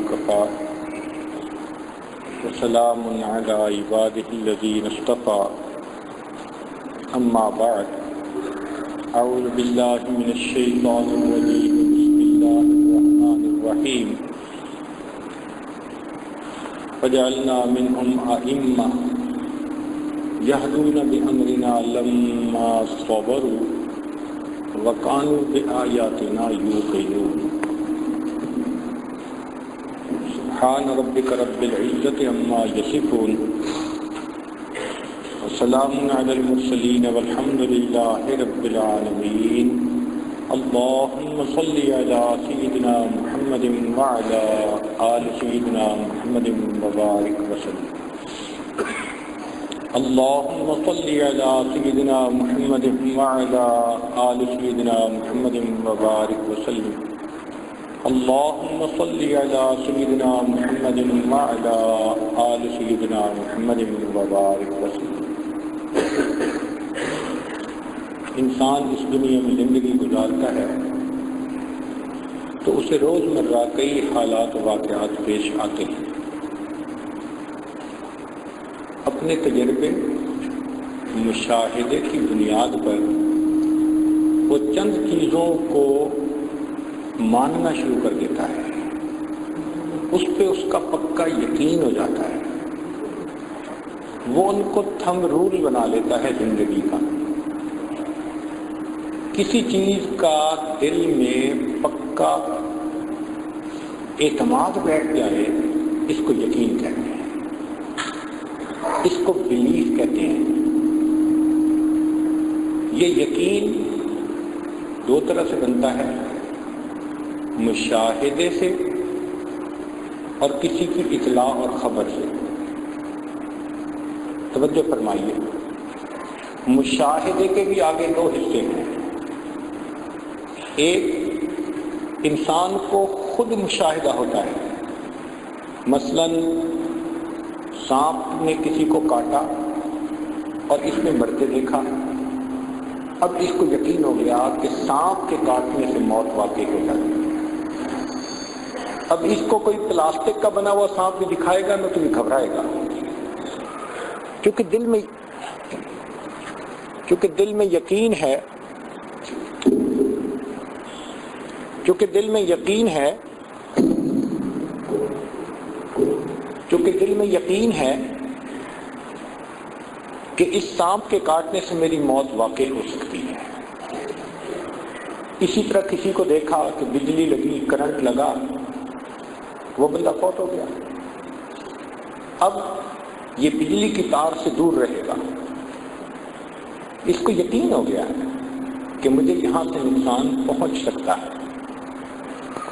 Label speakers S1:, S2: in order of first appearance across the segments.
S1: وكفى وسلام على عباده الذين اصطفى أما بعد أعوذ بالله من الشيطان الرجيم بسم الله الرحمن الرحيم وجعلنا منهم أئمة يهدون بأمرنا لما صبروا وكانوا بآياتنا يوقنون سبحان ربك رب العزة عما يصفون وسلام على المرسلين والحمد لله رب العالمين اللهم صل على سيدنا محمد وعلى آل سيدنا محمد وبارك وسلم اللهم صل على سيدنا محمد وعلى آل سيدنا محمد وبارك وسلم اللهم صل على سيدنا محمد وعلى آل سيدنا محمد وبارك وسلم۔ انسان اس دنیا میں زندگی گزارتا ہے تو اسے روزمرہ کئی حالات و واقعات پیش آتے ہیں۔ اپنے تجربے مشاہدے کی بنیاد پر وہ چند چیزوں کو ماننا شروع کر دیتا ہے، اس پہ اس کا پکا یقین ہو جاتا ہے، وہ ان کو تھم رول بنا لیتا ہے زندگی کا۔ کسی چیز کا دل میں پکا اعتماد بیٹھ جائے اس کو یقین کہتے ہیں، اس کو بلیف کہتے ہیں۔ یہ یقین دو طرح سے بنتا ہے، مشاہدے سے اور کسی کی اطلاع اور خبر سے۔ توجہ فرمائیے، مشاہدے کے بھی آگے دو حصے ہیں۔ ایک انسان کو خود مشاہدہ ہوتا ہے، مثلاً سانپ نے کسی کو کاٹا اور اس نے مرتے دیکھا، اب اس کو یقین ہو گیا کہ سانپ کے کاٹنے سے موت واقع ہو جاتی ہے۔ اب اس کو کوئی پلاسٹک کا بنا ہوا سانپ بھی دکھائے گا نہ تو یہ گھبرائے گا، کیونکہ دل میں یقین ہے، چونکہ دل میں یقین ہے کہ اس سانپ کے کاٹنے سے میری موت واقع ہو سکتی ہے۔ اسی طرح کسی کو دیکھا کہ بجلی لگی، کرنٹ لگا، وہ بندہ فوت ہو گیا، اب یہ بجلی کی تار سے دور رہے گا، اس کو یقین ہو گیا کہ مجھے یہاں سے نقصان پہنچ سکتا ہے۔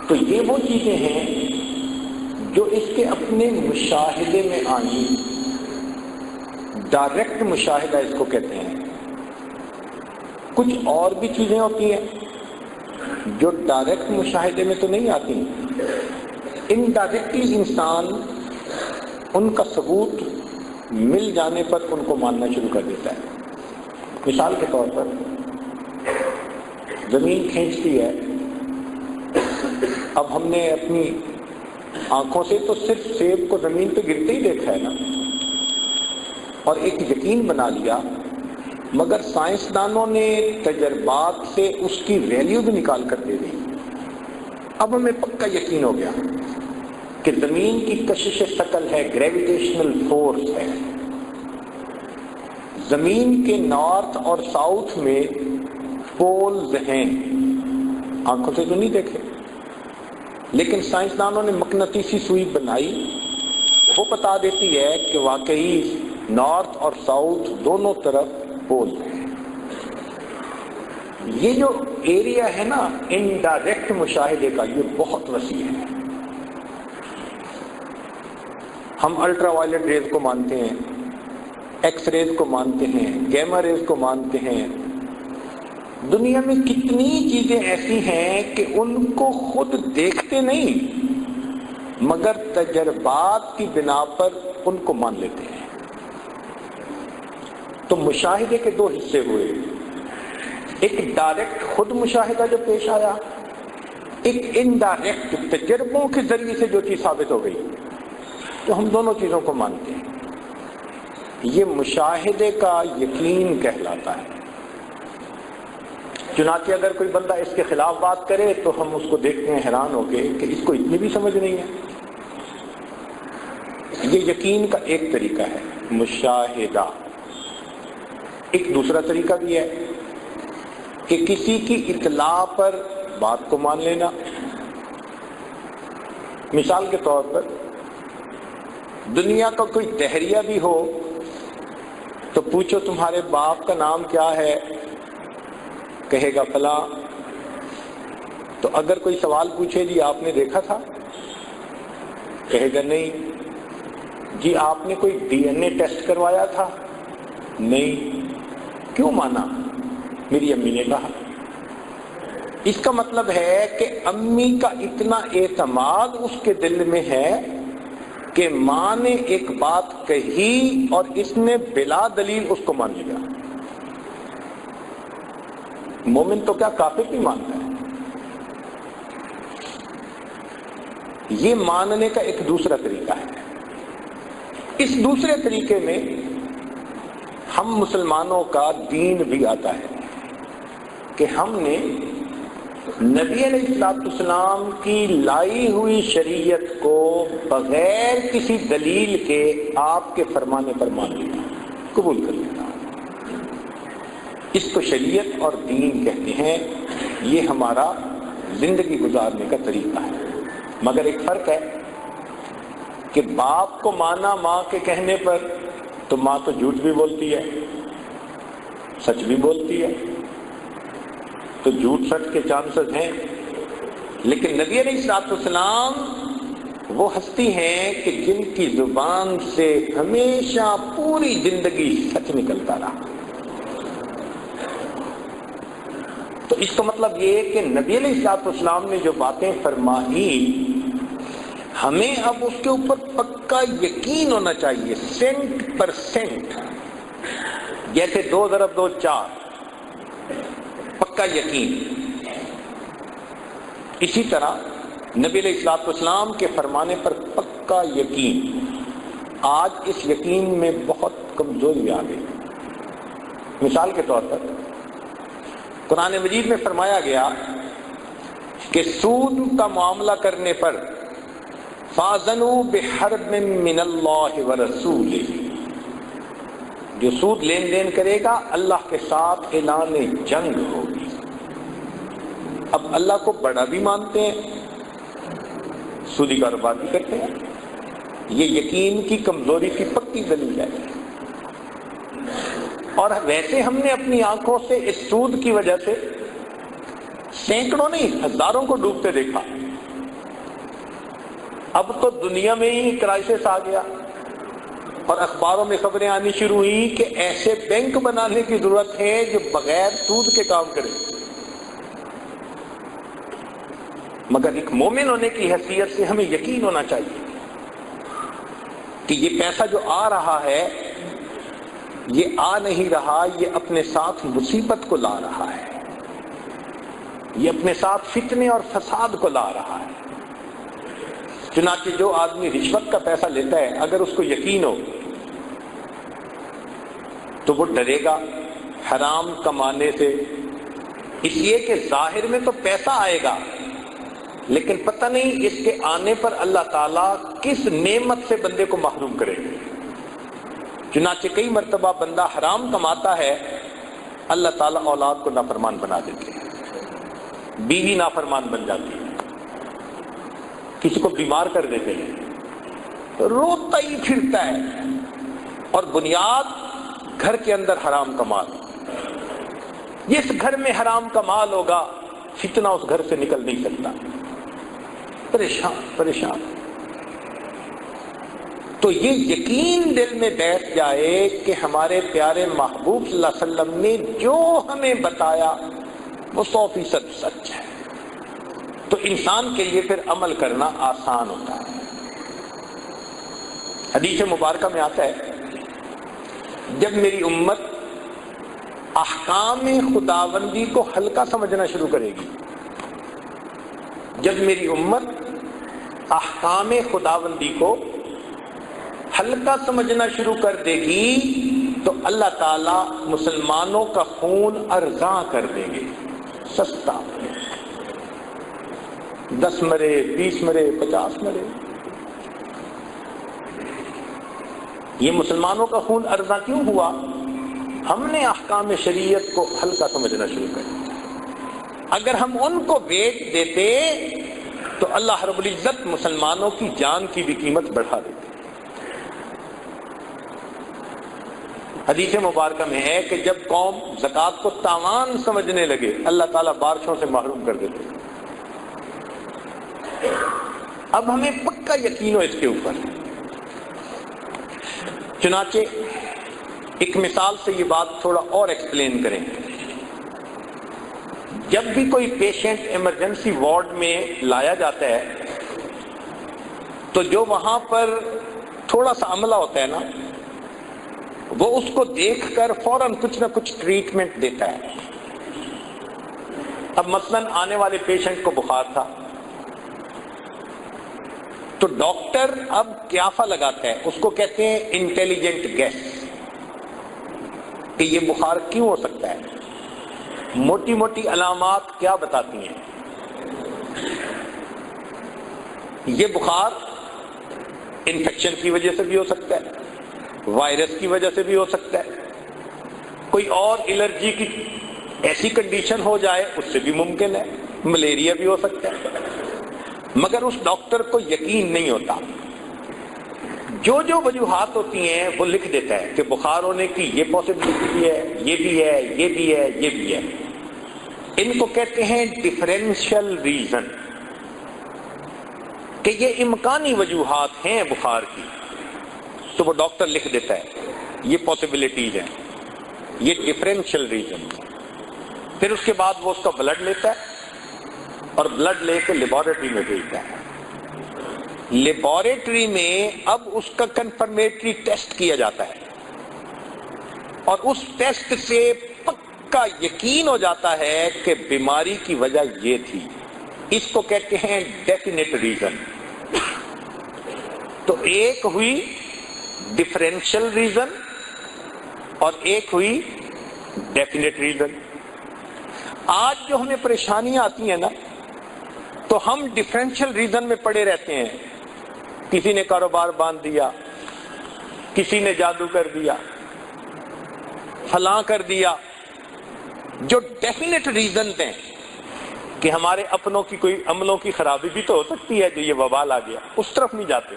S1: تو یہ وہ چیزیں ہیں جو اس کے اپنے مشاہدے میں آئیں، ڈائریکٹ مشاہدہ اس کو کہتے ہیں۔ کچھ اور بھی چیزیں ہوتی ہیں جو ڈائریکٹ مشاہدے میں تو نہیں آتی، انڈائریکٹلی انسان ان کا ثبوت مل جانے پر ان کو ماننا شروع کر دیتا ہے۔ مثال کے طور پر زمین کھینچتی ہے، اب ہم نے اپنی آنکھوں سے تو صرف سیب کو زمین پہ گرتے ہی دیکھا ہے نا، اور ایک یقین بنا لیا، مگر سائنسدانوں نے تجربات سے اس کی ویلیو بھی نکال کر دے دی۔ اب ہمیں پکا یقین ہو گیا کہ زمین کی کشش ثقل ہے، گریویٹیشنل فورس ہے، زمین کے نارتھ اور ساؤتھ میں پولز ہیں، آنکھوں سے تو نہیں دیکھے، لیکن سائنسدانوں نے مقناطیسی سوئی بنائی، وہ بتا دیتی ہے کہ واقعی نارتھ اور ساؤتھ دونوں طرف پول ہیں۔ یہ جو ایریا ہے نا انڈائریکٹ مشاہدے کا، یہ بہت وسیع ہے۔ ہم الٹرا وائلٹ ریز کو مانتے ہیں، ایکس ریز کو مانتے ہیں، گیما ریز کو مانتے ہیں۔ دنیا میں کتنی چیزیں ایسی ہیں کہ ان کو خود دیکھتے نہیں مگر تجربات کی بنا پر ان کو مان لیتے ہیں۔ تو مشاہدے کے دو حصے ہوئے، ایک ڈائریکٹ خود مشاہدہ جو پیش آیا، ایک انڈائریکٹ تجربوں کے ذریعے سے جو چیز ثابت ہو گئی تو ہم دونوں چیزوں کو مانتے ہیں. یہ مشاہدے کا یقین کہلاتا ہے. چنانچہ اگر کوئی بندہ اس کے خلاف بات کرے تو ہم اس کو دیکھتے ہیں حیران ہو کے کہ اس کو اتنی بھی سمجھ نہیں ہے. یہ یقین کا ایک طریقہ ہے مشاہدہ. ایک دوسرا طریقہ بھی ہے کہ کسی کی اطلاع پر بات کو مان لینا. مثال کے طور پر دنیا کا کوئی دہریہ بھی ہو تو پوچھو تمہارے باپ کا نام کیا ہے، کہے گا فلاں. تو اگر کوئی سوال پوچھے جی آپ نے دیکھا تھا، کہے گا نہیں. جی آپ نے کوئی ڈی این اے ٹیسٹ کروایا تھا، نہیں. کیوں مانا؟ میری امی نے کہا. اس کا مطلب ہے کہ امی کا اتنا اعتماد اس کے دل میں ہے کہ ماں نے ایک بات کہی اور اس نے بلا دلیل اس کو مان لیا. مومن تو کیا کافر نہیں مانتا ہے. یہ ماننے کا ایک دوسرا طریقہ ہے. اس دوسرے طریقے میں ہم مسلمانوں کا دین بھی آتا ہے کہ ہم نے نبی علیہ السلام کی لائی ہوئی شریعت کو بغیر کسی دلیل کے آپ کے فرمانے پر مان لیا، قبول کر لیا. اس کو شریعت اور دین کہتے ہیں. یہ ہمارا زندگی گزارنے کا طریقہ ہے. مگر ایک فرق ہے کہ باپ کو مانا ماں کے کہنے پر تو ماں تو جھوٹ بھی بولتی ہے، سچ بھی بولتی ہے، تو جھوٹ سچ کے چانسز ہیں. لیکن نبی علیہ السلام وہ ہستی ہیں کہ جن کی زبان سے ہمیشہ پوری زندگی سچ نکلتا رہا. تو اس کا مطلب یہ ہے کہ نبی علیہ السلام نے جو باتیں فرمائی ہمیں اب اس کے اوپر پکا یقین ہونا چاہیے 100%. جیسے 2 × 2 4 پکا یقین. اسی طرح نبی علیہ السلام کے فرمانے پر پکا یقین. آج اس یقین میں بہت کمزوری آ گئی. مثال کے طور پر قرآن مجید میں فرمایا گیا کہ سود کا معاملہ کرنے پر فَأَذَنُوا بِحَرْبٍ مِّنَ اللَّهِ وَرَسُولِهِ. جو سود لین دین کرے گا اللہ کے ساتھ اعلان جنگ ہوگی. اب اللہ کو بڑا بھی مانتے ہیں، سودی کاروبار بھی کرتے ہیں. یہ یقین کی کمزوری کی پکی دلیل ہے. اور ویسے ہم نے اپنی آنکھوں سے اس سود کی وجہ سے سینکڑوں نہیں ہزاروں کو ڈوبتے دیکھا. اب تو دنیا میں ہی کرائسس آ گیا اور اخباروں میں خبریں آنی شروع ہوئی کہ ایسے بینک بنانے کی ضرورت ہے جو بغیر سود کے کام کرے. مگر ایک مومن ہونے کی حیثیت سے ہمیں یقین ہونا چاہیے کہ یہ پیسہ جو آ رہا ہے یہ آ نہیں رہا، یہ اپنے ساتھ مصیبت کو لا رہا ہے، یہ اپنے ساتھ فتنے اور فساد کو لا رہا ہے. چنانچہ جو آدمی رشوت کا پیسہ لیتا ہے اگر اس کو یقین ہو تو وہ ڈرے گا حرام کمانے سے، اس لیے کہ ظاہر میں تو پیسہ آئے گا لیکن پتہ نہیں اس کے آنے پر اللہ تعالیٰ کس نعمت سے بندے کو محروم کرے گا. چنانچہ کئی مرتبہ بندہ حرام کماتا ہے، اللہ تعالیٰ اولاد کو نافرمان بنا دیتے ہیں، بیوی نافرمان بن جاتی ہے، کسی کو بیمار کر دیتے ہیں، روتا ہی پھرتا ہے اور بنیاد گھر کے اندر حرام کا مال. جس گھر میں حرام کا مال ہوگا فتنہ اس گھر سے نکل نہیں سکتا. پریشان. تو یہ یقین دل میں بیٹھ جائے کہ ہمارے پیارے محبوب صلی اللہ علیہ وسلم نے جو ہمیں بتایا وہ 100% سچ ہے، تو انسان کے لیے پھر عمل کرنا آسان ہوتا ہے. حدیث مبارکہ میں آتا ہے جب میری امت احکام خداوندی کو ہلکا سمجھنا شروع کرے گی، جب میری امت احکام خداوندی کو ہلکا سمجھنا شروع کر دے گی تو اللہ تعالیٰ مسلمانوں کا خون ارزاں کر دیں گے، سستا، 10 مرے، 20 مرے، 50 مرے۔ یہ مسلمانوں کا خون ارزاں کیوں ہوا؟ ہم نے احکام شریعت کو ہلکا سمجھنا شروع کر دیا۔ اگر ہم ان کو ویٹ دیتے تو اللہ رب العزت مسلمانوں کی جان کی بھی قیمت بڑھا دیتے۔ حدیث مبارکہ میں ہے کہ جب قوم زکوٰۃ کو تاوان سمجھنے لگے اللہ تعالیٰ بارشوں سے محروم کر دیتے۔ اب ہمیں پکا یقین ہو اس کے اوپر۔ چنانچہ ایک مثال سے یہ بات تھوڑا اور ایکسپلین کریں۔ جب بھی کوئی پیشنٹ ایمرجنسی وارڈ میں لایا جاتا ہے تو جو وہاں پر تھوڑا سا عملہ ہوتا ہے نا، وہ اس کو دیکھ کر فوراً کچھ نہ کچھ ٹریٹمنٹ دیتا ہے۔ اب مثلاً آنے والے پیشنٹ کو بخار تھا تو ڈاکٹر اب قیافہ لگاتا ہے، اس کو کہتے ہیں انٹیلیجنٹ گیس، کہ یہ بخار کیوں ہو سکتا ہے، موٹی موٹی علامات کیا بتاتی ہیں۔ یہ بخار انفیکشن کی وجہ سے بھی ہو سکتا ہے، وائرس کی وجہ سے بھی ہو سکتا ہے، کوئی اور الرجی کی ایسی کنڈیشن ہو جائے اس سے بھی ممکن ہے، ملیریا بھی ہو سکتا ہے۔ مگر اس ڈاکٹر کو یقین نہیں ہوتا، جو جو وجوہات ہوتی ہیں وہ لکھ دیتا ہے کہ بخار ہونے کی یہ پاسبلٹی بھی ہے، یہ بھی ہے، یہ بھی ہے، یہ بھی ہے۔ ان کو کہتے ہیں ڈفرینشیل ریزن، کہ یہ امکانی وجوہات ہیں بخار کی، تو وہ ڈاکٹر لکھ دیتا ہے یہ پاسبلٹیز ہیں، یہ ڈفرینشیل ریزن۔ پھر اس کے بعد وہ اس کا بلڈ لیتا ہے اور بلڈ لے کے لیبارٹری میں بھیجتا ہے۔ لیبارٹری میں اب اس کا کنفرمیٹری ٹیسٹ کیا جاتا ہے اور اس ٹیسٹ سے پکا یقین ہو جاتا ہے کہ بیماری کی وجہ یہ تھی۔ اس کو کہتے ہیں ڈیفینیٹ ریزن۔ تو ایک ہوئی ڈفرینشیل ریزن اور ایک ہوئی ڈیفینیٹ ریزن۔ آج جو ہمیں پریشانیاں آتی ہیں نا، تو ہم ڈفرینشیل ریزن میں پڑے رہتے ہیں، کسی نے کاروبار باندھ دیا، کسی نے جادو کر دیا، فلاں کر دیا۔ جو ڈیفینیٹ ریزن ہیں کہ ہمارے اپنوں کی کوئی عملوں کی خرابی بھی تو ہو سکتی ہے جو یہ وبال آ گیا، اس طرف نہیں جاتے۔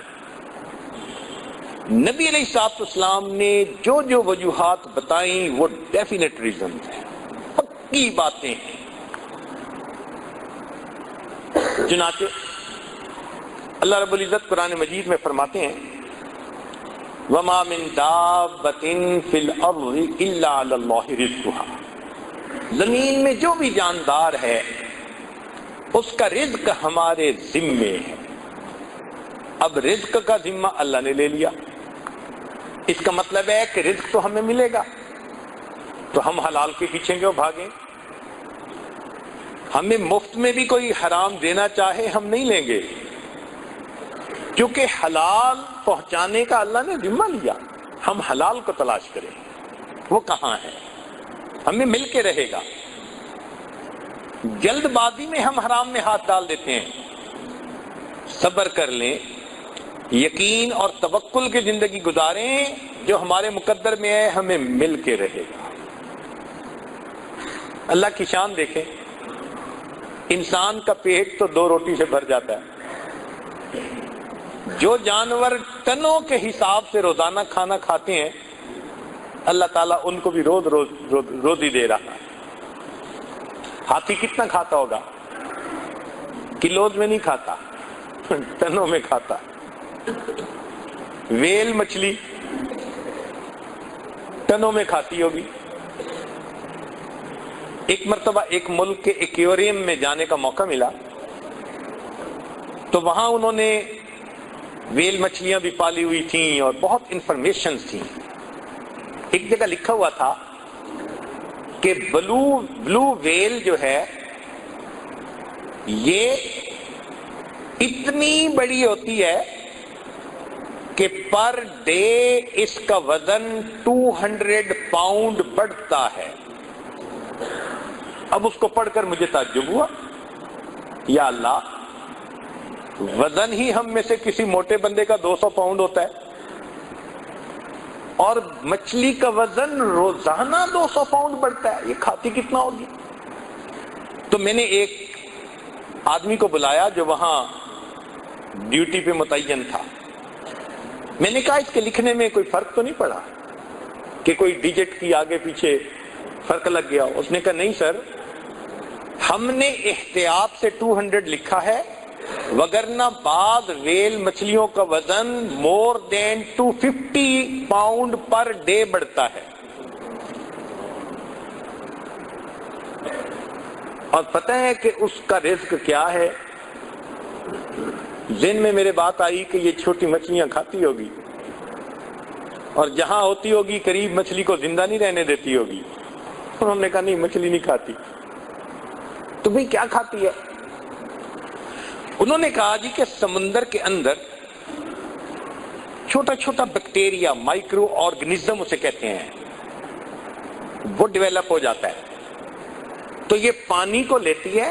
S1: نبی علیہ الصلوۃ والسلام نے جو جو وجوہات بتائیں وہ ڈیفینیٹ ریزن ہیں، پکی باتیں ہیں۔ چنانچہ اللہ رب العزت قرآن مجید میں فرماتے ہیں وَمَا مِن دَابَّةٍ فِي الْأَرْضِ إِلَّا عَلَى اللَّهِ رِزْقُهَا، زمین میں جو بھی جاندار ہے اس کا رزق ہمارے ذمے ہے۔ اب رزق کا ذمہ اللہ نے لے لیا، اس کا مطلب ہے کہ رزق تو ہمیں ملے گا، تو ہم حلال کے پیچھے کیوں بھاگیں؟ ہمیں مفت میں بھی کوئی حرام دینا چاہے ہم نہیں لیں گے، کیونکہ حلال پہنچانے کا اللہ نے ذمہ لیا۔ ہم حلال کو تلاش کریں، وہ کہاں ہے، ہمیں مل کے رہے گا۔ جلد بازی میں ہم حرام میں ہاتھ ڈال دیتے ہیں۔ صبر کر لیں، یقین اور توکل کی زندگی گزاریں، جو ہمارے مقدر میں ہے ہمیں مل کے رہے گا۔ اللہ کی شان دیکھیں، انسان کا پیٹ تو 2 روٹی سے بھر جاتا ہے، جو جانور ٹنوں کے حساب سے روزانہ کھانا کھاتے ہیں اللہ تعالیٰ ان کو بھی روز روزی دے رہا ہے۔ ہاتھی کتنا کھاتا ہوگا؟ کلوز میں نہیں کھاتا، ٹنوں میں کھاتا۔ ویل مچھلی ٹنوں میں کھاتی ہوگی۔ ایک مرتبہ ایک ملک کے ایکویریم میں جانے کا موقع ملا تو وہاں انہوں نے ویل مچھلیاں بھی پالی ہوئی تھیں اور بہت انفارمیشنز تھیں۔ ایک جگہ لکھا ہوا تھا کہ بلو ویل جو ہے یہ اتنی بڑی ہوتی ہے کہ پر ڈے اس کا وزن 200 پاؤنڈ بڑھتا ہے۔ اب اس کو پڑھ کر مجھے تعجب ہوا، یا اللہ، وزن ہی ہم میں سے کسی موٹے بندے کا 200 پاؤنڈ ہوتا ہے، اور مچھلی کا وزن روزانہ 200 پاؤنڈ بڑھتا ہے، یہ کھاتی کتنا ہوگی؟ تو میں نے ایک آدمی کو بلایا جو وہاں ڈیوٹی پہ متعین تھا۔ میں نے کہا اس کے لکھنے میں کوئی فرق تو نہیں پڑا کہ کوئی ڈیجٹ کی آگے پیچھے فرق لگ گیا؟ اس نے کہا نہیں سر، ہم نے احتیاط سے 200 لکھا ہے، وگرنہ بعض ویل مچھلیوں کا وزن more than 250 pound per day بڑھتا ہے۔ اور پتہ ہے کہ اس کا رزق کیا ہے؟ ذہن میں میرے بات آئی کہ یہ چھوٹی مچھلیاں کھاتی ہوگی، اور جہاں ہوتی ہوگی قریب مچھلی کو زندہ نہیں رہنے دیتی ہوگی۔ انہوں نے کہا نہیں، مچھلی نہیں کھاتی۔ تو بھئی کیا کھاتی ہے؟ انہوں نے کہا جی کہ سمندر کے اندر چھوٹا چھوٹا بیکٹیریا، مائکرو آرگنزم اسے کہتے ہیں، وہ ڈیولپ ہو جاتا ہے، تو یہ پانی کو لیتی ہے،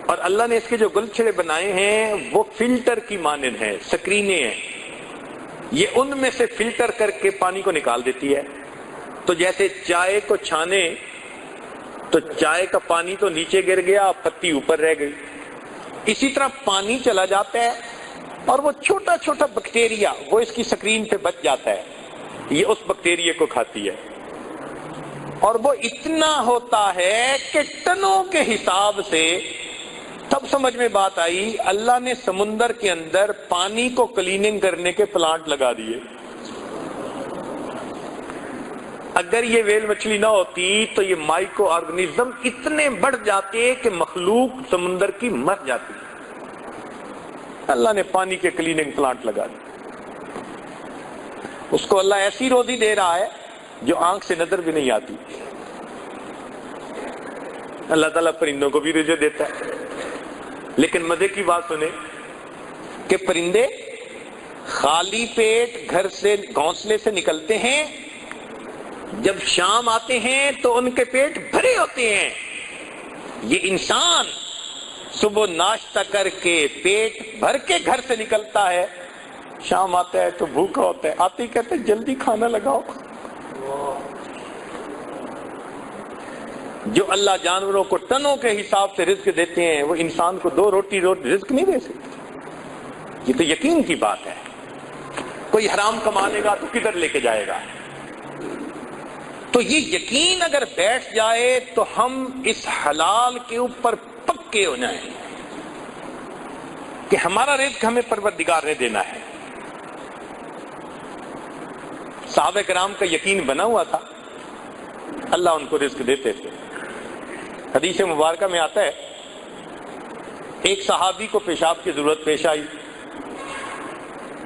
S1: اور اللہ نے اس کے جو گلچھڑے بنائے ہیں وہ فلٹر کی مانند ہیں، سکرینے ہیں، یہ ان میں سے فلٹر کر کے پانی کو نکال دیتی ہے۔ تو جیسے چائے کو چھانے تو چائے کا پانی تو نیچے گر گیا، پتی اوپر رہ گئی، اسی طرح پانی چلا جاتا ہے اور وہ چھوٹا چھوٹا بیکٹیریا وہ اس کی سکرین پہ بچ جاتا ہے، یہ اس بیکٹیریا کو کھاتی ہے، اور وہ اتنا ہوتا ہے کہ ٹنوں کے حساب سے۔ تب سمجھ میں بات آئی، اللہ نے سمندر کے اندر پانی کو کلیننگ کرنے کے پلانٹ لگا دیے۔ اگر یہ ویل مچھلی نہ ہوتی تو یہ مائکرو آرگنزم اتنے بڑھ جاتے کہ مخلوق سمندر کی مر جاتی۔ اللہ نے پانی کے کلیننگ پلانٹ لگا دیے۔ اس کو اللہ ایسی روزی دے رہا ہے جو آنکھ سے نظر بھی نہیں آتی۔ اللہ تعالیٰ پرندوں کو بھی رزق دیتا ہے، لیکن مزے کی بات سنیں کہ پرندے خالی پیٹ گھر سے گھونسلے سے نکلتے ہیں، جب شام آتے ہیں تو ان کے پیٹ بھرے ہوتے ہیں۔ یہ انسان صبح ناشتہ کر کے پیٹ بھر کے گھر سے نکلتا ہے، شام آتا ہے تو بھوکا ہوتا ہے، آتے ہی کہتے ہیں جلدی کھانا لگاؤ۔ جو اللہ جانوروں کو ٹنوں کے حساب سے رزق دیتے ہیں، وہ انسان کو 2 روٹی رزق نہیں دے سکتے۔ یہ تو یقین کی بات ہے۔ کوئی حرام کما لے گا تو کدھر لے کے جائے گا؟ تو یہ یقین اگر بیٹھ جائے تو ہم اس حلال کے اوپر پکے ہو جائیں کہ ہمارا رزق ہمیں پروردگار نے دینا ہے۔ صحابہ کرام کا یقین بنا ہوا تھا، اللہ ان کو رزق دیتے تھے۔ حدیث مبارکہ میں آتا ہے، ایک صحابی کو پیشاب کی ضرورت پیش آئی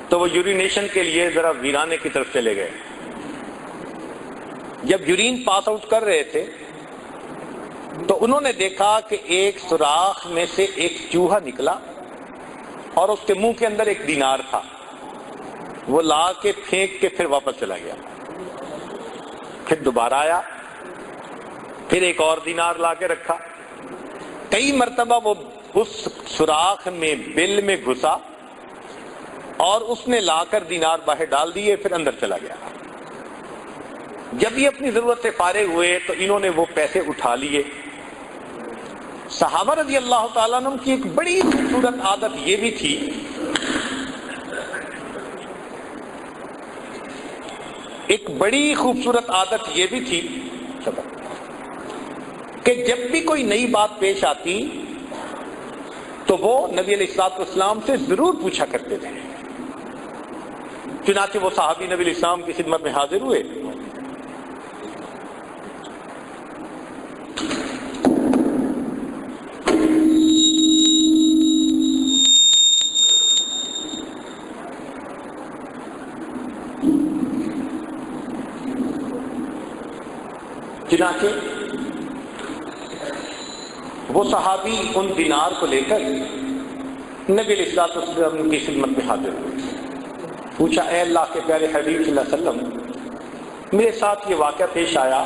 S1: تو وہ یورینیشن کے لیے ذرا ویرانے کی طرف چلے گئے۔ جب یورین پاس آؤٹ کر رہے تھے تو انہوں نے دیکھا کہ ایک سوراخ میں سے ایک چوہا نکلا اور اس کے منہ کے اندر ایک دینار تھا، وہ لا کے پھینک کے پھر واپس چلا گیا۔ پھر دوبارہ آیا، پھر ایک اور دینار لا کے رکھا۔ کئی مرتبہ وہ اس سوراخ میں بل میں گھسا اور اس نے لا کر دینار باہر ڈال دیے، پھر اندر چلا گیا۔ جب یہ اپنی ضرورت سے فارغ ہوئے تو انہوں نے وہ پیسے اٹھا لیے۔ صحابہ رضی اللہ تعالیٰ عنہ کی ایک بڑی خوبصورت عادت یہ بھی تھی کہ جب بھی کوئی نئی بات پیش آتی تو وہ نبی علیہ الصلوۃ والسلام سے ضرور پوچھا کرتے تھے۔ چنانچہ وہ صحابی نبی علیہ السلام کی خدمت میں حاضر ہوئے۔ چنانچہ وہ صحابی ان دینار کو لے کر نبی علیہ الصلوۃ والسلام کی خدمت میں حاضر ہوئے، پوچھا اے اللہ کے پیارے حبیب صلی اللہ علیہ وسلم، میرے ساتھ یہ واقعہ پیش آیا،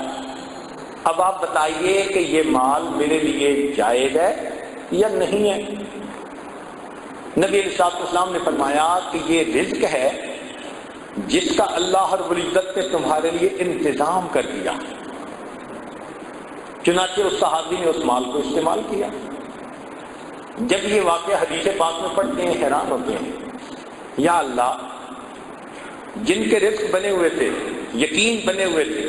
S1: اب آپ بتائیے کہ یہ مال میرے لیے جائز ہے یا نہیں ہے؟ نبی علیہ الصلوۃ والسلام نے فرمایا کہ یہ رزق ہے جس کا اللہ رب العزت نے تمہارے لیے انتظام کر دیا، چنانچہ اس صحابی نے اس مال کو استعمال کیا۔ جب یہ واقعہ حدیث پاک میں پڑھتے ہیں حیران ہوتے ہیں، یا اللہ، جن کے رزق بنے ہوئے تھے، یقین بنے ہوئے تھے،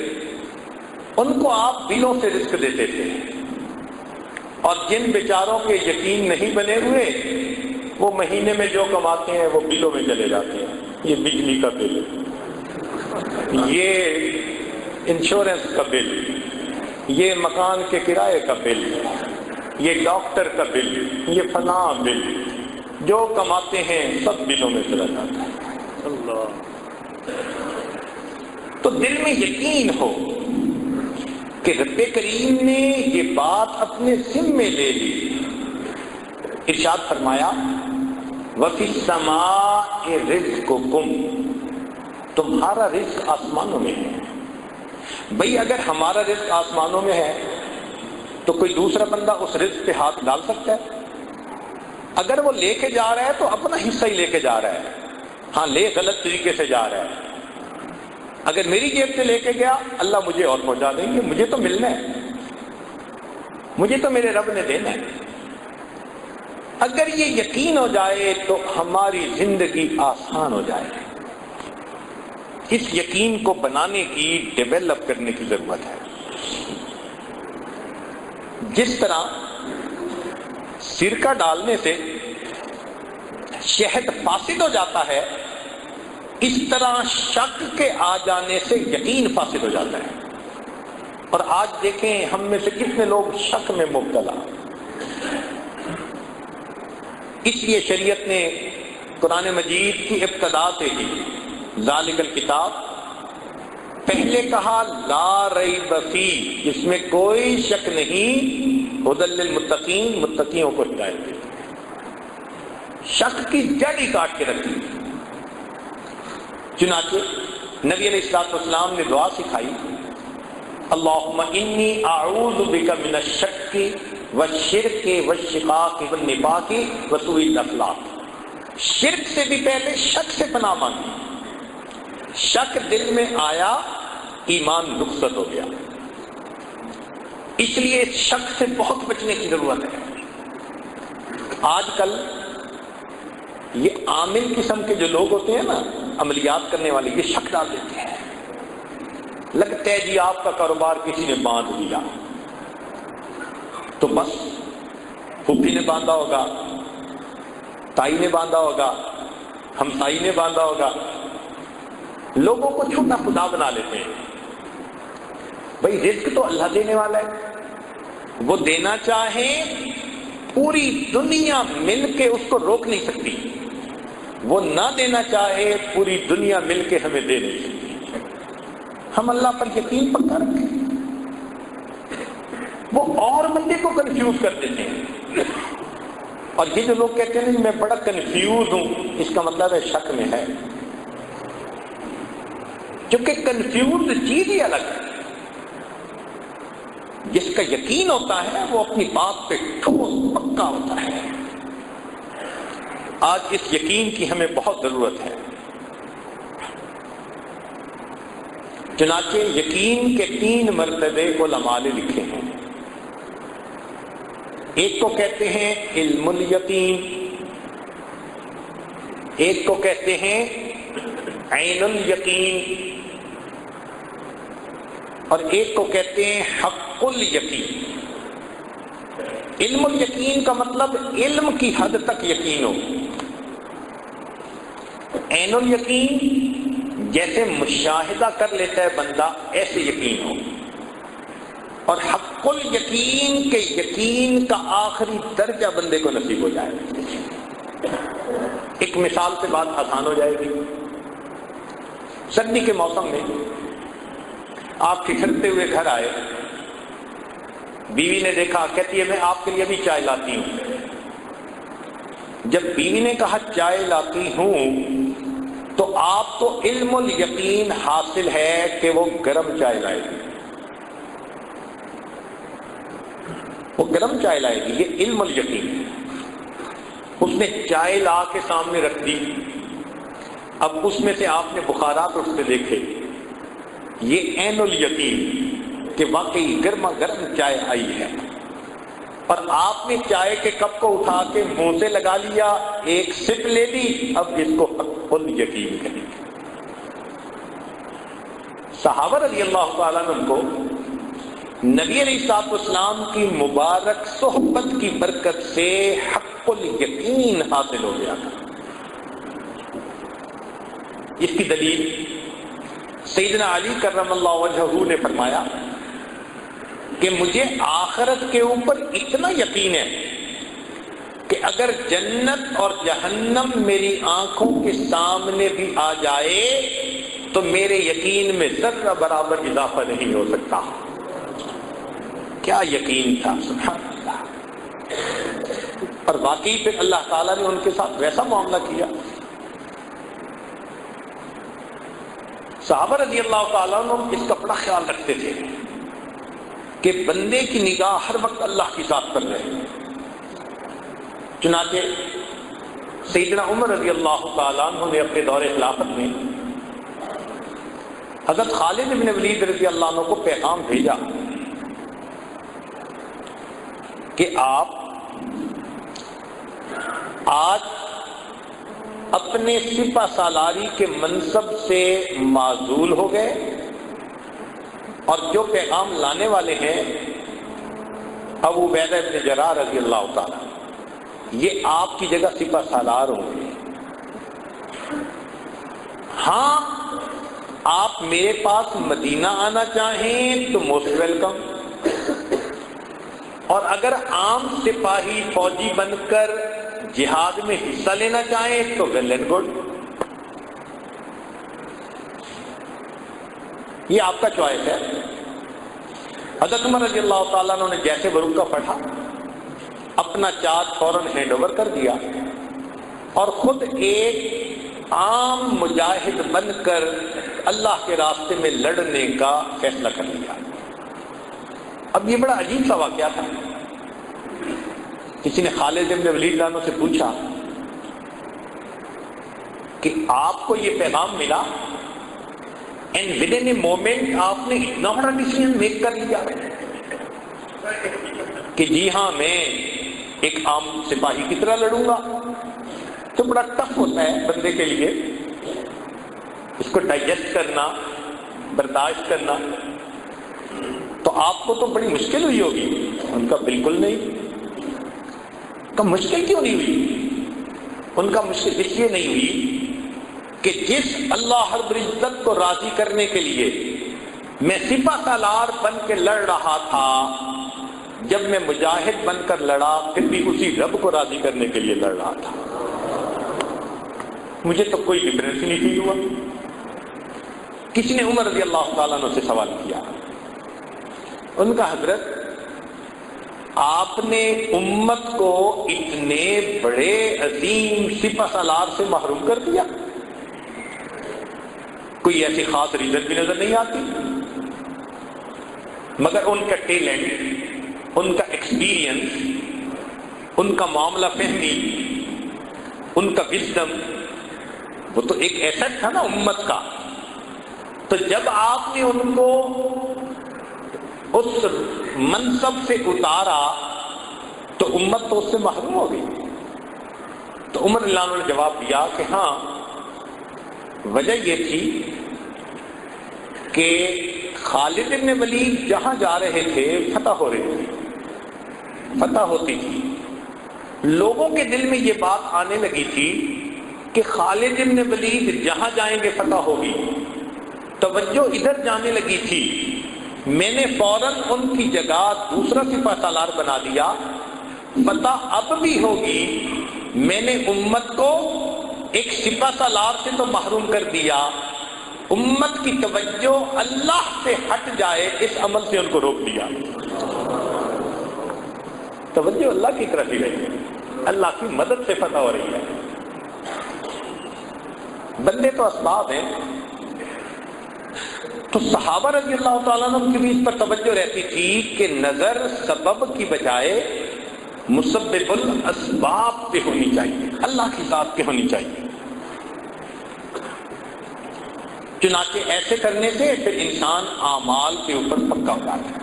S1: ان کو آپ بلوں سے رزق دیتے تھے، اور جن بیچاروں کے یقین نہیں بنے ہوئے وہ مہینے میں جو کماتے ہیں وہ بلوں میں چلے جاتے ہیں۔ یہ بجلی کا بل، یہ انشورنس کا بل، یہ مکان کے کرائے کا بل، یہ ڈاکٹر کا بل، یہ فلاں بل، جو کماتے ہیں سب بلوں میں چلا جاتا ہے۔ اللہ، تو دل میں یقین ہو کہ رب کریم نے یہ بات اپنے ذمے لے لی۔ ارشاد فرمایا وَفِي السَّمَاءِ رِزْقُكُمْ، تمہارا رزق آسمانوں میں ہے۔ بھئی اگر ہمارا رزق آسمانوں میں ہے تو کوئی دوسرا بندہ اس رزق پہ ہاتھ ڈال سکتا ہے؟ اگر وہ لے کے جا رہا ہے تو اپنا حصہ ہی لے کے جا رہا ہے، ہاں لے غلط طریقے سے جا رہا ہے۔ اگر میری جیب سے لے کے گیا اللہ مجھے اور پہنچا دیں گے، مجھے تو ملنا ہے، مجھے تو میرے رب نے دینا ہے۔ اگر یہ یقین ہو جائے تو ہماری زندگی آسان ہو جائے۔ اس یقین کو بنانے کی، ڈیولپ کرنے کی ضرورت ہے۔ جس طرح سرکہ ڈالنے سے شہد فاسد ہو جاتا ہے، اس طرح شک کے آ جانے سے یقین فاسد ہو جاتا ہے۔ اور آج دیکھیں ہم میں سے کتنے لوگ شک میں مبتلا۔ اس لیے شریعت نے قرآن مجید کی ابتدا سے ہی ذالک الکتاب پہلے کہا لا ریب فیہ، جس میں کوئی شک نہیں، ھدی للمتقین، متقیوں کو ہدایت دی۔ شک کی جڑ ہی کاٹ کے رکھی۔ چنانچہ نبی علیہ الصلوۃ والسلام نے دعا سکھائی، اللہم انی اعوذ بک من الشک والشرک والشقاق والنفاق وسوء الاخلاق۔ شرک سے بھی پہلے شک سے پناہ مانگی۔ شک دل میں آیا، ایمان رخصت ہو گیا۔ اس لیے شک سے بہت بچنے کی ضرورت ہے۔ آج کل یہ عامل قسم کے جو لوگ ہوتے ہیں نا، عملیات کرنے والے، یہ شک ڈال دیتے ہیں، لگتا ہے جی آپ کا کاروبار کسی نے باندھ دیا، تو بس پھوپھی نے باندھا ہوگا، تائی نے باندھا ہوگا، ہمسائی نے باندھا ہوگا، لوگوں کو چھوٹا خدا بنا لیتے ہیں۔ بھئی رزق تو اللہ دینے والا ہے، وہ دینا چاہے پوری دنیا مل کے اس کو روک نہیں سکتی، وہ نہ دینا چاہے پوری دنیا مل کے ہمیں دے نہیں سکتی۔ ہم اللہ پر یقین پکا رکھیں، وہ اور بندے کو کنفیوز کر دیتے ہیں۔ اور یہ جو لوگ کہتے ہیں میں بڑا کنفیوز ہوں، اس کا مطلب ہے شک میں ہے، کیونکہ کنفیوز چیز ہی الگ ہے۔ جس کا یقین ہوتا ہے وہ اپنی بات پہ ٹھوس پکا ہوتا ہے۔ آج اس یقین کی ہمیں بہت ضرورت ہے۔ چنانچہ یقین کے 3 مرتبے علماء نے لکھے ہیں۔ ایک کو کہتے ہیں علم الیقین، ایک کو کہتے ہیں عین الیقین، اور ایک کو کہتے ہیں حق الیقین۔ علم الیقین کا مطلب علم کی حد تک یقین ہو۔ عین الیقین جیسے مشاہدہ کر لیتا ہے بندہ، ایسے یقین ہو۔ اور حق الیقین کے یقین کا آخری درجہ بندے کو نصیب ہو جائے۔ ایک مثال سے بات آسان ہو جائے گی۔ سردی کے موسم میں آپ ٹھٹھرتے ہوئے گھر آئے، بیوی نے دیکھا، کہتی ہے میں آپ کے لیے بھی چائے لاتی ہوں۔ جب بیوی نے کہا چائے لاتی ہوں، تو آپ کو علم الیقین حاصل ہے کہ وہ گرم چائے لائے گی، وہ گرم چائے لائے گی، یہ علم الیقین ہے۔ اس نے چائے لا کے سامنے رکھ دی، اب اس میں سے آپ نے بخارات اٹھتے دیکھے، یہ عین الیقین کہ واقعی گرما گرم چائے آئی ہے، اور آپ نے چائے کے کپ کو اٹھا کے منہ سے لگا لیا، ایک سپ لے لی، اب اس کو حق الیقین کہیں گے۔ صحابہ رضی اللہ تعالیٰ عنہ کو نبی علیہ السلام کی مبارک صحبت کی برکت سے حق الیقین حاصل ہو گیا تھا۔ اس کی دلیل سیدنا علی کرم اللہ وجہہ نے فرمایا کہ مجھے آخرت کے اوپر اتنا یقین ہے کہ اگر جنت اور جہنم میری آنکھوں کے سامنے بھی آ جائے تو میرے یقین میں ذرہ برابر اضافہ نہیں ہو سکتا۔ کیا یقین تھا، سبحان اللہ۔ اور واقعی پھر اللہ تعالیٰ نے ان کے ساتھ ویسا معاملہ کیا۔ صحابہ رضی اللہ تعالیٰ عنہ اس کا بڑا خیال رکھتے تھے کہ بندے کی نگاہ ہر وقت اللہ کی ذات پر رہے۔ چنانچہ سیدنا عمر رضی اللہ تعالیٰ عنہ نے اپنے دور خلافت میں حضرت خالد بن ولید رضی اللہ عنہ کو پیغام بھیجا کہ آپ آج اپنے سپہ سالاری کے منصب سے معزول ہو گئے، اور جو پیغام لانے والے ہیں ابو عبیدہ بن جراح رضی اللہ تعالیٰ، یہ آپ کی جگہ سپہ سالار ہوں گے۔ ہاں آپ میرے پاس مدینہ آنا چاہیں تو موسٹ ویلکم، اور اگر عام سپاہی فوجی بن کر جہاد میں حصہ لینا چاہیں تو ویل اینڈ گڈ، یہ آپ کا چوائس ہے۔ حضرت عمر رضی اللہ تعالیٰ عنہ نے جیسے برقع پڑھا، اپنا چارج فوراً ہینڈ اوور کر دیا اور خود ایک عام مجاہد بن کر اللہ کے راستے میں لڑنے کا فیصلہ کر لیا۔ اب یہ بڑا عجیب سا واقعہ تھا۔ کسی نے خالد بن ولید عنہ سے پوچھا کہ آپ کو یہ پیغام ملا and with in a moment آپ نے اتنا بڑا ڈیسیژن میک کر لیا کہ جی ہاں میں ایک عام سپاہی کی طرح لڑوں گا، تو بڑا ٹف ہوتا ہے بندے کے لیے اس کو ڈائجسٹ کرنا، برداشت کرنا۔ تو آپ کو تو بڑی مشکل ہوئی ہوگی۔ ان کا بالکل نہیں۔ کا مشکل کیوں نہیں ہوئی؟ ان کا مشکل اس لیے نہیں ہوئی کہ جس اللہ رب العزت کو راضی کرنے کے لیے میں سپہ سالار بن کے لڑ رہا تھا، جب میں مجاہد بن کر لڑا پھر بھی اسی رب کو راضی کرنے کے لیے لڑ رہا تھا۔ مجھے تو کوئی ڈفرینس نہیں فیل ہوا۔ کسی نے عمر رضی اللہ تعالیٰ عنہ سے سوال کیا، ان کا حضرت آپ نے امت کو اتنے بڑے عظیم سپہ سالار سے محروم کر دیا، کوئی ایسی خاص ریزن بھی نظر نہیں آتی، مگر ان کا ٹیلنٹ، ان کا ایکسپیرینس، ان کا معاملہ فہمی، ان کا وزڈم، وہ تو ایک ایسٹ تھا نا امت کا۔ تو جب آپ نے ان کو اس منصب سے اتارا تو امت تو اس سے محروم ہو گئی۔ تو عمر رضی اللہ عنہ نے جواب دیا کہ ہاں، وجہ یہ تھی کہ خالد بن ولید جہاں جا رہے تھے فتح ہو رہی تھی، فتح ہوتی تھی، لوگوں کے دل میں یہ بات آنے لگی تھی کہ خالد بن ولید جہاں جائیں گے فتح ہوگی، توجہ ادھر جانے لگی تھی۔ میں نے فوراً ان کی جگہ دوسرا سپہ سالار بنا دیا، فتح اب بھی ہوگی، میں نے امت کو ایک سپہ سالار سے تو محروم کر دیا، امت کی توجہ اللہ سے ہٹ جائے اس عمل سے ان کو روک دیا۔ توجہ اللہ کی طرف ہی رہی۔ اللہ کی مدد سے فتح ہو رہی ہے. بندے تو اسباب ہیں. تو صحابہ رضی اللہ تعالیٰ عنہ کی بھی اس پر توجہ رہتی تھی کہ نظر سبب کی بجائے مسبب الاسباب پہ ہونی چاہیے، اللہ کی ذات پہ ہونی چاہیے. چنانچہ ایسے کرنے سے پھر انسان اعمال کے اوپر پکا ہو جاتا ہے.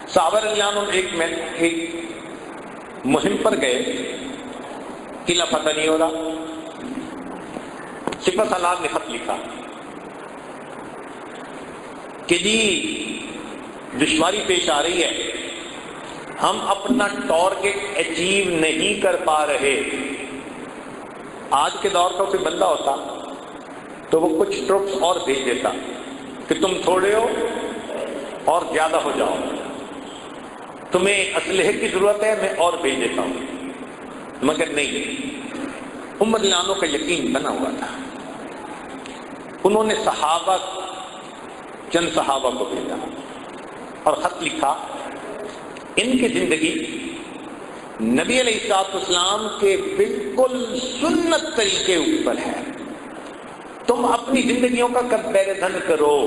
S1: صحابہ رضی اللہ عنہ ایک مہم پر گئے، قلعہ فتح نہیں ہو رہا. سپہ سالار نے خط لکھا کہ جی دشواری پیش آ رہی ہے، ہم اپنا ٹارگٹ اچیو نہیں کر پا رہے. آج کے دور کا کوئی بندہ ہوتا تو وہ کچھ ٹروپس اور بھیج دیتا کہ تم تھوڑے ہو اور زیادہ ہو جاؤ، تمہیں اسلحے کی ضرورت ہے میں اور بھیج دیتا ہوں. مگر نہیں، عمر لانوں کا یقین بنا ہوا تھا. انہوں نے چند صحابہ کو بھیجا اور خط لکھا، ان کی زندگی نبی علیہ الصلوۃ والسلام کے بالکل سنت طریقے اوپر ہے. تم اپنی زندگیوں کا کمپیریزن کرو،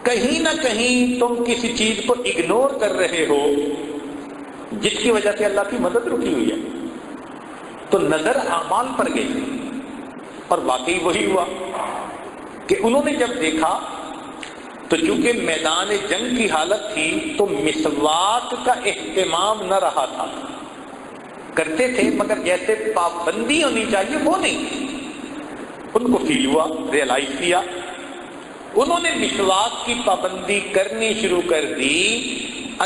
S1: کہیں نہ کہیں تم کسی چیز کو اگنور کر رہے ہو جس کی وجہ سے اللہ کی مدد رکی ہوئی ہے. تو نظر اعمال پر گئی اور واقعی وہی ہوا کہ انہوں نے جب دیکھا تو چونکہ میدان جنگ کی حالت تھی تو مسواک کا اہتمام نہ رہا تھا. کرتے تھے مگر جیسے پابندی ہونی چاہیے وہ نہیں تھی. ان کو فیل ہوا، ریئلائز کیا، انہوں نے مسواک کی پابندی کرنی شروع کر دی.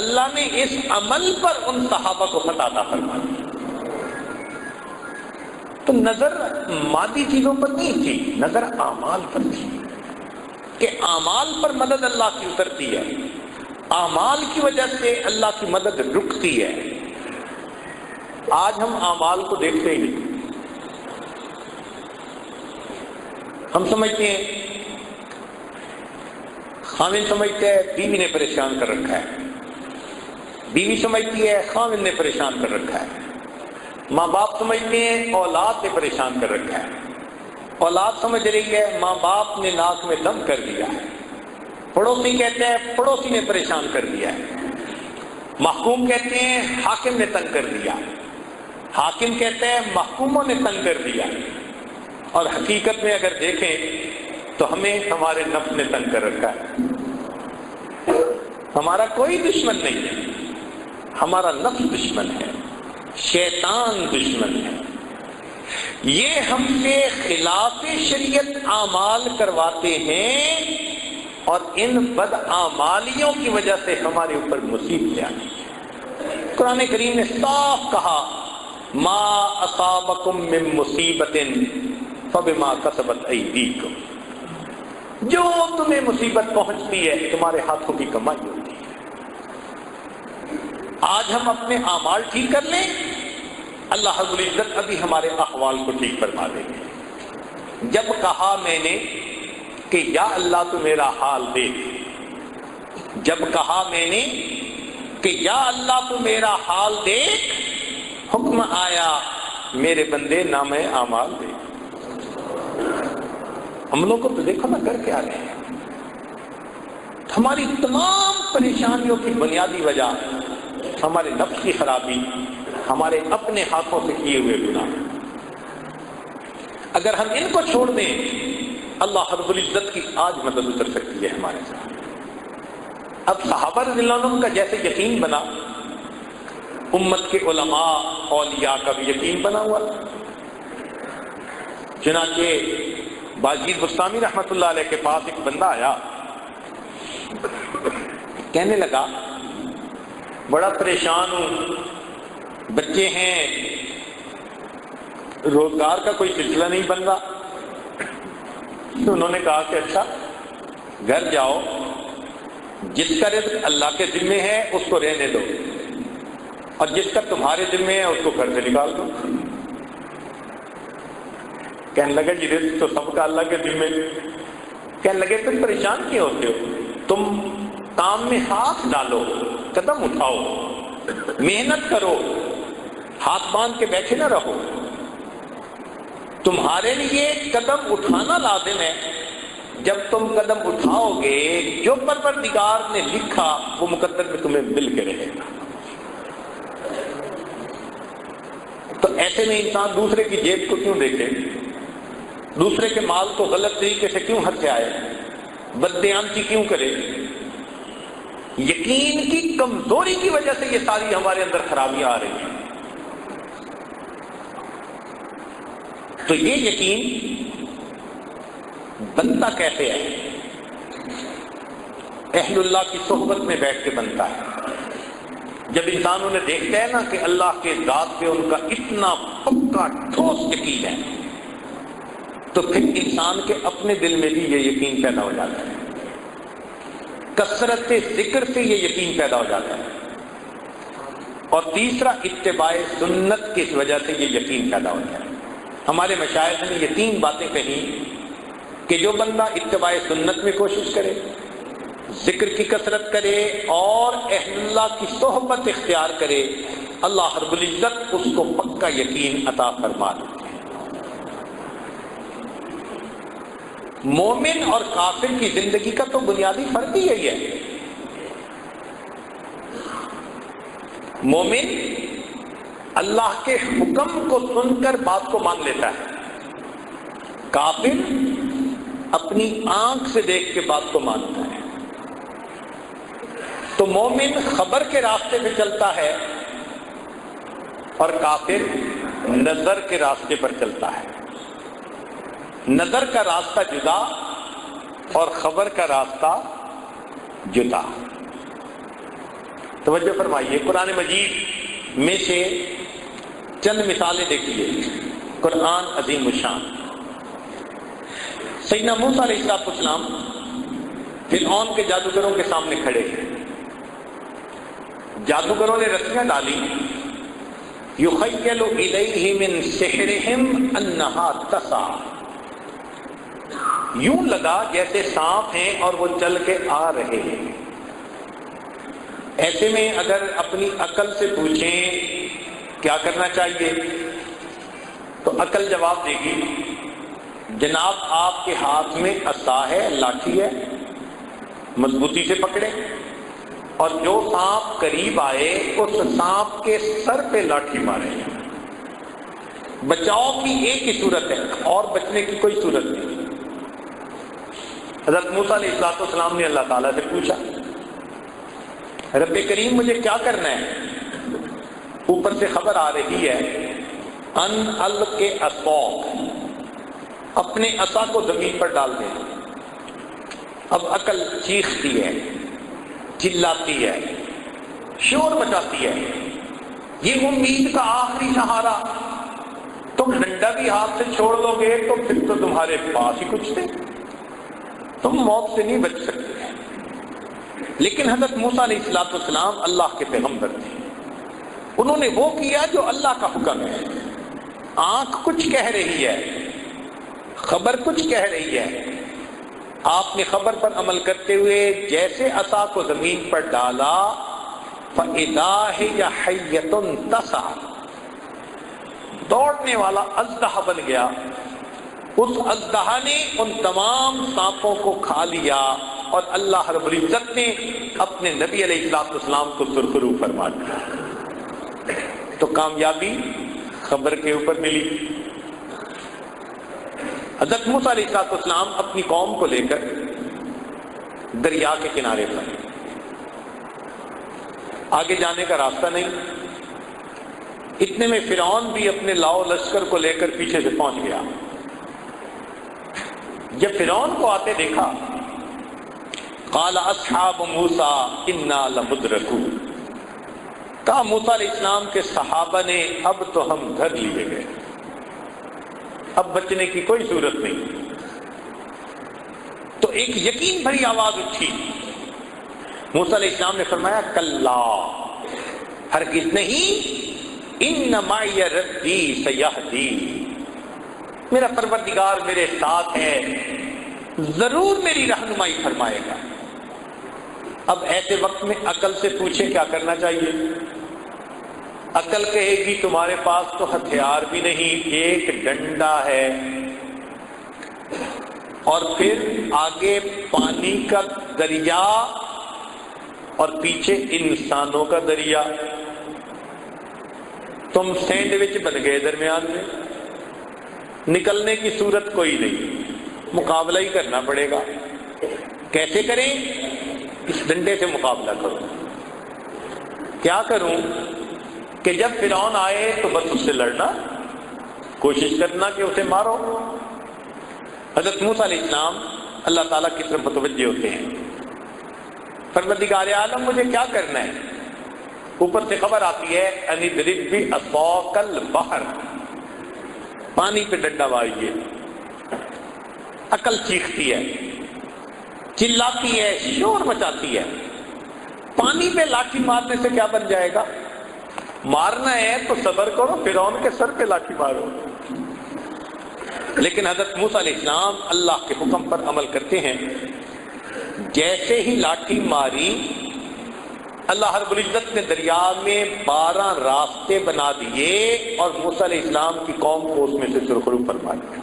S1: اللہ نے اس عمل پر ان صحابہ کو فتح عطا فرما دی. تو نظر مادی چیزوں پر نہیں تھی، نظر اعمال پر تھی کہ اعمال پر مدد اللہ کی اترتی ہے، اعمال کی وجہ سے اللہ کی مدد رکتی ہے. آج ہم اعمال کو دیکھتے ہی نہیں. ہم سمجھتے ہیں، خاوند سمجھتے ہے بیوی نے پریشان کر رکھا ہے، بیوی سمجھتی ہے خاوند نے پریشان کر رکھا ہے، ماں باپ سمجھتے ہیں اولاد نے پریشان کر رکھا ہے، اولاد سمجھ رہی ہے ماں باپ نے ناک میں دم کر دیا ہے، پڑوسی کہتے ہیں پڑوسی نے پریشان کر دیا ہے، محکوم کہتے ہیں حاکم نے تنگ کر دیا، حاکم کہتے ہیں محکوموں نے تنگ کر دیا. اور حقیقت میں اگر دیکھیں تو ہمیں ہمارے نفس نے تنگ کر رکھا ہے. ہمارا کوئی دشمن نہیں ہے، ہمارا نفس دشمن ہے، شیطان دشمن ہے. یہ ہم سے خلاف شریعت اعمال کرواتے ہیں اور ان بد اعمالیوں کی وجہ سے ہمارے اوپر مصیبتیں آتی ہیں. قرآن کریم نے صاف کہا ما اصابکم من مصیبت فبما کسبت ایدیکم، جو تمہیں مصیبت پہنچتی ہے تمہارے ہاتھوں کی کمائی ہوتی ہے. آج ہم اپنے اعمال ٹھیک کر لیں، اللہ رب العزت ابھی ہمارے احوال کو ٹھیک فرما دیں گے. جب کہا میں نے کہ یا اللہ تو میرا حال دیکھ، جب کہا میں نے کہ یا اللہ تو میرا حال دیکھ، حکم آیا میرے بندے نامہ اعمال دے. ہم لوگ کو تو دیکھو نا کر کے آ رہے ہیں. ہماری تمام پریشانیوں کی بنیادی وجہ ہمارے نفس کی خرابی، ہمارے اپنے ہاتھوں سے کیے ہوئے گناہ. اگر ہم ان کو چھوڑ دیں اللہ رب العزت کی آج مدد اتر سکتی ہے ہمارے ساتھ. اب صحابہ رضی اللہ عنہ کا جیسے یقین بنا، امت کے علماء اولیاء کا بھی یقین بنا ہوا. چنانچہ باجید بستامی رحمۃ اللہ علیہ کے پاس ایک بندہ آیا، کہنے لگا بڑا پریشان ہوں، بچے ہیں، روزگار کا کوئی سلسلہ نہیں بن رہا. تو انہوں نے کہا کہ اچھا گھر جاؤ، جس کا رزق اللہ کے ذمے ہے اس کو رہنے دو، اور جس کا تمہارے ذمے ہے اس کو گھر سے نکال دو. کہنے لگا جی رزق تو سب کا اللہ کے ذمے. کہنے لگے تم پریشان کیوں ہوتے ہو؟ تم کام میں ہاتھ ڈالو، قدم اٹھاؤ، محنت کرو، ہاتھ باندھ کے بیٹھے نہ رہو، تمہارے لیے قدم اٹھانا لازم ہے۔ جب تم قدم اٹھاؤ گے جو پروردگار نے لکھا وہ مقدر میں تمہیں مل کے رہے گا۔ تو ایسے میں انسان دوسرے کی جیب کو کیوں دیکھے، دوسرے کے مال کو غلط طریقے سے کیوں ہاتھ سے آئے، بددیانتی کیوں کرے؟ یقین کی کمزوری کی وجہ سے یہ ساری ہمارے اندر خرابیاں آ رہی ہیں۔ تو یہ یقین بنتا کیسے ہے؟ اہل اللہ کی صحبت میں بیٹھ کے بنتا ہے۔ جب انسان انہیں دیکھتا ہے نا کہ اللہ کے ذات پہ ان کا اتنا پکا ٹھوس یقین ہے، تو پھر انسان کے اپنے دل میں بھی یہ یقین پیدا ہو جاتا ہے، کثرت ذکر سے یہ یقین پیدا ہو جاتا ہے۔ اور تیسرا، اتباع سنت کی وجہ سے یہ یقین پیدا ہو جاتا ہے۔ ہمارے مشائخ نے یہ 3 باتیں کہیں کہ جو بندہ اتباع سنت میں کوشش کرے، ذکر کی کثرت کرے اور اہل اللہ کی صحبت اختیار کرے، اللہ رب العزت اس کو پکا یقین عطا فرما دیتے ہیں۔ مومن اور کافر کی زندگی کا تو بنیادی فرق ہی یہی ہے۔ مومن اللہ کے حکم کو سن کر بات کو مان لیتا ہے، کافر اپنی آنکھ سے دیکھ کے بات کو مانتا ہے۔ تو مومن خبر کے راستے پہ چلتا ہے اور کافر نظر کے راستے پر چلتا ہے۔ نظر کا راستہ جدا اور خبر کا راستہ جدا۔ توجہ فرمائیے، قرآن مجید میں سے چند مثالیں دیکھیے، قرآن عظیم الشان۔ سیدنا موسیٰ علیہ السلام فرعون کے جادوگروں کے سامنے کھڑے ہیں، جادوگروں نے رسیاں ڈالی، یخیل الیہ من سحرہم انہا تسعی، یوں لگا جیسے سانپ ہیں اور وہ چل کے آ رہے ہیں۔ ایسے میں اگر اپنی عقل سے پوچھیں کیا کرنا چاہیے تو عقل جواب دے گی، جناب آپ کے ہاتھ میں عصا ہے، لاٹھی ہے، مضبوطی سے پکڑے اور جو سانپ قریب آئے اس سانپ کے سر پہ لاٹھی مارے۔ بچاؤ کی ایک ہی صورت ہے اور بچنے کی کوئی صورت نہیں۔ حضرت موسیٰ علیہ السلام نے اللہ تعالیٰ سے پوچھا، رب کریم مجھے کیا کرنا ہے؟ اوپر سے خبر آ رہی ہے ان الق عصاک، اپنے عصا کو زمین پر ڈال دے۔ اب عقل چیختی ہے، چلاتی ہے، شور مچاتی ہے، یہ امید کا آخری سہارا، تم ڈنڈا بھی ہاتھ سے چھوڑ دو گے تو پھر تو تمہارے پاس ہی کچھ تھے، تم موت سے نہیں بچ سکتے۔ لیکن حضرت موسیٰ علیہ السلام اللہ کے پیغمبر تھے، انہوں نے وہ کیا جو اللہ کا حکم ہے۔ آنکھ کچھ کہہ رہی ہے، خبر کچھ کہہ رہی ہے، آپ نے خبر پر عمل کرتے ہوئے جیسے عصا کو زمین پر ڈالا، فَإِذَا هِيَ حَيَّةٌ تَسْعَىٰ، دوڑنے والا اژدہا بن گیا۔ اس اژدہا نے ان تمام سانپوں کو کھا لیا اور اللہ رب العزت نے اپنے نبی علیہ السلام کو سرخرو فرما دیا۔ تو کامیابی خبر کے اوپر ملی۔ حضرت موسیٰ علیہ السلام اپنی قوم کو لے کر دریا کے کنارے پر، آگے جانے کا راستہ نہیں، اتنے میں فرعون بھی اپنے لاؤ لشکر کو لے کر پیچھے سے پہنچ گیا۔ جب فرعون کو آتے دیکھا، قال اصحاب موسیٰ انا لمدرکون، کہا موسیٰ علیہ السلام کے صحابہ نے اب تو ہم گھر لیے گئے، اب بچنے کی کوئی صورت نہیں۔ تو ایک یقین بھری آواز اٹھی، موسیٰ علیہ السلام نے فرمایا کلا، ہرگز نہیں، ان معی ربی سیہدی، میرا پروردگار میرے ساتھ ہے، ضرور میری رہنمائی فرمائے گا۔ اب ایسے وقت میں عقل سے پوچھے کیا کرنا چاہیے؟ عقل کہے گی تمہارے پاس تو ہتھیار بھی نہیں، ایک ڈنڈا ہے، اور پھر آگے پانی کا دریا اور پیچھے انسانوں کا دریا، تم سینڈوچ بن گئے درمیان میں، نکلنے کی صورت کوئی نہیں، مقابلہ ہی کرنا پڑے گا۔ کیسے کریں؟ اس ڈنڈے سے مقابلہ کرو۔ کیا کروں کہ جب فرعون آئے تو بس اس سے لڑنا، کوشش کرنا کہ اسے مارو۔ حضرت موسیٰ علیہ السلام اللہ تعالیٰ کی طرف متوجہ ہوتے ہیں، پروردگار عالم مجھے کیا کرنا ہے؟ اوپر سے خبر آتی ہے ان اضرب بعصاک البحر، پانی پہ ڈنڈا ماریے۔ عقل چیختی ہے، چلاتی ہے، شور مچاتی ہے، پانی پہ لاٹھی مارنے سے کیا بن جائے گا؟ مارنا ہے تو صبر کرو، فرعون کے سر پہ لاٹھی مارو۔ لیکن حضرت موسیٰ علیہ السلام اللہ کے حکم پر عمل کرتے ہیں۔ جیسے ہی لاٹھی ماری، اللہ رب العزت نے دریا میں 12 راستے بنا دیے اور موسیٰ علیہ السلام کی قوم کو اس میں سے سرخرو فرما دیا۔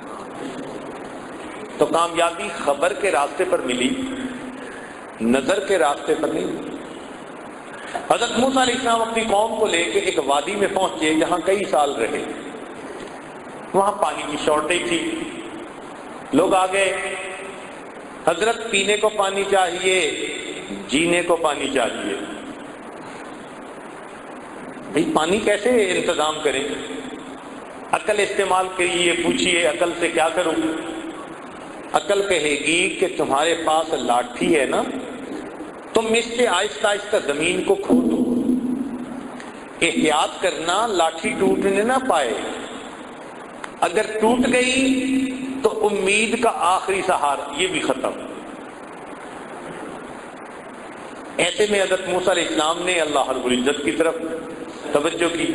S1: تو کامیابی خبر کے راستے پر ملی، نظر کے راستے پر نہیں۔ حضرت موسیٰ علیہ السلام اپنی قوم کو لے کے ایک وادی میں پہنچے جہاں کئی سال رہے، وہاں پانی کی شارٹیج تھی، لوگ آ گئے، حضرت پینے کو پانی چاہیے، جینے کو پانی چاہیے، بھئی پانی کیسے انتظام کریں؟ عقل استعمال کریے، پوچھیے عقل سے کیا کروں؟ عقل کہے گی کہ تمہارے پاس لاٹھی ہے نا، تم اس سے آہستہ آہستہ زمین کو کھودو، احتیاط کرنا لاٹھی ٹوٹنے نہ پائے، اگر ٹوٹ گئی تو امید کا آخری سہارا یہ بھی ختم۔ ایسے میں حضرت موسیٰ علیہ السلام نے اللہ رب العزت کی طرف توجہ کی،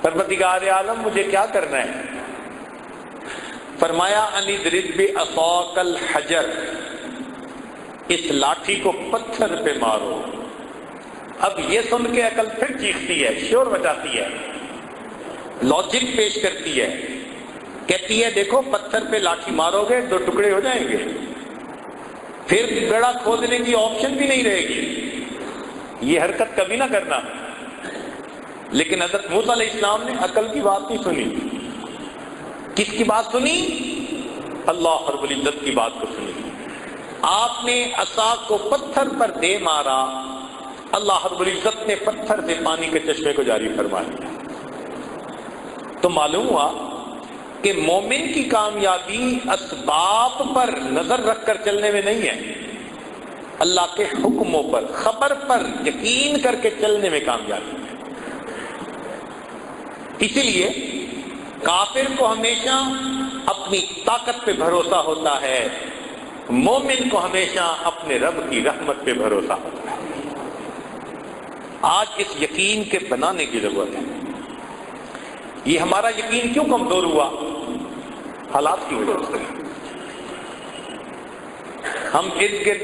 S1: پروردگار عالم مجھے کیا کرنا ہے؟ فرمایا ان اضرب بعصاک الحجر، اس لاٹھی کو پتھر پہ مارو۔ اب یہ سن کے عقل پھر چیختی ہے، شور مچاتی ہے، لاجک پیش کرتی ہے، کہتی ہے دیکھو پتھر پہ لاٹھی مارو گے 2 ٹکڑے ہو جائیں گے، پھر گڑھا کھودنے کی آپشن بھی نہیں رہے گی، یہ حرکت کبھی نہ کرنا۔ لیکن حضرت موسیٰ علیہ السلام نے عقل کی بات نہیں سنی۔ کس کی بات سنی؟ اللہ رب العزت کی بات کو سنی۔ آپ نے عصا کو پتھر پر دے مارا، اللہ رب العزت نے پتھر سے پانی کے چشمے کو جاری فرما دیا۔ تو معلوم ہوا کہ مومن کی کامیابی اسباب پر نظر رکھ کر چلنے میں نہیں ہے، اللہ کے حکموں پر، خبر پر یقین کر کے چلنے میں کامیابی ہے۔ اسی لیے کافر کو ہمیشہ اپنی طاقت پہ بھروسہ ہوتا ہے، مومن کو ہمیشہ اپنے رب کی رحمت پہ بھروسہ ہوتا ہے۔ آج اس یقین کے بنانے کی ضرورت ہے۔ یہ ہمارا یقین کیوں کمزور ہوا؟ حالات کی وجہ سے۔ ہم ارد گرد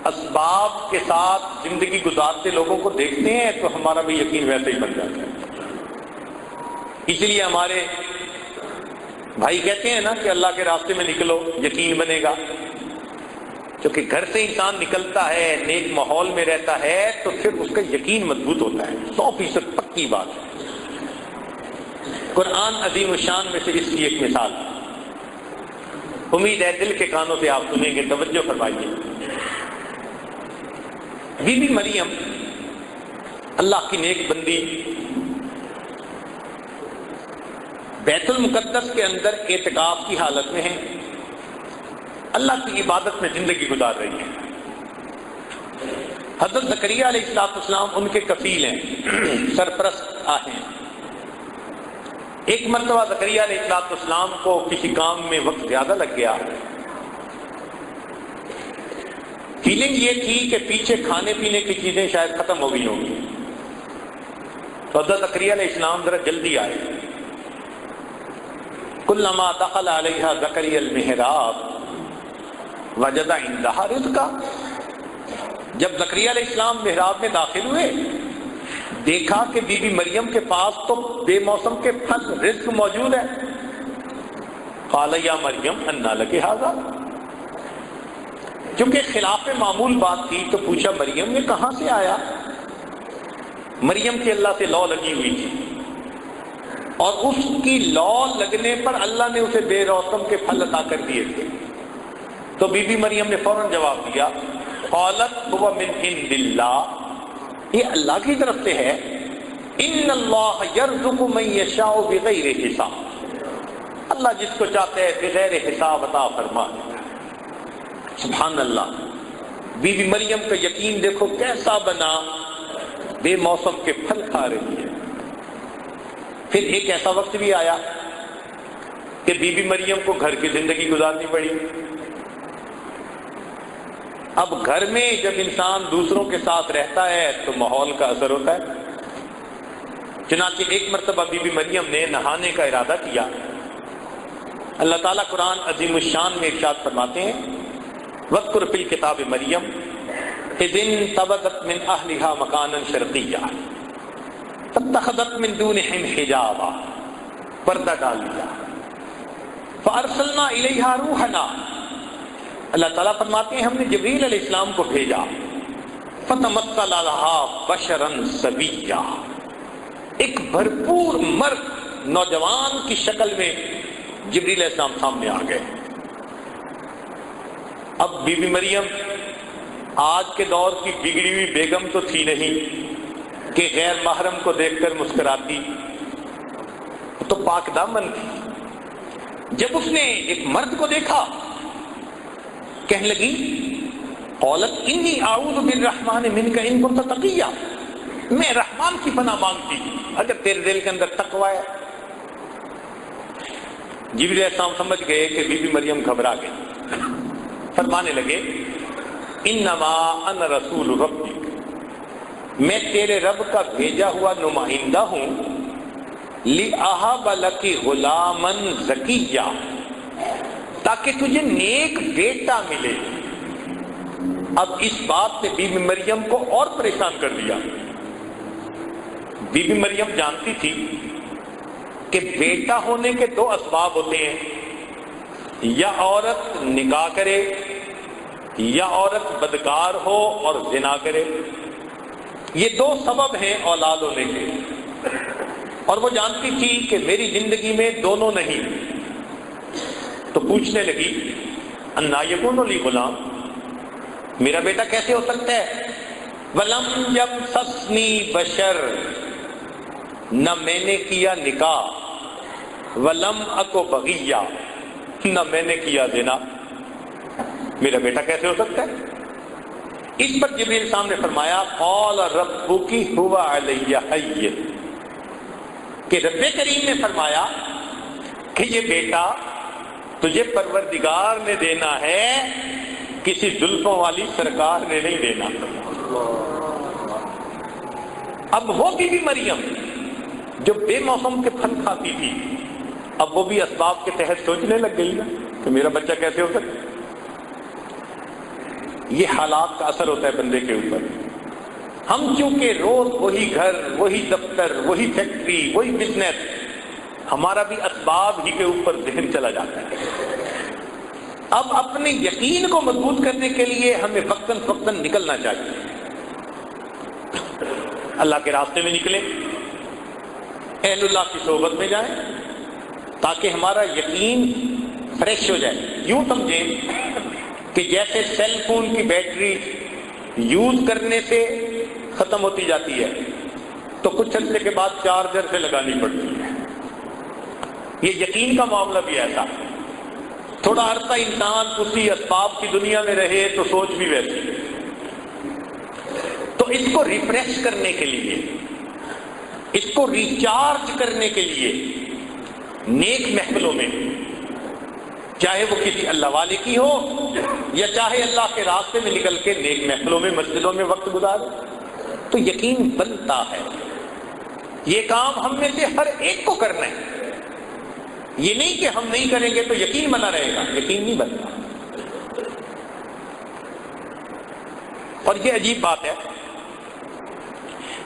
S1: اسباب کے ساتھ زندگی گزارتے لوگوں کو دیکھتے ہیں تو ہمارا بھی یقین ویسے ہی بن جاتا ہے۔ اس لیے ہمارے بھائی کہتے ہیں نا کہ اللہ کے راستے میں نکلو یقین بنے گا، کیونکہ گھر سے انسان نکلتا ہے، نیک ماحول میں رہتا ہے تو پھر اس کا یقین مضبوط ہوتا ہے، 100% پکی بات ہے۔ قرآن عظیم الشان میں سے اس کی ایک مثال، امید ہے دل کے کانوں سے آپ سنیں گے، توجہ فرمائیے۔ بی بی مریم اللہ کی نیک بندی بیت المقدس کے اندر اعتکاف کی حالت میں ہے، اللہ کی عبادت میں زندگی گزار رہی ہے۔ حضرت زکریا علیہ السلام ان کے کفیل ہیں، سرپرست ہیں۔ ایک مرتبہ زکریا علیہ السلام کو کسی کام میں وقت زیادہ لگ گیا، فیلنگ یہ تھی کہ پیچھے کھانے پینے کی چیزیں شاید ختم ہو گئی ہوں گی، تو حضرت زکریا علیہ السلام ذرا جلدی آئے۔ کلما دخل علیہا زکریا المحراب وجد عندها رزقا، جب زکریا علیہ السلام محراب میں داخل ہوئے دیکھا کہ بی بی مریم کے پاس تو بے موسم کے پھل رزق موجود ہے. قال یا مریم انا لک ھذا، چونکہ خلاف معمول بات تھی تو پوچھا مریم یہ کہاں سے آیا؟ مریم کی اللہ سے لو لگی ہوئی تھی اور اس کی لو لگنے پر اللہ نے اسے بے موسم کے پھل عطا کر دیے تھے. تو بی بی مریم نے فوراً جواب دیا قالت هو من عند اللہ، یہ اللہ کی طرف سے ہے. ان اللہ یرزق من یشاء بغیر حساب، اللہ جس کو چاہتے ہیں بغیر حساب عطا فرما دیتا ہے. سبحان اللہ. بی بی مریم کا یقین دیکھو کیسا بنا، بے موسم کے پھل کھا رہی ہے. پھر ایک ایسا وقت بھی آیا کہ بی بی مریم کو گھر کی زندگی گزارنی پڑی. اب گھر میں جب انسان دوسروں کے ساتھ رہتا ہے تو ماحول کا اثر ہوتا ہے. چنانچہ ایک مرتبہ بی بی مریم نے نہانے کا ارادہ کیا. اللہ تعالیٰ قرآن عظیم الشان میں ارشاد فرماتے ہیں وَاذْكُرْ فِي الْكِتَابِ مریم اذ انتبذت من اہلها مکانا شرقیا فاتخذت من دونہم حجابا، پردہ ڈال لیا. فارسلنا الیہا روحنا، اللہ تعالیٰ فرماتے ہیں ہم نے جبریل علیہ السلام کو بھیجا. فتمثل لها بشرا سویا، ایک بھرپور مرد نوجوان کی شکل میں جبریل علیہ السلام سامنے آ گئے. اب بی بی مریم آج کے دور کی بگڑی ہوئی بیگم تو تھی نہیں کہ غیر محرم کو دیکھ کر مسکراتی، تو پاک دامن تھی. جب اس نے ایک مرد کو دیکھا کہنے لگی قالت انی اعوذ بالرحمن منک ان کنت تقیا، میں رحمان کی پناہ مانگتی اگر تیرے دل کے اندر تقوی ہے. جبریل علیہ السلام سمجھ گئے کہ بی بی مریم گھبرا گئی. فرمانے لگے انما انا رسول ربک، میں تیرے رب کا بھیجا ہوا نمائندہ ہوں. لِأَهَبَ لَكِ غُلَامًا زَكِيًّا، تاکہ تجھے نیک بیٹا ملے. اب اس بات نے بی بی مریم کو اور پریشان کر دیا. بی بی مریم جانتی تھی کہ بیٹا ہونے کے دو اسباب ہوتے ہیں، یا عورت نکاح کرے یا عورت بدکار ہو اور زنا کرے. یہ دو سبب ہیں اولاد ہونے کے، اور وہ جانتی تھی کہ میری زندگی میں دونوں نہیں. تو پوچھنے لگی انا یکون لی غلام، میرا بیٹا کیسے ہو سکتا ہے؟ ولم یمسسنی بشر، نہ میں نے کیا نکاح، ولم اکو بغیہ، نہ میں نے کیا زنا، میرا بیٹا کیسے ہو سکتا ہے؟ اس پر جبریل السلام نے فرمایا قال ربک هو علی حی، کہ رب کریم نے فرمایا کہ یہ بیٹا تجھے پروردگار نے دینا ہے، کسی زلفوں والی سرکار نے نہیں دینا. اب وہ بی بی مریم جو بے موسم کے پھل کھاتی تھی، اب وہ بھی اسباب کے تحت سوچنے لگ گئی نا کہ میرا بچہ کیسے ہو سکتا. یہ حالات کا اثر ہوتا ہے بندے کے اوپر. ہم چونکہ روز وہی گھر، وہی دفتر، وہی فیکٹری، وہی بزنس، ہمارا بھی اسباب ہی کے اوپر ذہن چلا جاتا ہے. اب اپنے یقین کو مضبوط کرنے کے لیے ہمیں وقتاً فوقتاً نکلنا چاہیے. اللہ کے راستے میں نکلیں، اہل اللہ کی صحبت میں جائیں تاکہ ہمارا یقین فریش ہو جائے. یوں سمجھیں کہ جیسے سیل فون کی بیٹری یوز کرنے سے ختم ہوتی جاتی ہے تو کچھ عرصے کے بعد چارجر سے لگانی پڑتی ہے. یہ یقین کا معاملہ بھی ایسا، تھوڑا عرصہ انسان اسی اسباب کی دنیا میں رہے تو سوچ بھی ویسی. تو اس کو ریفریش کرنے کے لیے، اس کو ریچارج کرنے کے لیے نیک محفلوں میں، چاہے وہ کسی اللہ والے کی ہو یا چاہے اللہ کے راستے میں نکل کے نیک محفلوں میں، مسجدوں میں وقت گزارے، تو یقین بنتا ہے. یہ کام ہم میں سے ہر ایک کو کرنا ہے. یہ نہیں کہ ہم نہیں کریں گے تو یقین بنا رہے گا، یقین نہیں بنتا. اور یہ عجیب بات ہے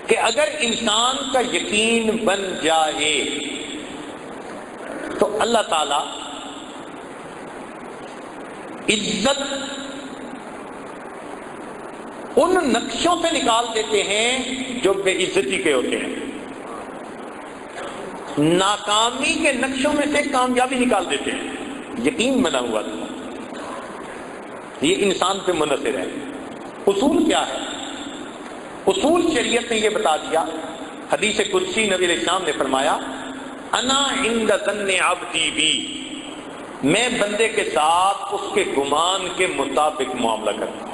S1: کہ اگر انسان کا یقین بن جائے تو اللہ تعالی عزت ان نقشوں سے نکال دیتے ہیں جو بے عزتی کے ہوتے ہیں، ناکامی کے نقشوں میں سے کامیابی نکال دیتے ہیں۔ یقین بنا ہوا تھا، یہ انسان پہ منحصر ہے۔ اصول کیا ہے؟ اصول شریعت نے یہ بتا دیا، حدیث قدسی نبی علیہ السلام نے فرمایا انا عند ظن عبدی بی، میں بندے کے ساتھ اس کے گمان کے مطابق معاملہ کرتا ہوں۔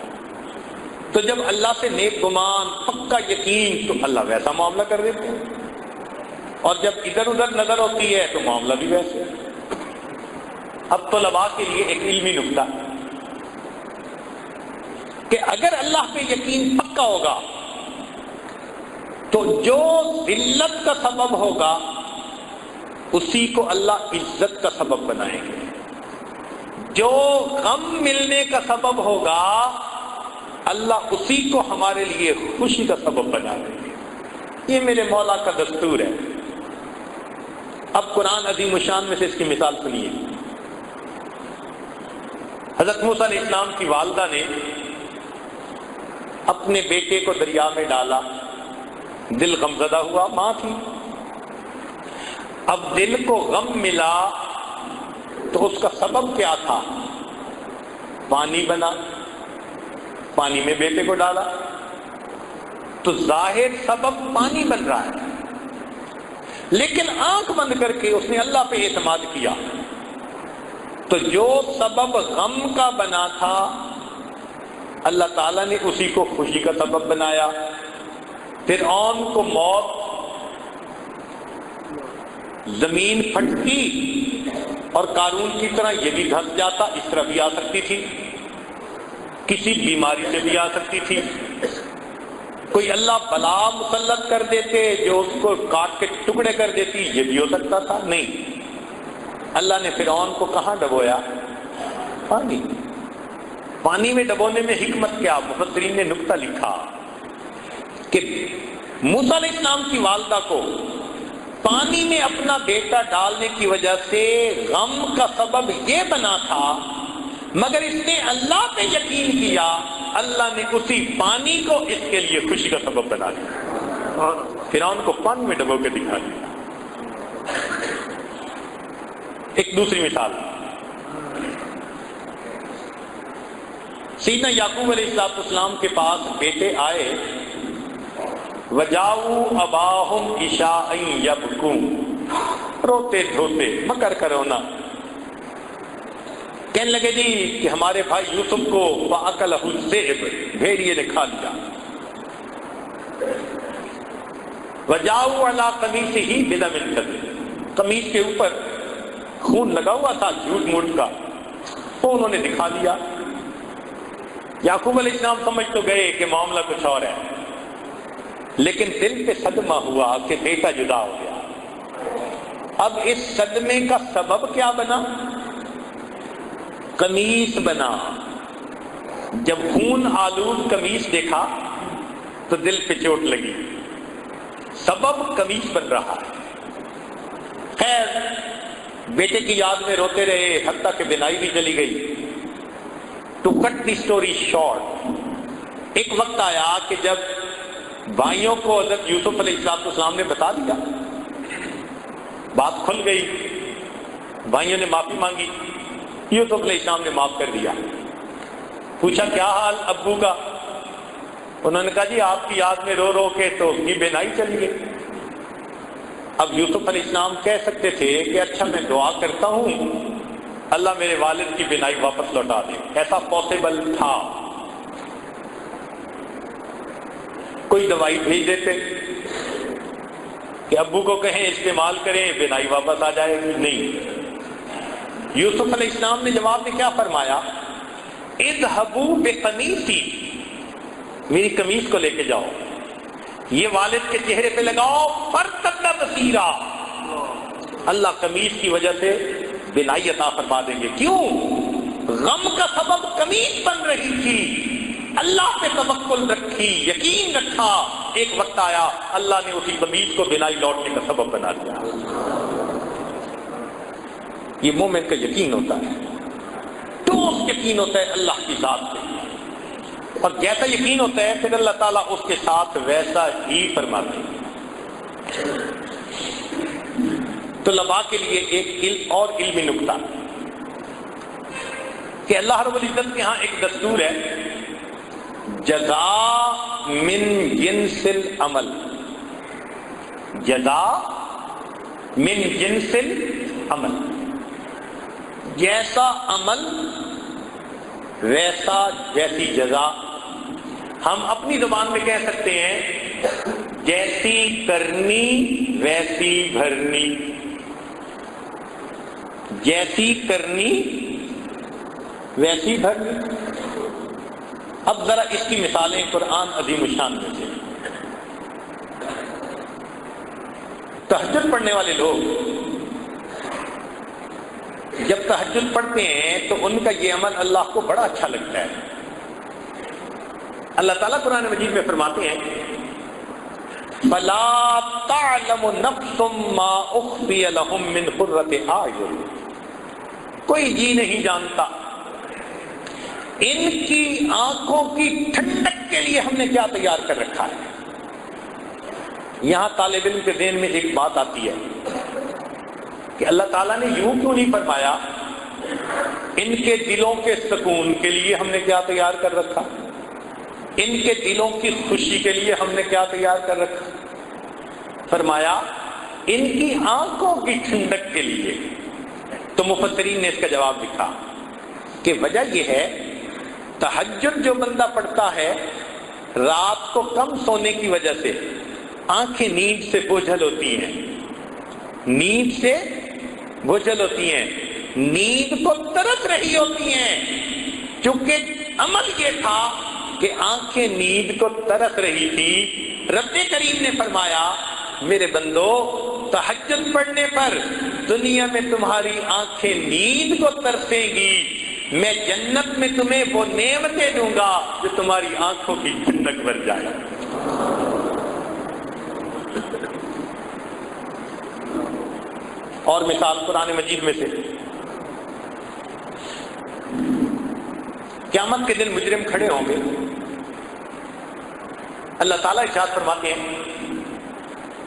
S1: تو جب اللہ سے نیک گمان، پکا یقین، تو اللہ ویسا معاملہ کر دیتے ہیں، اور جب ادھر ادھر نظر ہوتی ہے تو معاملہ بھی ویسے ہے۔ اب طلباء کے لیے ایک علمی نکتہ کہ اگر اللہ پہ یقین پکا ہوگا تو جو ذلت کا سبب ہوگا اسی کو اللہ عزت کا سبب بنائیں گے، جو غم ملنے کا سبب ہوگا اللہ اسی کو ہمارے لیے خوشی کا سبب بنا دیں گے۔ یہ میرے مولا کا دستور ہے۔ اب قرآن عظیم الشان میں سے اس کی مثال سنیے۔ حضرت موسیٰ علیہ السلام کی والدہ نے اپنے بیٹے کو دریا میں ڈالا، دل غمزدہ ہوا، ماں تھی، اب دل کو غم ملا تو اس کا سبب کیا تھا؟ پانی بنا، پانی میں بیٹے کو ڈالا تو ظاہر سبب پانی بن رہا ہے، لیکن آنکھ بند کر کے اس نے اللہ پہ اعتماد کیا تو جو سبب غم کا بنا تھا اللہ تعالیٰ نے اسی کو خوشی کا سبب بنایا۔ فرعون کو موت، زمین پھٹتی اور قارون کی طرح یہ بھی دھس جاتا، اس طرح بھی آ سکتی تھی، کسی بیماری سے بھی آ سکتی تھی، کوئی اللہ بلا مسلط کر دیتے جو اس کو کاٹ کے ٹکڑے کر دیتی، یہ بھی ہو سکتا تھا۔ نہیں، اللہ نے فرعون کو کہاں ڈبویا؟ پانی۔ پانی میں ڈبونے میں حکمت کیا؟ مفسرین نے نکتہ لکھا کہ موسیٰ علیہ السلام کی والدہ کو پانی میں اپنا بیٹا ڈالنے کی وجہ سے غم کا سبب یہ بنا تھا، مگر اس نے اللہ پہ یقین کیا، اللہ نے اسی پانی کو اس کے لیے خوشی کا سبب بنا دیا، فرعون کو پانی میں ڈبو کے دکھا دیا۔ ایک دوسری مثال، سیدنا یعقوب علیہ السلام کے پاس بیٹے آئے، وَجَاءُوا أَبَاهُمْ عِشَاءً يَبْكُونَ، روتے دھوتے مکر کرونا، کہنے لگے جی کہ ہمارے بھائی یوسف کو فَأَكَلَهُ الذِّئْبُ، بھیڑیے نے کھا لیا۔ وَجَاءُوا عَلَىٰ قَمِيصِهِ بِدَمٍ كَذِبٍ، قمیص کے اوپر خون لگا ہوا تھا جھوٹ موٹ کا، تو انہوں نے دکھا دیا۔ یعقوب علیہ السلام سمجھ تو گئے کہ معاملہ کچھ اور ہے، لیکن دل پہ صدمہ ہوا کہ بیٹا جدا ہو گیا۔ اب اس صدمے کا سبب کیا بنا؟ قمیص بنا۔ جب خون آلود قمیص دیکھا تو دل پہ چوٹ لگی، سبب قمیص بن رہا ہے۔ خیر، بیٹے کی یاد میں روتے رہے، حتیٰ کہ بینائی بھی چلی گئی۔ To cut the story short, ایک وقت آیا کہ جب بھائیوں کو حضرت یوسف علیہ السلام نے بتا دیا، بات کھل گئی، بھائیوں نے معافی مانگی، یوسف علیہ السلام نے معاف کر دیا۔ پوچھا کیا حال ابو کا؟ انہوں نے کہا جی آپ کی یاد میں رو رو کے تو اس کی بینائی چلی گئی۔ اب یوسف علیہ السلام کہہ سکتے تھے کہ اچھا میں دعا کرتا ہوں اللہ میرے والد کی بینائی واپس لوٹا دے، ایسا پاسبل تھا، کوئی دوائی بھیج دیتے کہ ابو کو کہیں استعمال کریں بینائی واپس آ جائے گی، نہیں۔ یوسف علیہ السلام نے جواب میں کیا فرمایا؟ اذهبوا بقمیصی، میری قمیص کو لے کے جاؤ، یہ والد کے چہرے پہ لگاؤ، فرتد بصیرا، اللہ قمیص کی وجہ سے بینائی عطا فرما دیں گے۔ کیوں؟ غم کا سبب قمیص بن رہی تھی، اللہ پہ توکل رکھی، یقین رکھا، ایک وقت آیا اللہ نے اسی قمیص کو بنائی لوٹنے کا سبب بنا دیا۔ یہ مومن کا یقین ہوتا ہے، ٹھوس یقین ہوتا ہے اللہ کی ذات پہ، اور جیسا یقین ہوتا ہے پھر اللہ تعالیٰ اس کے ساتھ ویسا ہی فرماتے ہیں۔ طلباء کے لیے ایک اور علمی نکتہ کہ اللہ رب العزت کے ہاں ایک دستور ہے، جزاء من جنس العمل، جزاء من جنس العمل، جیسا عمل ویسی جزا۔ ہم اپنی زبان میں کہہ سکتے ہیں جیسی کرنی ویسی بھرنی، جیسی کرنی ویسی بھرنی۔ اب ذرا اس کی مثالیں قرآن عظیم الشان میں سے۔ تہجد پڑھنے والے لوگ جب تہجد پڑھتے ہیں تو ان کا یہ عمل اللہ کو بڑا اچھا لگتا ہے۔ اللہ تعالیٰ قرآن مجید میں فرماتے ہیں فَلَا تَعْلَمُ نَفْسٌ مَّا أُخْفِيَ لَهُم مِّن قُرَّةِ أَعْيُنٍ، کوئی جی نہیں جانتا ان کی آنکھوں کی ٹھنڈک کے لیے ہم نے کیا تیار کر رکھا ہے۔ یہاں طالب علم کے ذہن میں ایک بات آتی ہے کہ اللہ تعالیٰ نے یوں کیوں نہیں فرمایا ان کے دلوں کے سکون کے لیے ہم نے کیا تیار کر رکھا، ان کے دلوں کی خوشی کے لیے ہم نے کیا تیار کر رکھا، فرمایا ان کی آنکھوں کی ٹھنڈک کے لیے۔ تو مفسرین نے اس کا جواب لکھا کہ وجہ یہ ہے تہجد جو بندہ پڑھتا ہے رات کو کم سونے کی وجہ سے آنکھیں نیند سے بوجھل ہوتی ہیں، نیند سے بوجھل ہوتی ہیں، نیند کو ترس رہی ہوتی ہیں، چونکہ عمل یہ تھا کہ آنکھیں نیند کو ترس رہی تھی۔ رب کریم نے فرمایا میرے بندو تہجد پڑھنے پر دنیا میں تمہاری آنکھیں نیند کو ترسیں گی، میں جنت میں تمہیں وہ نعمتیں دوں گا جو تمہاری آنکھوں کی ٹھنڈک بھر جائے۔ اور مثال قرآن مجید میں سے قیامت کے دن مجرم کھڑے ہوں گے، اللہ تعالیٰ ارشاد فرماتے ہیں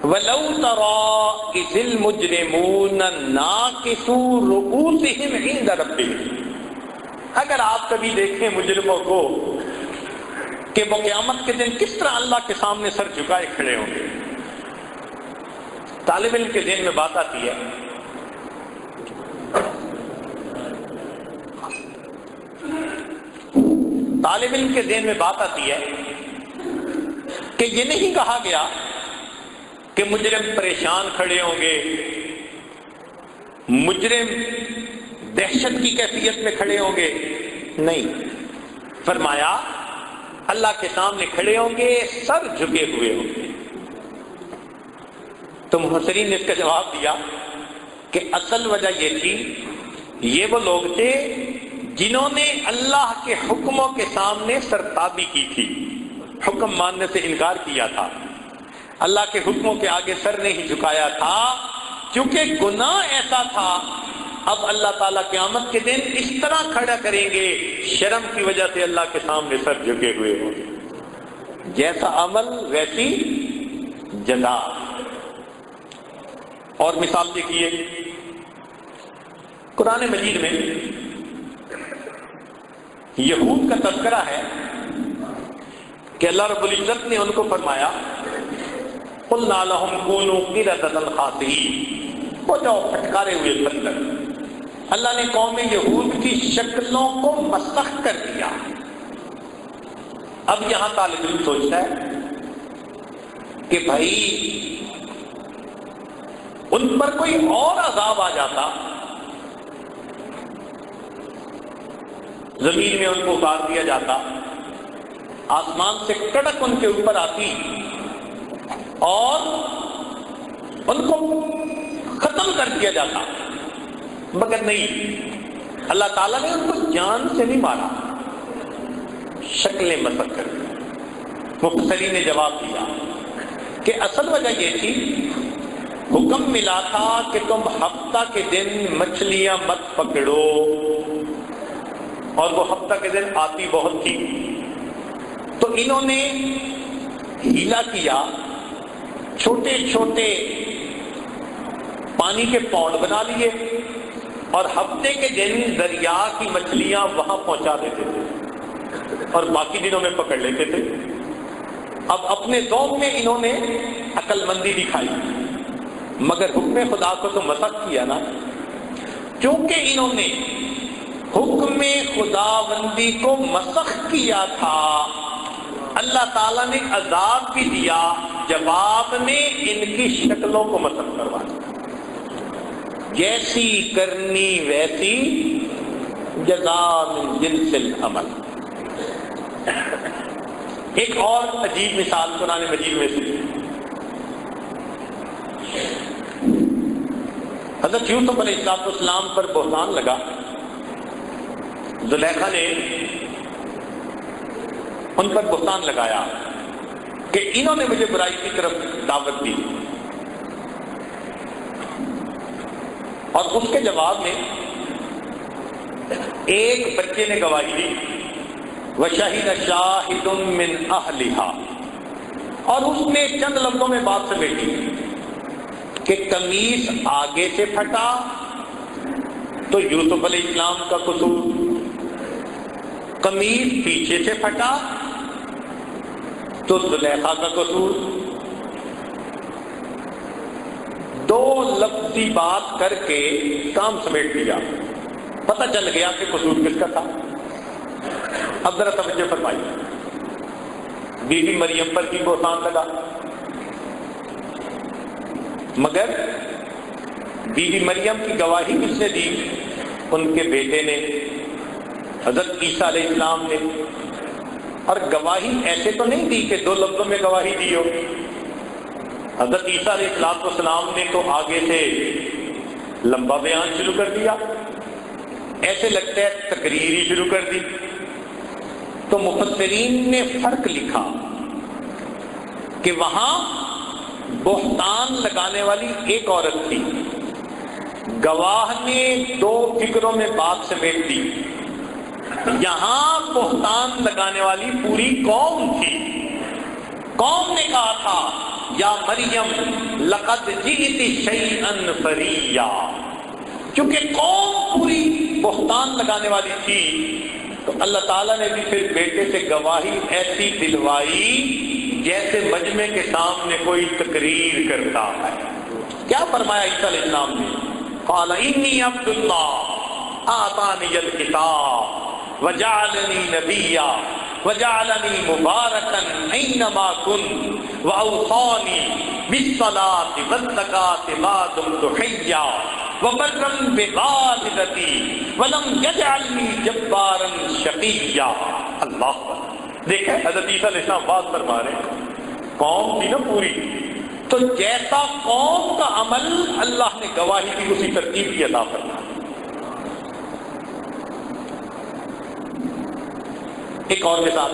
S1: وَلَوْ تَرَىٰ إِذِ الْمُجْرِمُونَ نَاكِسُو رُءُوسِهِمْ عِندَ رَبِّهِمْ، اگر آپ کبھی دیکھیں مجرموں کو کہ وہ قیامت کے دن کس طرح اللہ کے سامنے سر جھکائے کھڑے ہوں گے۔ طالب علم کے ذہن میں بات آتی ہے کہ یہ نہیں کہا گیا کہ مجرم پریشان کھڑے ہوں گے، مجرم دہشت کی کیفیت میں کھڑے ہوں گے، نہیں، فرمایا اللہ کے سامنے کھڑے ہوں گے سر جھکے ہوئے ہوں گے۔ تو مفسرین نے اس کا جواب دیا کہ اصل وجہ یہ تھی یہ وہ لوگ تھے جنہوں نے اللہ کے حکموں کے سامنے سرتابی کی تھی، حکم ماننے سے انکار کیا تھا، اللہ کے حکموں کے آگے سر نہیں جھکایا تھا، کیونکہ گناہ ایسا تھا۔ اب اللہ تعالیٰ قیامت کے دن اس طرح کھڑا کریں گے شرم کی وجہ سے اللہ کے سامنے سر جھکے ہوئے ہوں گے، جیسا عمل ویسی جزا۔ اور مثال دیکھیے قرآن مجید میں یہود کا تذکرہ ہے کہ اللہ رب العزت نے ان کو فرمایا قُلْنَا لَهُمْ كُونُوا قِرَدَةً خَاسِئِينَ، ہو جاؤ پھٹکارے ہوئے بندر۔ اللہ نے قوم یہود کی شکلوں کو مسخ کر دیا۔ اب یہاں طالب علم سوچتا ہے کہ بھائی ان پر کوئی اور عذاب آ جاتا، زمین میں ان کو اتار دیا جاتا، آسمان سے کڑک ان کے اوپر آتی اور ان کو ختم کر دیا جاتا، مگر نہیں، اللہ تعالیٰ نے ان کو جان سے نہیں مارا، شکلیں مسخ کر دی۔ مفسرین نے جواب دیا کہ اصل وجہ یہ تھی، حکم ملا تھا کہ تم ہفتہ کے دن مچھلیاں مت پکڑو، اور وہ ہفتہ کے دن آتی بہت تھی، تو انہوں نے ہیلا کیا، چھوٹے چھوٹے پانی کے پونڈ بنا لیے اور ہفتے کے دن دریا کی مچھلیاں وہاں پہنچا دیتے تھے اور باقی دنوں میں پکڑ لیتے تھے۔ اب اپنے ذوق میں انہوں نے عقل مندی دکھائی، مگر حکم خدا کو تو مسخ کیا نا۔ چونکہ انہوں نے حکم خداوندی کو مسخ کیا تھا، اللہ تعالیٰ نے عذاب بھی دیا، جواب میں ان کی شکلوں کو مسخ کروا دیا۔ جیسی کرنی ویسی جزا من جنس العمل۔ ایک اور عجیب مثال قرآن مجید میں سے، حضرت یوسف علیہ السلام پر بہتان لگا، زلیخا نے ان پر بہتان لگایا کہ انہوں نے مجھے برائی کی طرف دعوت دی، اور اس کے جواب میں ایک بچے نے گواہی دی، وَشَهِدَ شَاهِدٌ مِّنْ أَهْلِهَا، اور اس نے چند لفظوں میں بات سمیٹی کہ قمیص آگے سے پھٹا تو یوسف علیہ السلام کا قصور، قمیص پیچھے سے پھٹا تو زلیخا کا قصور۔ دو لفظی بات کر کے کام سمیٹ دیا، پتہ چل گیا کہ قصور کس کا تھا۔ اب ذرا توجہ فرمائیے، بی بی مریم پر بھی بہتان لگا، مگر بی بی مریم کی گواہی کس نے دی؟ ان کے بیٹے نے، حضرت عیسیٰ علیہ السلام نے۔ اور گواہی ایسے تو نہیں دی کہ دو لفظوں میں گواہی دی ہو۔ حضرت عیسیٰ علیہ السلام نے تو آگے سے لمبا بیان شروع کر دیا، ایسے لگتا ہے تقریر ہی شروع کر دی۔ تو مفسرین نے فرق لکھا کہ وہاں بہتان لگانے والی ایک عورت تھی، گواہ نے دو فکروں میں بات سمیٹ دی، یہاں بہتان لگانے والی پوری قوم تھی۔ قوم نے کہا تھا یا مریم لقد جئت شیئا فریا، چونکہ قوم پوری بہتان لگانے والی تھی تو اللہ تعالیٰ نے بھی پھر بیٹے سے گواہی ایسی دلوائی جیسے مجمع کے سامنے کوئی تقریر کرتا ہے۔ کیا فرمایا عیسیٰ علیہ السلام نے؟ قال انی عبد اللہ آتانی الکتاب وجعلنی نبیا وجعلنی مبارکا اینما کنت واوصانی بالصلاۃ والزکاۃ ما دمت حیا وبرا بوالدتی ولم یجعلنی جبارا شقیا۔ اللہ دیکھیں حضرت عیسیٰ علیہ السلام بات فرما رہے ہیں، قوم تھی نا پوری، تو جیسا قوم کا عمل اللہ نے گواہی کی اسی ترتیب کی عطا فرمائی۔ ایک اور مثال،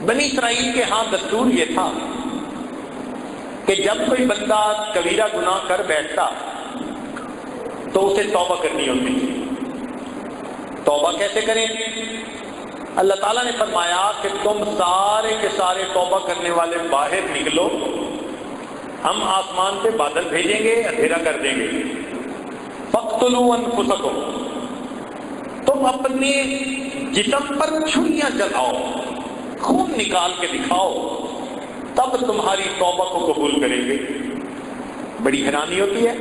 S1: بنی اسرائیل کے ہاں دستور یہ تھا کہ جب کوئی بندہ کبیرہ گناہ کر بیٹھتا تو اسے توبہ کرنی ہوتی تھی۔ توبہ کیسے کریں؟ اللہ تعالیٰ نے فرمایا کہ تم سارے کے سارے توبہ کرنے والے باہر نکلو، ہم آسمان سے بادل بھیجیں گے، اندھیرا کر دیں گے۔ فَاقْتُلُوا أَنفُسَكُمْ، تم اپنے جسم پر چھریاں چلاؤ، خون نکال کے دکھاؤ، تب تمہاری توبہ کو قبول کریں گے۔ بڑی حیرانی ہوتی ہے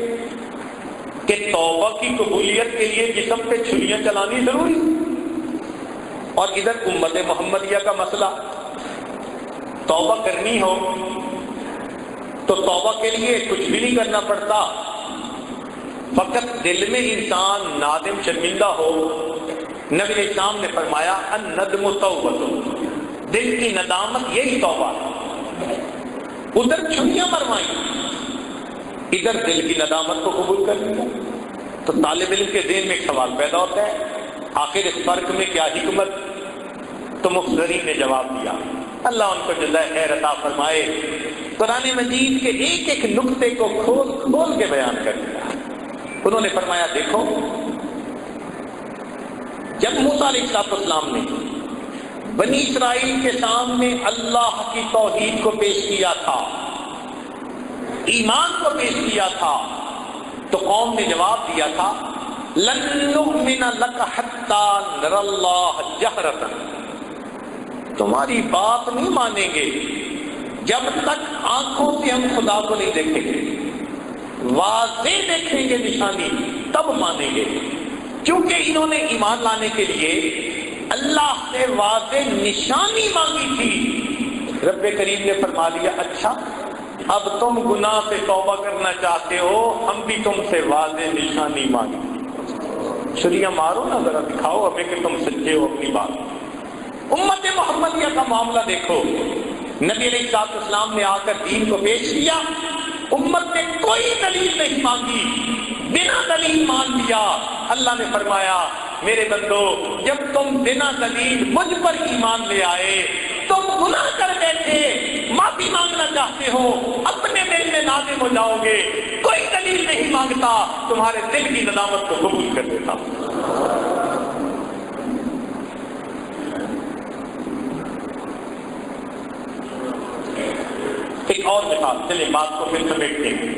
S1: کہ توبہ کی قبولیت کے لیے جسم پہ چھریاں چلانی ضروری، اور ادھر امت محمدیہ کا مسئلہ، توبہ کرنی ہو تو توبہ کے لیے کچھ بھی نہیں کرنا پڑتا، فقط دل میں انسان نادم شرمندہ ہو۔ نبی علیہ السلام نے فرمایا الندم توبۃ، دل کی ندامت یہی توبہ ہے۔ ادھر چھریاں مروائی، ادھر دل کی ندامت کو قبول کر لیا۔ تو طالب علم کے ذہن میں ایک سوال پیدا ہوتا ہے آخر اس فرق میں کیا حکمت؟ تو مفسرین نے جواب دیا، اللہ ان کو جزائے خیر عطا فرمائے، قرآن مجید کے ایک ایک نقطے کو کھول کھول کے بیان کر دیا۔ انہوں نے فرمایا دیکھو، جب موسیٰ علیہ السلام نے بنی اسرائیل کے سامنے اللہ کی توحید کو پیش کیا تھا، ایمان کو پیش کیا تھا، تو قوم نے جواب دیا تھا لن نؤمن لک حتی نری اللہ جہرۃ، تمہاری بات نہیں مانیں گے جب تک آنکھوں سے ہم خدا کو نہیں دیکھیں گے، واضح دیکھیں گے نشانی تب مانیں گے۔ کیونکہ انہوں نے ایمان لانے کے لیے اللہ سے واضح نشانی مانگی تھی، رب کریم نے فرما لیا اچھا اب تم گناہ سے توبہ کرنا چاہتے ہو، ہم بھی تم سے واضح نشانی مانگیں، چھریاں مارو نا ذرا، دکھاؤ ہمیں کہ تم سچے ہو اپنی بات۔ امت محمدیہ کا معاملہ دیکھو، نبی علیہ السلام نے آ کر دین کو پیش کیا، امت نے کوئی دلیل نہیں مانگی، بنا دلیل مان لیا۔ اللہ نے فرمایا میرے بندو، جب تم بنا دلیل مجھ پر ایمان لے آئے، تم گناہ کر بیٹھے، معافی مانگنا چاہتے ہو، اپنے دل میں نادم ہو جاؤ گے، کوئی دلیل نہیں مانگتا، تمہارے دل کی ندامت کو قبول کر دیتا۔ ایک اور مثال، چلیں بات کو پھر سمیٹتے ہیں۔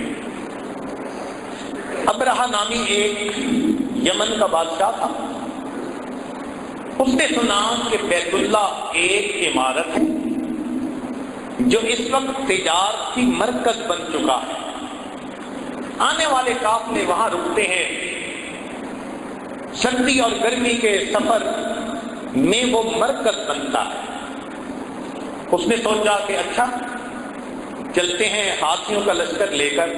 S1: ابرہہ نامی ایک یمن کا بادشاہ تھا، اس نے سنا کہ بیت اللہ ایک عمارت ہے جو اس وقت تجارتی مرکز بن چکا ہے، آنے والے قافلے وہاں رکتے ہیں، سردی اور گرمی کے سفر میں وہ مرکز بنتا ہے۔ اس نے سوچا کہ اچھا چلتے ہیں ہاتھیوں کا لشکر لے کر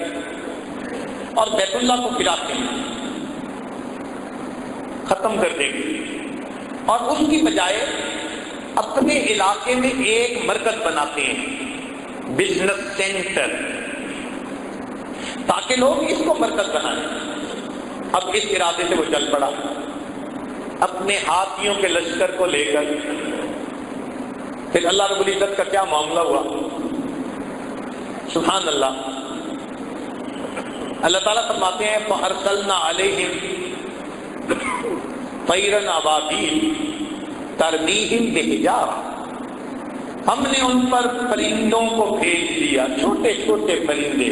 S1: اور بیت اللہ کو گراتے ہیں، ختم کر دیں گے، اور اس کی بجائے اپنے علاقے میں ایک مرکز بناتے ہیں، بزنس سینٹر، تاکہ لوگ اس کو مرکز بنائیں۔ اب اس ارادے سے وہ چل پڑا، اپنے ہاتھیوں کے لشکر کو لے کر۔ پھر اللہ رب العزت کا کیا معاملہ ہوا، سبحان اللہ، اللہ تعالیٰ فرماتے ہیں فَأَرْسَلْنَا عَلَيْهِمْ طَيْرًا أَبَابِيلَ تَرْمِيهِمْ بِحِجَارَةٍ، ہم نے ان پر پرندوں کو بھیج دیا، چھوٹے چھوٹے پرندے،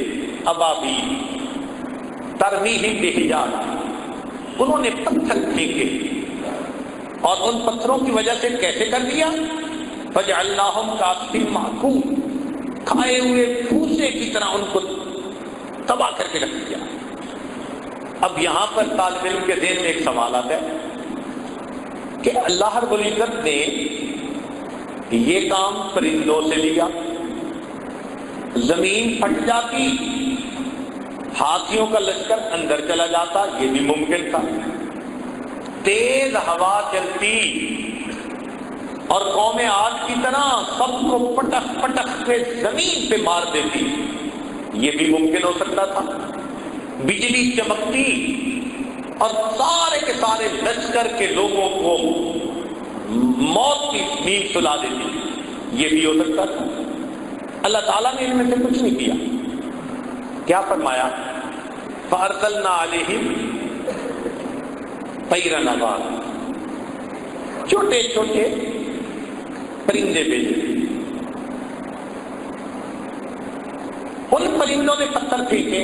S1: ابابیل، ترمیہم بحجارہ، انہوں نے پتھر پھینکے، اور ان پتھروں کی وجہ سے کیسے کر دیا، فَجَعَلْنَاهُمْ كَعَصْفٍ مَأْكُولٍ، کھائے ہوئے پھوسے کی طرح ان کو تباہ کر کے رکھ دیا۔ اب یہاں پر طالب علم کے ذہن میں ایک سوال آتا ہے کہ اللہ رب العزت نے یہ کام پرندوں سے لیا، زمین پھٹ جاتی، ہاتھیوں کا لشکر اندر چلا جاتا، یہ بھی ممکن تھا، تیز ہوا چلتی اور قوم عاد کی طرح سب کو پٹخ پٹخ کے زمین پہ مار دیتی، یہ بھی ممکن ہو سکتا تھا، بجلی چمکتی اور سارے کے سارے لشکر کے لوگوں کو موت کی نیند سلا دیتی، یہ بھی ہو سکتا تھا۔ اللہ تعالیٰ نے ان میں سے کچھ نہیں کیا، کیا فرمایا، فَأَرْسَلْنَا عَلَيْهِمْ طَيْرًا أَبَابِيلَ، چھوٹے چھوٹے پرندے بھیجے، ان پرندوں نے پتھر پھینکے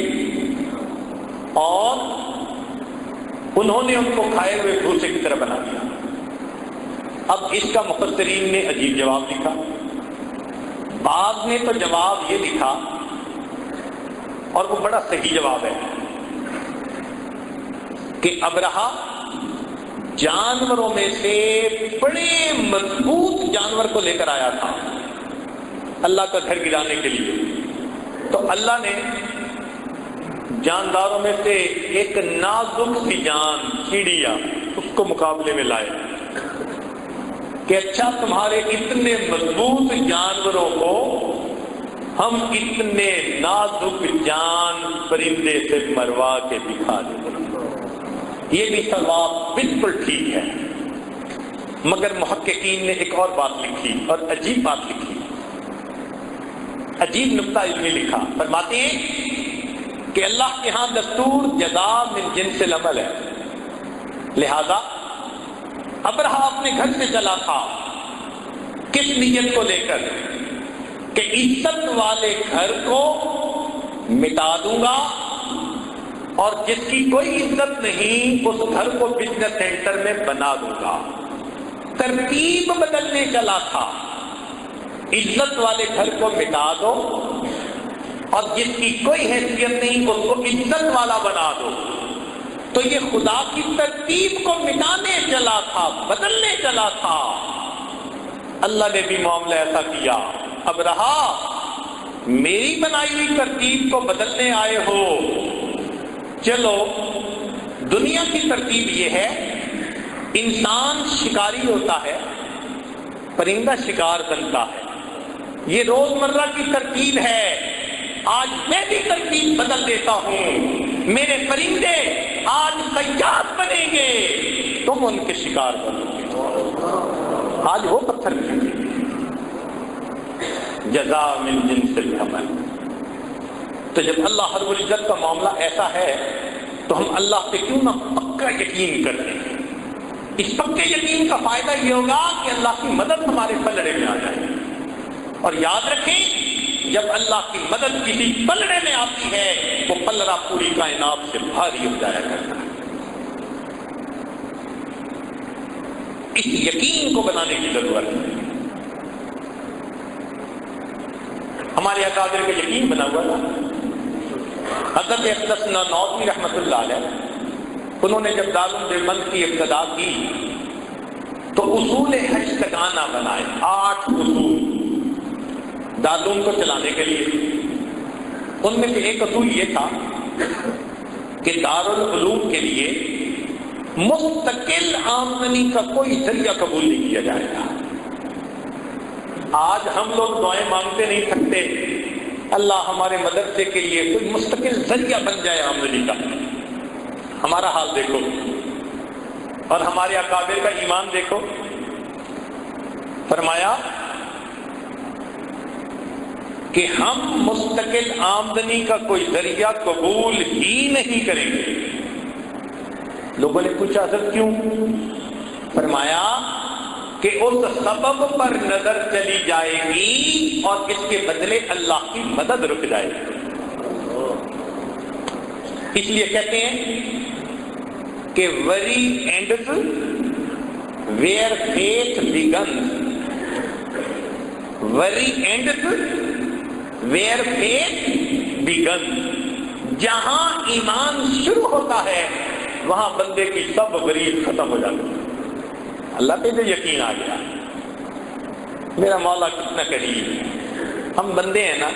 S1: اور انہوں نے ان کو کھائے ہوئے بھوسے کی طرح بنا دیا۔ اب اس کا مفسرین نے عجیب جواب لکھا، بعض نے تو جواب یہ لکھا، اور وہ بڑا صحیح جواب ہے، کہ ابرہہ جانوروں میں سے بڑے مضبوط جانور کو لے کر آیا تھا اللہ کا گھر گرانے کے لیے، تو اللہ نے جانداروں میں سے ایک نازک سی جان چڑیا اس کو مقابلے میں لائے کہ اچھا تمہارے اتنے مضبوط جانوروں کو ہم اتنے نازک جان پرندے سے مروا کے دکھا دیں، یہ بھی ثواب بالکل ٹھیک ہے۔ مگر محققین نے ایک اور بات لکھی اور عجیب بات لکھی، عجیب نکتہ علمی لکھا۔ فرماتے ہیں کہ اللہ کے ہاں دستور جزا من جنس العمل ہے، لہذا ابرہہ اپنے گھر سے چلا تھا کس نیت کو لے کر کہ عزت والے گھر کو مٹا دوں گا اور جس کی کوئی عزت نہیں اس گھر کو بزنس سینٹر میں بنا دوں گا۔ ترتیب بدلنے چلا تھا، عزت والے گھر کو مٹا دو اور جس کی کوئی حیثیت نہیں اس کو عزت والا بنا دو۔ تو یہ خدا کی ترتیب کو مٹانے چلا تھا، بدلنے چلا تھا۔ اللہ نے بھی معاملہ ایسا کیا، اب رہا میری بنائی ہوئی ترتیب کو بدلنے آئے ہو، چلو دنیا کی ترتیب یہ ہے، انسان شکاری ہوتا ہے، پرندہ شکار بنتا ہے، یہ روزمرہ کی ترتیب ہے۔ آج میں بھی ترتیب بدل دیتا ہوں، میرے پرندے آج صیاد بنیں گے، تم ان کے شکار بنو گے۔ آج وہ پتھر کھینچیں گے۔ جزا من جنس العمل۔ تو جب اللہ رب العزت کا معاملہ ایسا ہے تو ہم اللہ پہ کیوں نہ پکا یقین کرتے ہیں؟ اس پکے یقین کا فائدہ یہ ہوگا کہ اللہ کی مدد ہمارے پلڑے میں آ جائے، اور یاد رکھیں جب اللہ کی مدد کسی پلڑے میں آتی ہے وہ پلڑا پوری کائنات سے بھاری ہو جایا کرتا ہے۔ اس یقین کو بنانے کی ضرورت ہے۔ ہمارے اکابر کا یقین بنا ہوا تھا۔ حضرت اقدس نانوتوی رحمۃ اللہ علیہ، انہوں نے جب دارالعلوم دیوبند کی ابتدا کی تو اصول حج تکانہ بنائے، 8 اصول دارالعلوم کو چلانے کے لیے۔ ان میں سے ایک اصول یہ تھا کہ دارالعلوم کے لیے مستقل آمدنی کا کوئی ذریعہ قبول نہیں کیا جائے گا۔ آج ہم لوگ دعائیں مانگتے نہیں تھکتے، اللہ ہمارے مدرسے کے لیے کوئی مستقل ذریعہ بن جائے آمدنی کا۔ ہمارا حال دیکھو اور ہمارے اکابر کا ایمان دیکھو۔ فرمایا کہ ہم مستقل آمدنی کا کوئی ذریعہ قبول ہی نہیں کریں گے۔ لوگوں نے پوچھا حضرت کیوں؟ فرمایا کہ اس سبب پر نظر چلی جائے گی اور اس کے بدلے اللہ کی مدد رک جائے گی۔ اس لیے کہتے ہیں کہ worry ends where faith begins. worry ends where faith begins. جہاں ایمان شروع ہوتا ہے وہاں بندے کی سب غریب ختم ہو جاتی ہے۔ اللہ پہ جو یقین آ گیا، میرا مولا کتنا قریب ہے۔ ہم بندے ہیں نا،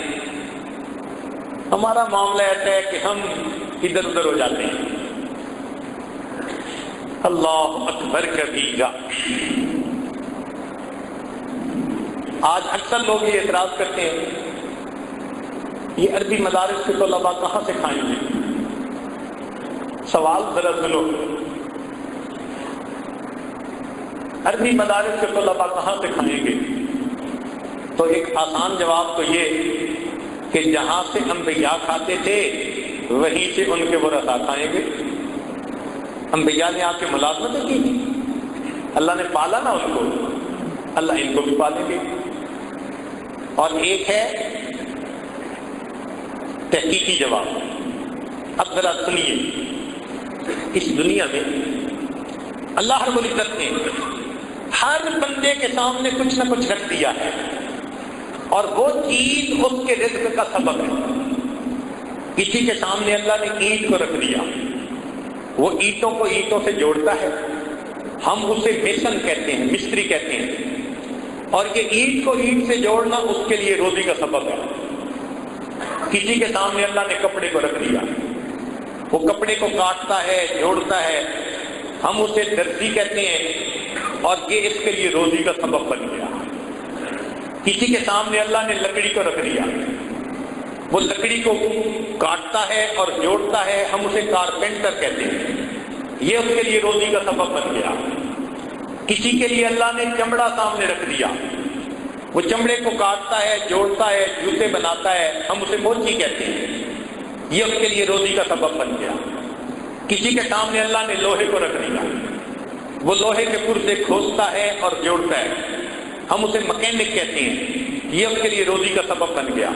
S1: ہمارا معاملہ ایسا ہے کہ ہم ادھر ادھر ہو جاتے ہیں۔ اللہ اکبر کبیرہ۔ آج اکثر لوگ یہ اعتراض کرتے ہیں یہ عربی مدارس کے طلباء کہاں سے کھائیں گے؟ سوال ذرا سنو، عربی مدارس کے طلباء کہاں سے کھائیں گے؟ تو ایک آسان جواب تو یہ کہ جہاں سے انبیاء کھاتے تھے وہیں سے ان کے ورثاء کھائیں گے۔ انبیاء نے آ کے ملازمتیں کی، اللہ نے پالا نا ان کو، اللہ ان کو بھی پالیں گے۔ اور ایک ہے تحقیقی جواب۔ اب ذرا سنیے، اس دنیا میں اللہ رب العزت نے ہر بندے کے سامنے کچھ نہ کچھ رکھ دیا ہے، اور وہ چیز اس کے رزق کا سبب ہے۔ کسی کے سامنے اللہ نے اینٹ کو رکھ دیا، وہ اینٹوں کو اینٹوں سے جوڑتا ہے، ہم اسے میسن کہتے ہیں، مستری کہتے ہیں، اور یہ اینٹ کو اینٹ سے جوڑنا اس کے لیے روزی کا سبب ہے۔ کسی کے سامنے اللہ نے کپڑے کو رکھ دیا، وہ کپڑے کو کاٹتا ہے، جوڑتا ہے، ہم اسے درزی کہتے ہیں، اور یہ اس کے لیے روزی کا سبب بن گیا۔ کسی کے سامنے اللہ نے لکڑی کو رکھ دیا، وہ لکڑی کو کاٹتا ہے اور جوڑتا ہے، ہم اسے کارپینٹر کہتے ہیں، یہ اس کے لیے روزی کا سبب بن گیا۔ کسی کے لیے اللہ نے چمڑا سامنے رکھ دیا، وہ چمڑے کو کاٹتا ہے، جوڑتا ہے، جوتے بناتا ہے، ہم اسے موچی کہتے ہیں، یہ اس کے لیے روزی کا سبب بن گیا۔ کسی کے سامنے اللہ نے لوہے کو رکھ دیا، وہ لوہے کے پرزے کھولتا ہے اور جوڑتا ہے، ہم اسے مکینک کہتے ہیں، یہ اس کے لیے روزی کا سبب بن گیا۔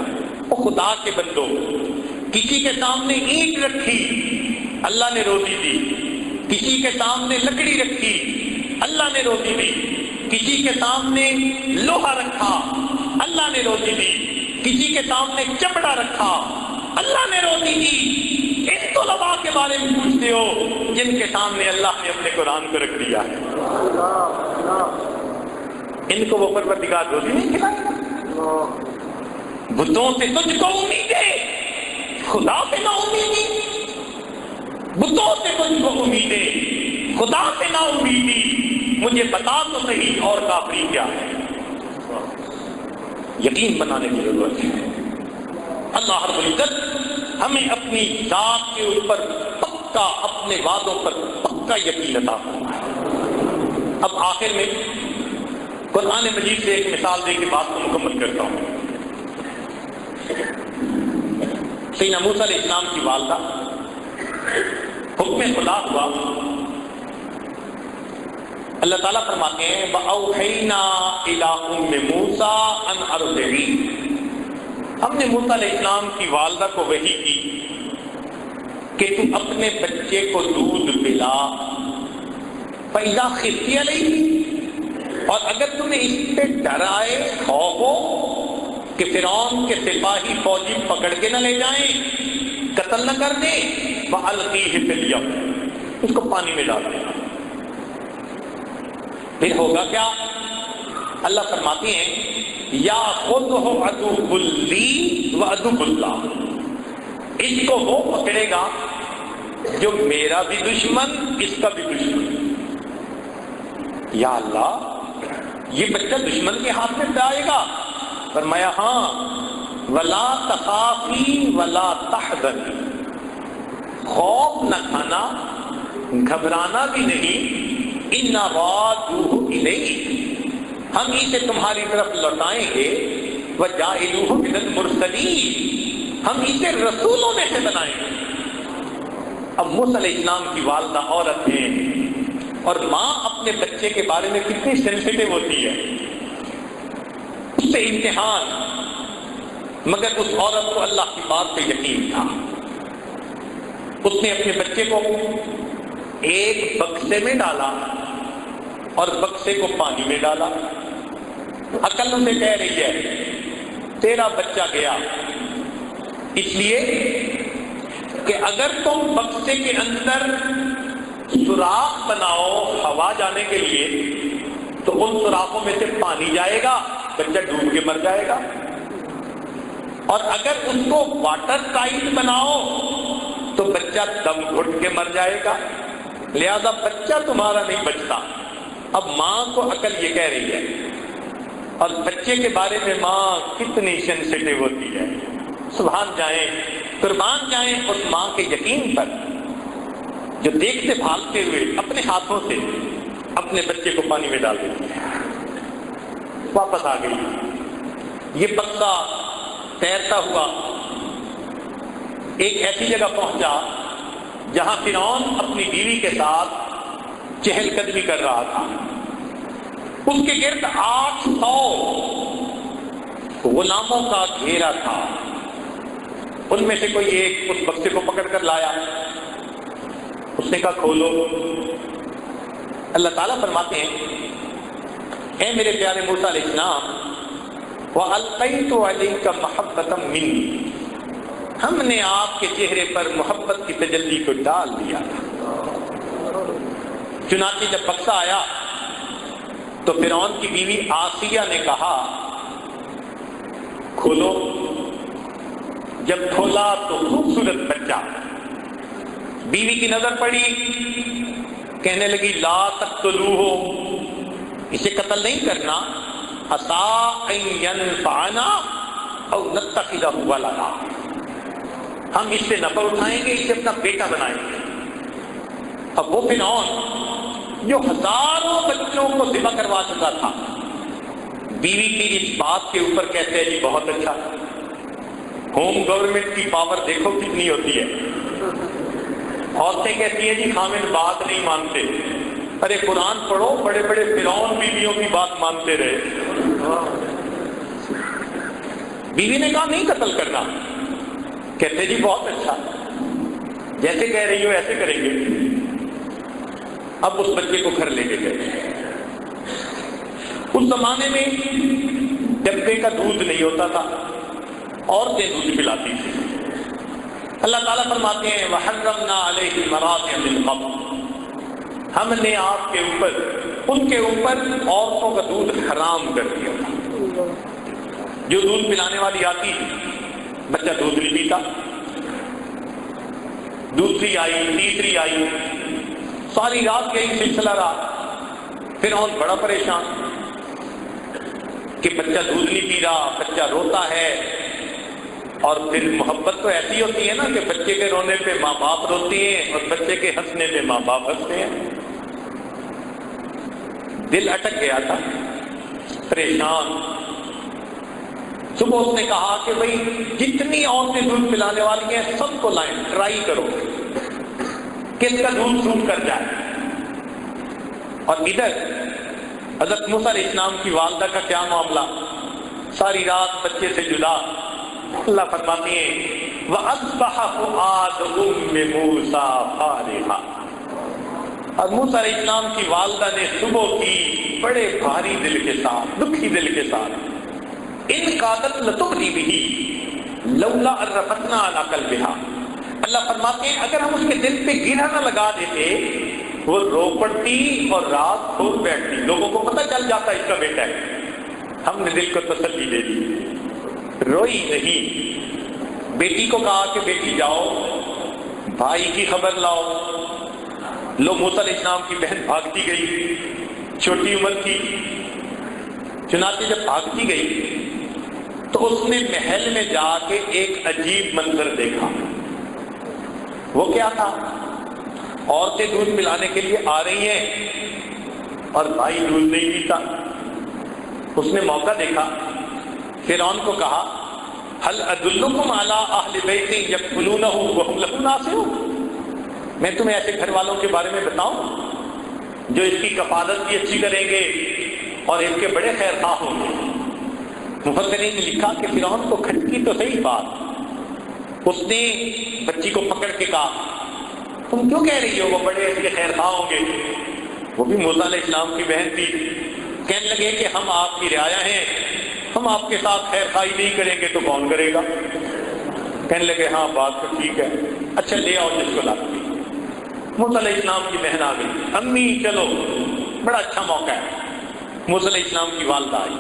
S1: وہ خدا کے بندو، کسی کے سامنے اینٹ رکھی، اللہ نے روزی دی، کسی کے سامنے لکڑی رکھی، اللہ نے روزی دی، کسی کے سامنے لوہا رکھا، اللہ نے روزی دی، کسی کے سامنے چمڑا رکھا، اللہ نے روزی دی۔ ان طلباء کے بارے میں پوچھتے ہو جن کے سامنے اللہ نے اپنے قرآن کو رکھ دیا ہے، ان کو وہ پروردگار روزی نہیں کھلائے گا؟ بتوں سے تجھ کو امیدیں، خدا سے نہ امیدی، بتوں سے تجھ کو امیدیں، خدا سے نہ امیدی، مجھے بتا تو صحیح اور کافری کیا ہے۔ یقین بنانے کی ضرورت ہے۔ اللہ رب العزت ہمیں اپنی ذات کے اوپر پکا، اپنے وعدوں پر پکا یقین عطا فرمائے۔ اب آخر میں قرآن مجید سے ایک مثال دے کے بات کو مکمل کرتا ہوں۔ سیدنا موسیٰ علیہ السلام کی والدہ، حکم خدا ہوا، اللہ تعالیٰ فرماتے ہیں وَأَوْحَيْنَا إِلَىٰ أُمِّ مُوسَىٰ أَنْ أَرْضِعِيهِ، ہم نے موسیٰ علیہ السلام کی والدہ کو وحی کی کہ تم اپنے بچے کو دودھ پلا، فَإِذَا خِفْتِ عَلَيْهِ، اور اگر تمہیں اس پہ ڈر آئے، خوف ہو کہ فرعون کے سپاہی فوجی پکڑ کے نہ لے جائیں، قتل نہ کر دیں، فَأَلْقِيهِ فِي الْيَمِّ، اس کو پانی میں ڈال دیں۔ پھر ہوگا کیا؟ اللہ فرماتے ہیں یا خُذْهُ عَدُوٌّ لِّي وَعَدُوٌّ لَّهُ، اس کو وہ پکڑے گا جو میرا بھی دشمن، اس کا بھی دشمن۔ یا اللہ، یہ بچہ دشمن کے ہاتھ میں جائے گا؟ فرمایا ہاں، وَلَا تَخَافِي وَلَا تَحْزَنِي، خوف نہ کھانا، گھبرانا بھی نہیں، اِنَّا رَادُوهُ إِلَيْكِ، ہم اسے تمہاری طرف لوٹائیں گے، وَجَاعِلُوهُ مِنَ الْمُرْسَلِينَ، ہم اسے رسولوں میں سے بنائیں گے۔ اب موسیٰ علیہ السلام کی والدہ عورت ہیں، اور ماں اپنے بچے کے بارے میں کتنی سینسیٹیو ہوتی ہے، اس سے امتحان، مگر اس عورت کو اللہ کی بات پہ یقین تھا۔ اس نے اپنے بچے کو ایک بکسے میں ڈالا اور بکسے کو پانی میں ڈالا۔ عقل اسے کہہ رہی ہے تیرا بچہ گیا، اس لیے کہ اگر تم بکسے کے اندر سوراخ بناؤ ہوا جانے کے لیے تو ان سوراخوں میں سے پانی جائے گا، بچہ ڈوب کے مر جائے گا، اور اگر اس کو واٹر ٹائٹ بناؤ تو بچہ دم گھٹ کے مر جائے گا، لہذا بچہ تمہارا نہیں بچتا۔ اب ماں کو عقل یہ کہہ رہی ہے، اور بچے کے بارے میں ماں کتنی سینسیٹیو ہوتی ہے۔ سبحان جائیں، قربان جائیں اس ماں کے یقین پر جو دیکھتے بھالتے ہوئے اپنے ہاتھوں سے اپنے بچے کو پانی میں ڈال دیتی ہے۔ واپس آ گئی، یہ بکسا تیرتا ہوا ایک ایسی جگہ پہنچا جہاں فرعون اپنی بیوی کے ساتھ چہل قدمی کر رہا تھا۔ اس کے گرد 800 غلاموں کا گھیرا تھا۔ ان میں سے کوئی ایک اس بکسے کو پکڑ کر لایا، اس نے کہا کھولو۔ اللہ تعالیٰ فرماتے ہیں اے میرے پیارے موسیٰ علیہ السلام، وَأَلْقَيْتُ عَلَيْكَ مَحَبَّةً مِّنِّي، ہم نے آپ کے چہرے پر محبت کی تجلی کو ڈال دیا۔ چنانچہ جب بکسا آیا تو فرعون کی بیوی آسیہ نے کہا کھولو۔ جب کھولا تو خوبصورت بچہ، بیوی کی نظر پڑی، کہنے لگی لا تقتلوہ، اسے قتل نہیں کرنا، عسیٰ ان ینفعنا او نتخذہ ولدا، ہم اس سے نفع اٹھائیں گے، اسے اپنا بیٹا بنائیں گے۔ اب وہ فرعون جو ہزاروں بچوں کو ذبح کروا چکا تھا، بیوی کی اس بات کے اوپر کہتے ہیں جی بہت اچھا، ہوم گورنمنٹ کی پاور دیکھو کتنی ہوتی ہے۔ عورتیں کہتی ہیں جی خامد بات نہیں مانتے، ارے قرآن پڑھو، بڑے بڑے فرعون بیویوں کی بات مانتے رہے۔ بیوی نے کہا نہیں قتل کرنا، کہتے جی بہت اچھا، جیسے کہہ رہی ہو ایسے کریں گے۔ اب اس بچے کو گھر لے کے گئے۔ اس زمانے میں ڈبے کا دودھ نہیں ہوتا تھا، عورتیں دودھ پلاتی تھی۔ اللہ تعالیٰ فرماتے ہیں وَحَرَّمْنَا عَلَيْهِ مَرَاضِعَ مِنْ قَبْلُ، ہم نے آپ کے اوپر، ان کے اوپر عورتوں کا دودھ حرام کر دیا تھا۔ جو دودھ پلانے والی آتی بچہ دودھ نہیں پیتا، دوسری آئی، تیسری آئی، ساری رات یہی سلسلہ رہا۔ فرعون بڑا پریشان کہ بچہ دودھ نہیں پی رہا، بچہ روتا ہے۔ اور پھر محبت تو ایسی ہوتی ہے نا کہ بچے کے رونے پہ ماں باپ روتے ہیں اور بچے کے ہنسنے پہ ماں باپ ہنستے ہیں۔ دل اٹک گیا تھا، پریشان۔ صبح اس نے کہا کہ بھئی جتنی عورتیں دودھ پلانے والی ہیں سب کو لائیں، ٹرائی کرو کس کا دودھ سوٹ کر جائے۔ اور ادھر حضرت موسیٰ علیہ السلام کی والدہ کا کیا معاملہ، ساری رات بچے سے جدا۔ اللہ فرماتے ہیں وَأَصْبَحَ فُؤَادُ أُمِّ مُوسَىٰ فَارِغًا، اور موسیٰ علیہ السلام کی والدہ نے صبح کی بڑے بھاری دل کے ساتھ، دکھی دل کے ساتھ، ان قادت لتبدی بھی لولا ان ربطنا علی قلبہا، اللہ فرماتے ہیں اگر ہم اس کے دل پہ گرہ نہ لگا دیتے وہ رو پڑتی اور رات کھول بیٹھتی، لوگوں کو پتہ چل جاتا اس کا بیٹا ہے۔ ہم نے دل کو تسلی دے دی، روئی نہیں۔ بیٹی کو کہا کہ بیٹی جاؤ بھائی کی خبر لاؤ۔ لو موسیٰ علیہ السلام کی بہن بھاگتی گئی، چھوٹی عمر کی، چنانچہ جب بھاگتی گئی تو اس نے محل میں جا کے ایک عجیب منظر دیکھا۔ وہ کیا تھا؟ عورتیں دودھ پلانے کے لیے آ رہی ہیں اور بھائی دودھ نہیں پیتا۔ اس نے موقع دیکھا، فرعون کو کہا هل ادلکم علی اہل بیت یکفلونہ وہم لہ ناصحون، میں تمہیں ایسے گھر والوں کے بارے میں بتاؤں جو اس کی کفالت بھی اچھی کریں گے اور اس کے بڑے خیر خواہ ہوں گے۔ مفسرین نے لکھا کہ فرعون کو کھٹکی تو صحیح بات، اس نے بچی کو پکڑ کے کہا تم کیوں کہہ رہی ہو وہ بڑے اس کے خیر خواہ ہوں گے؟ وہ بھی موسیٰ علیہ السلام کی بہن تھی۔ کہنے لگے کہ ہم آپ کی رعایا ہیں، ہم آپ کے ساتھ خیر خواہی نہیں کریں گے تو کون کرے گا؟ کہنے لگے ہاں بات تو ٹھیک ہے، اچھا لے آؤ جس کو لاتی۔ موسیٰ علیہ السلام کی بہن آ گئی، امی چلو بڑا اچھا موقع ہے۔ موسیٰ علیہ السلام کی والدہ آئی،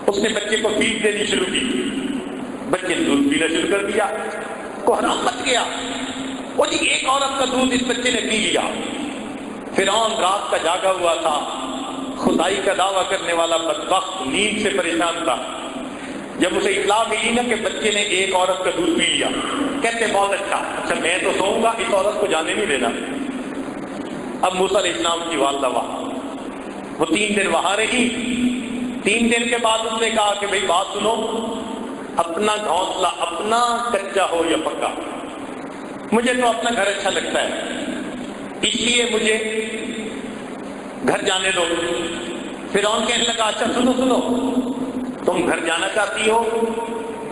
S1: اس نے بچے کو فیڈ دینی شروع کی، بچے نے دودھ پینا شروع کر دیا، کو حرام مچ گیا۔ وہ جی ایک عورت کا دودھ اس بچے نے پی لیا۔ فرعون رات کا جاگا ہوا تھا، خدائی کا دعویٰ کرنے والا بدبخت نیند سے پریشان تھا۔ جب اسے اطلاع ملی نا کہ بچے نے ایک عورت کا دودھ پی لیا، کہتے بہت اچھا میں تو سوؤں گا، اس عورت کو جانے نہیں دینا۔ اب موسیٰ علیہ السلام کی والدہ وہاں، وہ 3 دن وہاں رہی۔ 3 دن کے بعد اس نے کہا کہ بھئی بات سنو، اپنا گھونسلہ اپنا کچا ہو یا پکا، مجھے تو اپنا گھر اچھا لگتا ہے، اس لیے مجھے گھر جانے دو۔ فرعون کہنے لگا اچھا سنو سنو، تم گھر جانا چاہتی ہو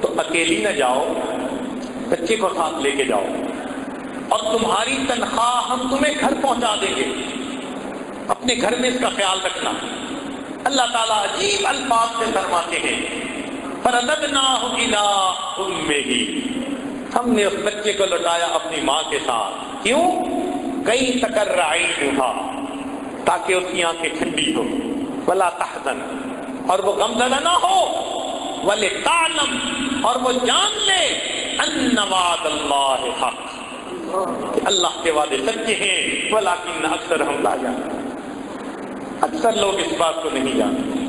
S1: تو اکیلی نہ جاؤ، بچے کو ساتھ لے کے جاؤ، اور تمہاری تنخواہ ہم تمہیں گھر پہنچا دیں گے، اپنے گھر میں اس کا خیال رکھنا۔ اللہ تعالیٰ عجیب الفاظ سے فرماتے ہیں فَرَدَدْنَاهُ إِلَىٰ أُمِّهِ، ہم نے اس بچے کو لوٹایا اپنی ماں کے ساتھ۔ کیوں؟ کئی تقر عینها، تاکہ اس کی آنکھیں ٹھنڈی ہو، ولا تحزن، اور وہ غمزدہ نہ ہو، ولتعلم، اور وہ جان لے ان وعد اللہ حق، کہ اللہ کے وعدے سچے ہیں، ولکن اکثرهم لا یعلمون، اکثر لوگ اس بات کو نہیں جانتے۔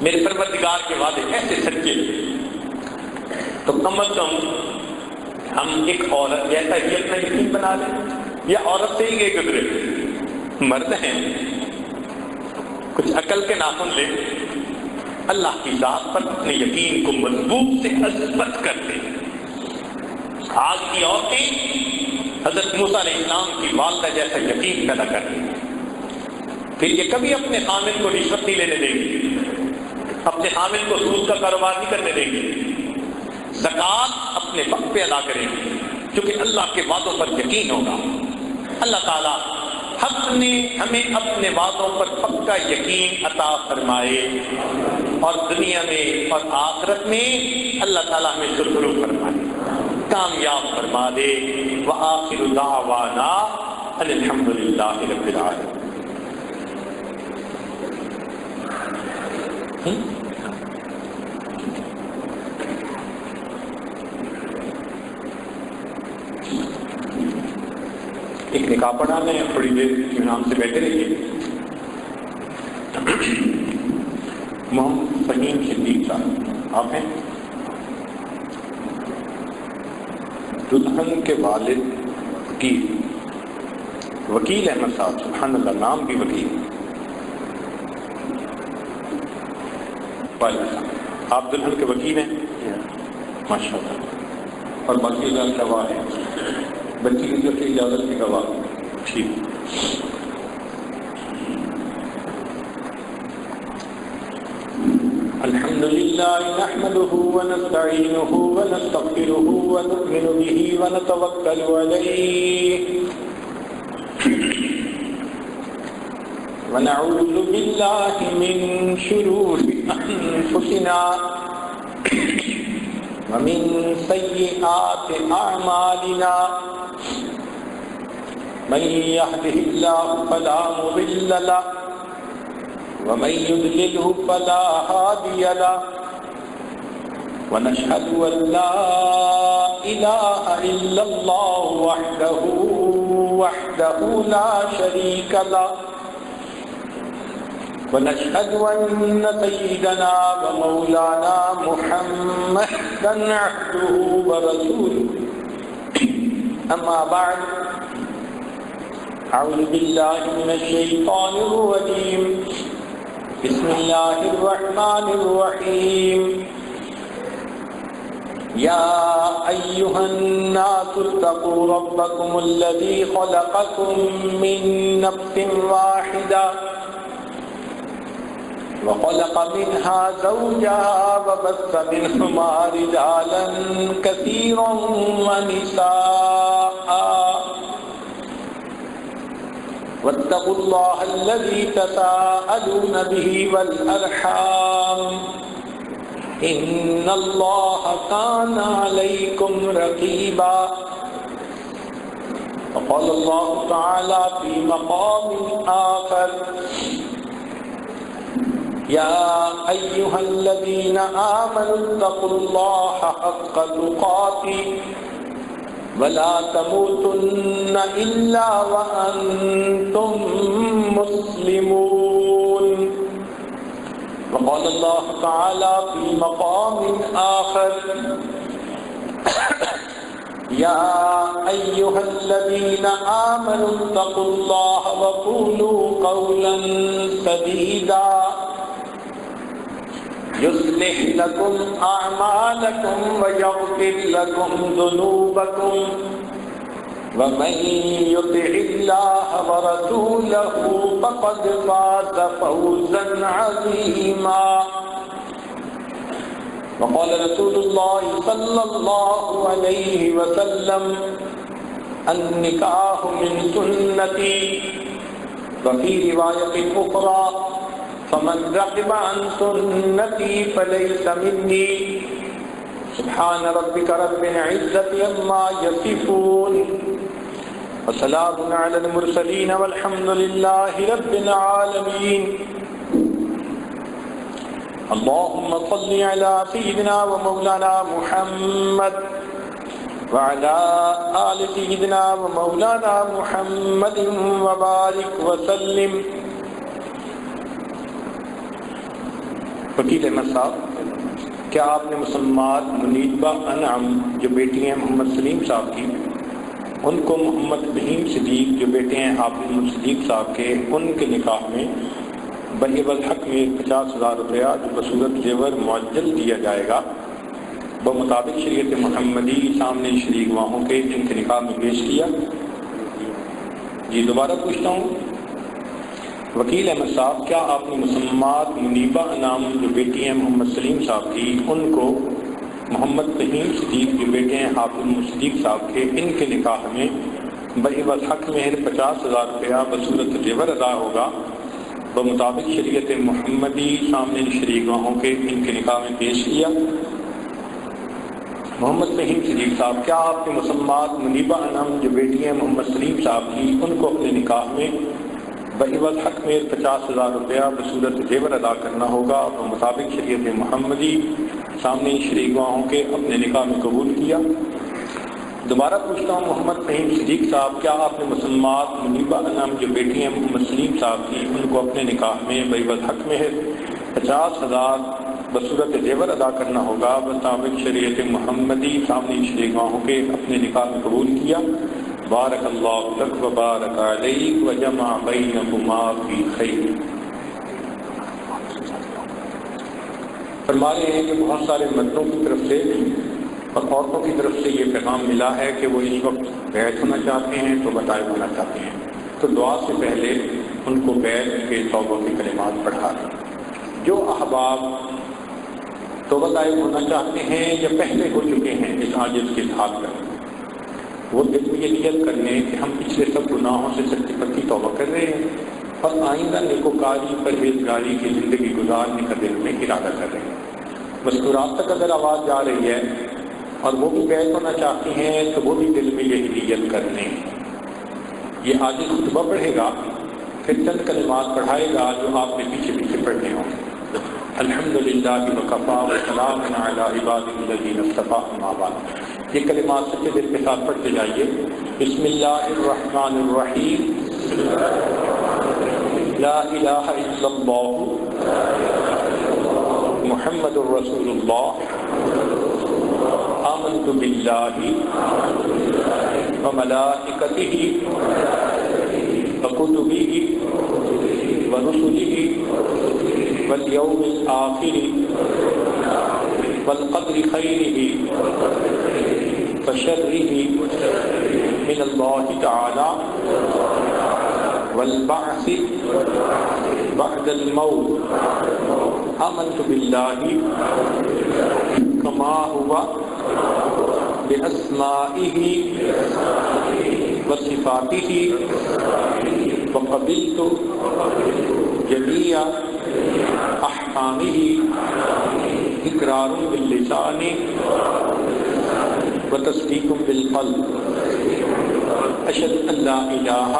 S1: میرے پروردگار کے وعدے ایسے سچے تو کم از کم ہم ایک عورت جیسا ہی اپنا یقین بنا لیں یا عورت سے ہی گئے گزرے؟ مرد ہیں، کچھ عقل کے ناخن لیں، اللہ کی ذات پر اپنے یقین کو مضبوط سے اثبت کر دیں۔ آج کی عورتیں حضرت موسیٰ علیہ السلام کی والدہ جیسا یقین پیدا کر دیں، پھر یہ کبھی اپنے حامل کو رشوت نہیں لینے دیں گی، اپنے حامل کو سود کا کاروبار نہیں کرنے دیں گی، زکوٰۃ اپنے وقت پہ ادا کریں گے کیونکہ اللہ کے وعدوں پر یقین ہوگا۔ اللہ تعالیٰ حق نے ہمیں اپنے وعدوں پر پکا یقین عطا فرمائے، اور دنیا میں اور آخرت میں اللہ تعالیٰ ہمیں سرخرو فرمائے، کامیاب فرما دے۔ وآخر دعوانا ان الحمد للہ رب العالمین۔ ایک نکاح پڑھانا ہے، تھوڑی دیر اطمینان سے بیٹھے رہیے۔ محمد فہیم صدیق صاحب آپ ہیں؟ دلہن کے والد وکیل احمد صاحب، سبحان اللہ، نام بھی وکیل۔ آپ دلہن کے وکیل ہیں؟ ماشاء اللہ۔ اور باقی اللہ گواہ ہے، بچی کی طرف سے اجازت کی گواہ، ٹھیک۔ الحمد للہ نحمده ونستعینه ونستغفره ونؤمن به ونتوکل علیہ ونعوذ باللہ من شرور انفسنا ومن سیئات اعمالنا من يهده الله فلا مضل له ومن يضلله فلا هادي له ونشهد أن لا إله إلا الله وحده لا شريك له ونشهد أن سيدنا ومولانا محمدا عبده ورسوله أما بعد أعوذ بالله من الشيطان الرجيم بسم الله الرحمن الرحيم يا أيها الناس اتقوا ربكم الذي خلقكم من نفس واحدة وخلق منها زوجها وبث منهما رجالا كثيرا ونساء واتقوا الله الذي تساءلون به والأرحام إن الله كان عليكم رقيبا وقال الله تعالى في مقام آخر يا أيها الذين آمنوا اتقوا الله حق تقاته ولا تموتن إلا وأنتم مسلمون وقال الله تعالى في مقام آخر يا أيها الذين آمنوا اتقوا الله وقولوا قولا سديدا يصلح لكم أعمالكم ويغفر لكم ذنوبكم ومن يطع الله ورسوله فقد فاز فوزا عظيما وقال رسول الله صلى الله عليه وسلم النكاح من سنتي وفي رواية أخرى فمن رغب عن سنتي فليس مني سبحان ربك رب العزة عما يصفون وسلام على المرسلين والحمد لله رب العالمين اللهم صل على سيدنا ومولانا محمد وعلى آل سيدنا ومولانا محمد وبارك وسلم۔ وکیل احمد صاحب کیا آپ نے مسمات منیبہ انعم جو بیٹی ہیں محمد سلیم صاحب کی، ان کو محمد بہیم صدیق جو بیٹے ہیں حافظ صدیق صاحب کے، ان کے نکاح میں بعوض حق میں 50,000 روپیہ جو بصورت زیور معجل دیا جائے گا بمطابق شریعت محمدی سامنے شریک گواہوں کے ان کے نکاح میں پیش کیا؟ جی دوبارہ پوچھتا ہوں، وکیل احمد صاحب کیا آپ نے مسمات منیبہ انعام جو بیٹی ہیں محمد سلیم صاحب کی، ان کو محمد بہیم صدیق جو بیٹے ہیں حافظ صدیق صاحب کے، ان کے نکاح میں بعوض حق مہر 50,000 روپیہ بصورت زیور ادا ہوگا بمطابق شریعت محمدی سامنے شریک گواہوں کے ان کے نکاح میں پیش کیا؟ محمد بہیم صدیق صاحب کیا آپ کے مسمات منیبہ انعم جو بیٹی ہیں محمد سلیم صاحب کی، ان کو اپنے نکاح میں بعوض حق میں 50,000 روپیہ بصورت زیور ادا کرنا ہوگا اور مطابق شریعت محمدی سامنے شریک گواہوں کے اپنے نکاح میں قبول کیا؟ دوبارہ پوچھتا ہوں، محمد بہیم صدیق صاحب کیا آپ نے مسمات منیبہ انعم جو بیٹی ہیں محمد سلیم صاحب کی، ان کو اپنے نکاح میں بعوض حق میں 50,000 بصورت زیور ادا کرنا ہوگا مطابق شریعت محمدی سامنے شریک گواہوں کے اپنے نکاح میں قبول کیا؟ بارک اللہ لک و بارک علیک و جمع بینکما فی خیر۔ فرما رہے ہیں کہ بہت سارے مردوں کی طرف سے اور عورتوں کی طرف سے یہ پیغام ملا ہے کہ وہ اس وقت بیعت ہونا چاہتے ہیں، توبہ طائب ہونا چاہتے ہیں، تو دعا سے پہلے ان کو بیعت کے توبہ کے کلمات پڑھا دیں۔ جو احباب توبہ طائب ہونا چاہتے ہیں یا پہلے ہو چکے ہیں اس عاجز کے حال میں، وہ دل میں یہ نیت کر لیں کہ ہم پچھلے سب گناہوں سے سچی پکی توبہ کر رہے ہیں اور آئندہ نیکوکاری پرہیزگاری کی زندگی گزارنے کا دل میں ارادہ کر رہے ہیں۔ مذکورات تک اگر آواز جا رہی ہے اور وہ بھی بیعت ہونا چاہتی ہیں تو وہ بھی دل میں یہی نیت کر لیں۔ یہ عاجز خطبہ پڑھے گا، پھر چند کلمات پڑھائے گا جو آپ نے پیچھے پیچھے پڑھنے ہوں گے۔ الحمدللہ وکفی وسلام علی عبادہ الذین اصطفی، اما بعد۔ یہ کلمات سچے دل کے ساتھ پڑھتے جائیے۔ بسم اللہ الرحمن الرحیم، لا الہ الا اللہ محمد الرسول اللہ، آمنت باللہ وملائکتہ وکتبہ ورسلہ والیوم الآخر والقدر خیرہ وشرہ من اللہ تعالی والبعث بعد الموت، آمنت باللہ کما ہوا بأسمائہ وصفاتہ وقبلت جمیع احکامہ اقرار باللسان وتصدیق بالقلب، اشہد ان لا الہ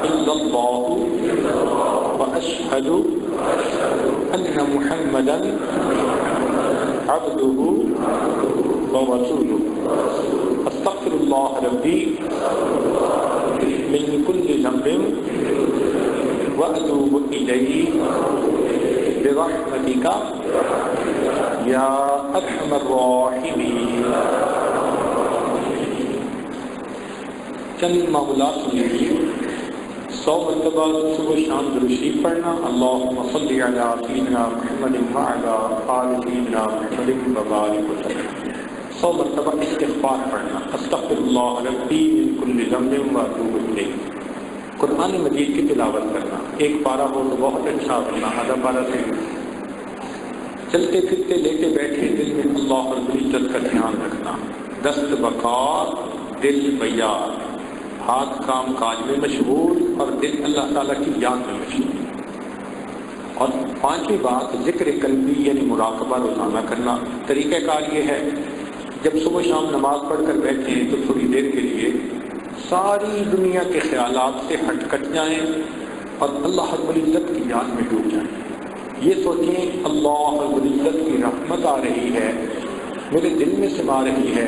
S1: الا اللہ واشہد ان محمدا عبدہ ورسولہ، استغفر اللہ ربی من کل ذنب واتوب الیہ برحمتک یا ارحم الراحمین۔ چند معمولات سن لیجیے۔ 100 مرتبہ صبح شام درود شریف پڑھنا، اللہم صلی علی سیدنا محمد وعلی آل سیدنا محمد وبارک وسلم۔ 100 مرتبہ استغفار پڑھنا، استغفر اللہ ربی من کل ذنب واتوب الیہ۔ قرآن مجید کی تلاوت کرنا، ایک پارہ ہو تو بہت اچھا، ورنہ آدھا پارہ سے چلتے پھرتے لیتے بیٹھے دل میں اللہ رب العزت کا دھیان رکھنا، دست بکار دل بیار، ہاتھ کام کاج میں مشغول اور دل اللہ تعالیٰ کی یاد میں مشغول۔ اور 5ویں بات ذکر قلبی یعنی مراقبہ روزانہ کرنا۔ طریقہ کار یہ ہے، جب صبح شام نماز پڑھ کر بیٹھیں تو تھوڑی دیر کے لیے ساری دنیا کے خیالات سے ہٹ کٹ جائیں اور اللہ رب العزت کی یاد میں ڈوب جائیں۔ یہ سوچیں اللہ رب العزت کی رحمت آ رہی ہے، میرے دل میں سما رہی ہے،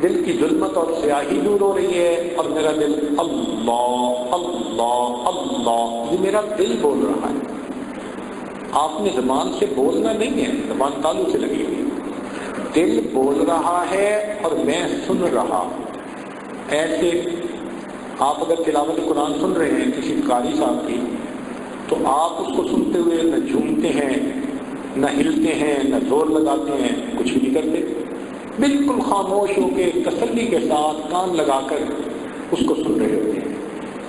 S1: دل کی ظلمت اور سیاہی دور ہو رہی ہے اور میرا دل اللہ اللہ اللہ، یہ میرا دل بول رہا ہے۔ آپ نے زبان سے بولنا نہیں ہے، زبان تالو سے لگی ہوئی، دل بول رہا ہے اور میں سن رہا ہوں۔ ایسے آپ اگر تلاوت قرآن سن رہے ہیں کسی قاری صاحب کی، تو آپ اس کو سنتے ہوئے نہ جھومتے ہیں، نہ ہلتے ہیں، نہ زور لگاتے ہیں، کچھ بھی نہیں کرتے، بالکل خاموش ہو کے تسلی کے ساتھ کان لگا کر اس کو سن رہے ہوتے ہیں۔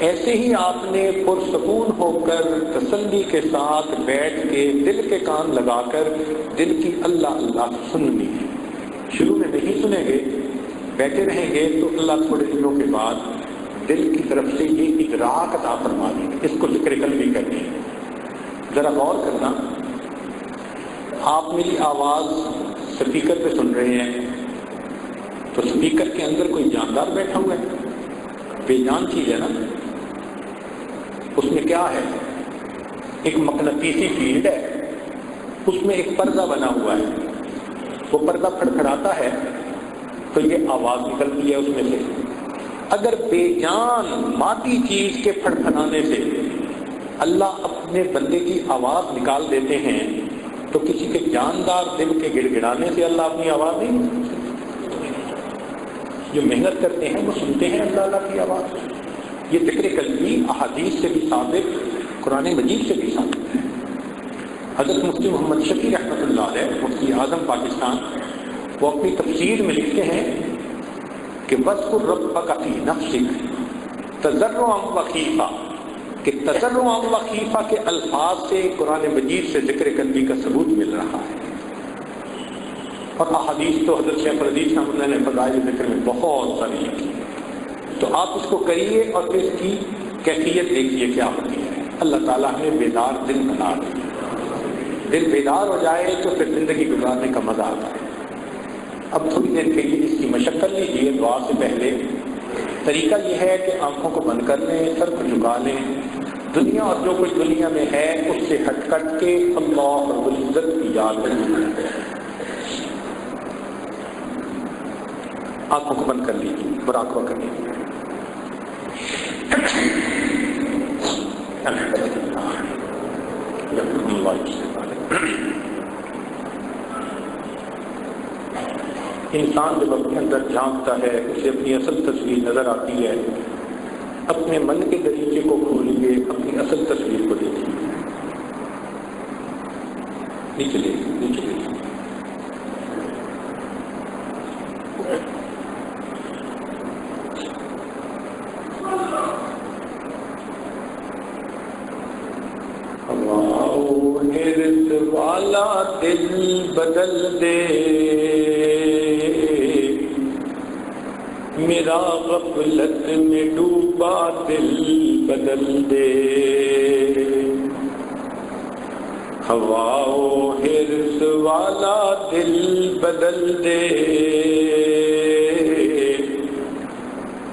S1: ایسے ہی آپ نے پرسکون ہو کر تسلی کے ساتھ بیٹھ کے دل کے کان لگا کر دل کی اللہ اللہ سننی ہے۔ شروع میں نہیں سنیں گے، بیٹھے رہیں گے تو اللہ تھوڑے دنوں کے بعد دل کی طرف سے یہ ادراک عطا فرما دیں گے، اس کو ذکر قلبی کرنی ہے۔ ذرا غور کرنا، آپ میری آواز سپیکر پہ سن رہے ہیں تو سپیکر کے اندر کوئی جاندار بیٹھا ہوا ہے، بے جان چیز ہے نا، اس میں کیا ہے؟ ایک مقناطیسی فیلڈ ہے، اس میں ایک پردہ بنا ہوا ہے، وہ پردہ کھڑکھڑاتا ہے تو یہ آواز نکلتی ہے اس میں سے۔ اگر بے جان مادی چیز کے پھڑپھڑانے سے اللہ اپنے بندے کی آواز نکال دیتے ہیں تو کسی کے جاندار دل کے گڑ گڑانے سے اللہ اپنی آواز نہیں، جو محنت کرتے ہیں وہ سنتے ہیں اللہ اللہ کی آواز۔ یہ ذکر قلبی احادیث سے بھی ثابت، قرآن مجید سے بھی ثابت ہے۔ حضرت مفتی محمد شفیع رحمۃ اللہ علیہ، مفتی اعظم پاکستان، وہ اپنی تفسیر میں لکھتے ہیں کہ وَاذْكُرْ رَبَّكَ فِي نَفْسِكَ تَضَرُّعًا وَخِيفَةً، کہ تضرعاً وخیفہ کے الفاظ سے قرآن مجید سے ذکر قلبی کا ثبوت مل رہا ہے۔ اور احادیث تو حضرت شیخ الحدیث رحمۃ اللہ نے فضائل ذکر میں بہت ساری لکھی، تو آپ اس کو کریے اور پھر اس کی کیفیت دیکھیے کیا ہوتی ہے۔ اللہ تعالیٰ نے بیدار دل بنا دیا، دل بیدار ہو جائے تو پھر زندگی گزارنے کا مزہ آتا ہے۔ اب تھوڑی دیر کے لیے اس کی مشقت لیجیے دعا سے پہلے۔ طریقہ یہ ہے کہ آنکھوں کو بند کر لیں، سر کو جھکا لیں، دنیا اور جو کچھ دنیا میں ہے اس سے ہٹ کٹ کے اللہ رب العزت کی یاد کریں۔ آنکھوں کو بند کر لیجیے، مراقبہ کر لیجیے۔ انسان جب اپنے اندر جھانکتا ہے اسے اپنی اصل تصویر نظر آتی ہے۔ اپنے من کے دریچے کو کھولیے، اپنی اصل تصویر کو دیکھیے۔ نیچے نیچے حرص والا دل بدل دے، میرا غفلت میں ڈوبا دل بدل دے، ہوا و حرص والا دل بدل دے،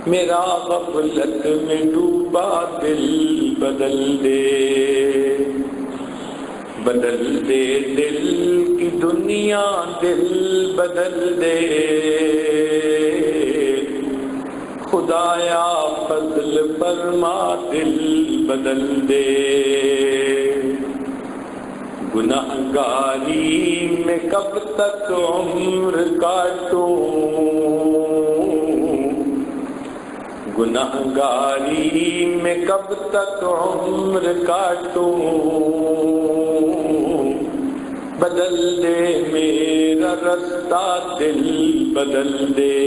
S1: میرا غفلت میں ڈوبا دل بدل دے، بدل دے دل کی دنیا دل بدل دے، خدایا فضل فرما دل بدل دے، گنہگاری میں کب تک عمر کاٹوں، گنہگاری میں کب تک عمر کاٹوں، بدل دے میرا رستہ دل بدل دے،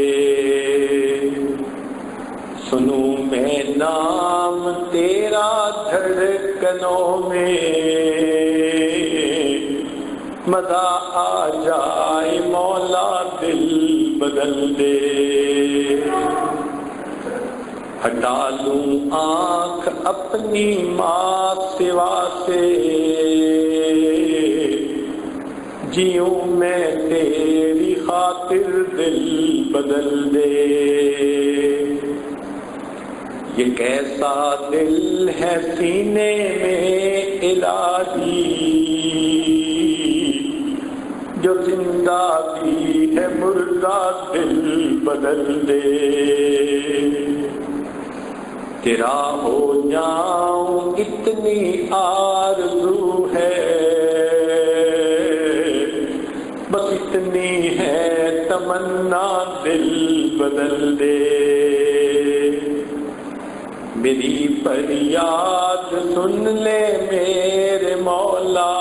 S1: سنوں میں نام تیرا دھڑکنوں میں، مزہ آ جائے مولا دل بدل دے، ہٹا لوں آنکھ اپنی ماں سوا سے، جیوں میں تیری خاطر دل بدل دے، یہ کیسا دل ہے سینے میں الہی، جو زندہ بھی ہے مردہ دل بدل دے، تیرا ہو جاؤں اتنی آرزو ہے، بدل دے، میری فریاد سن لے میرے مولا،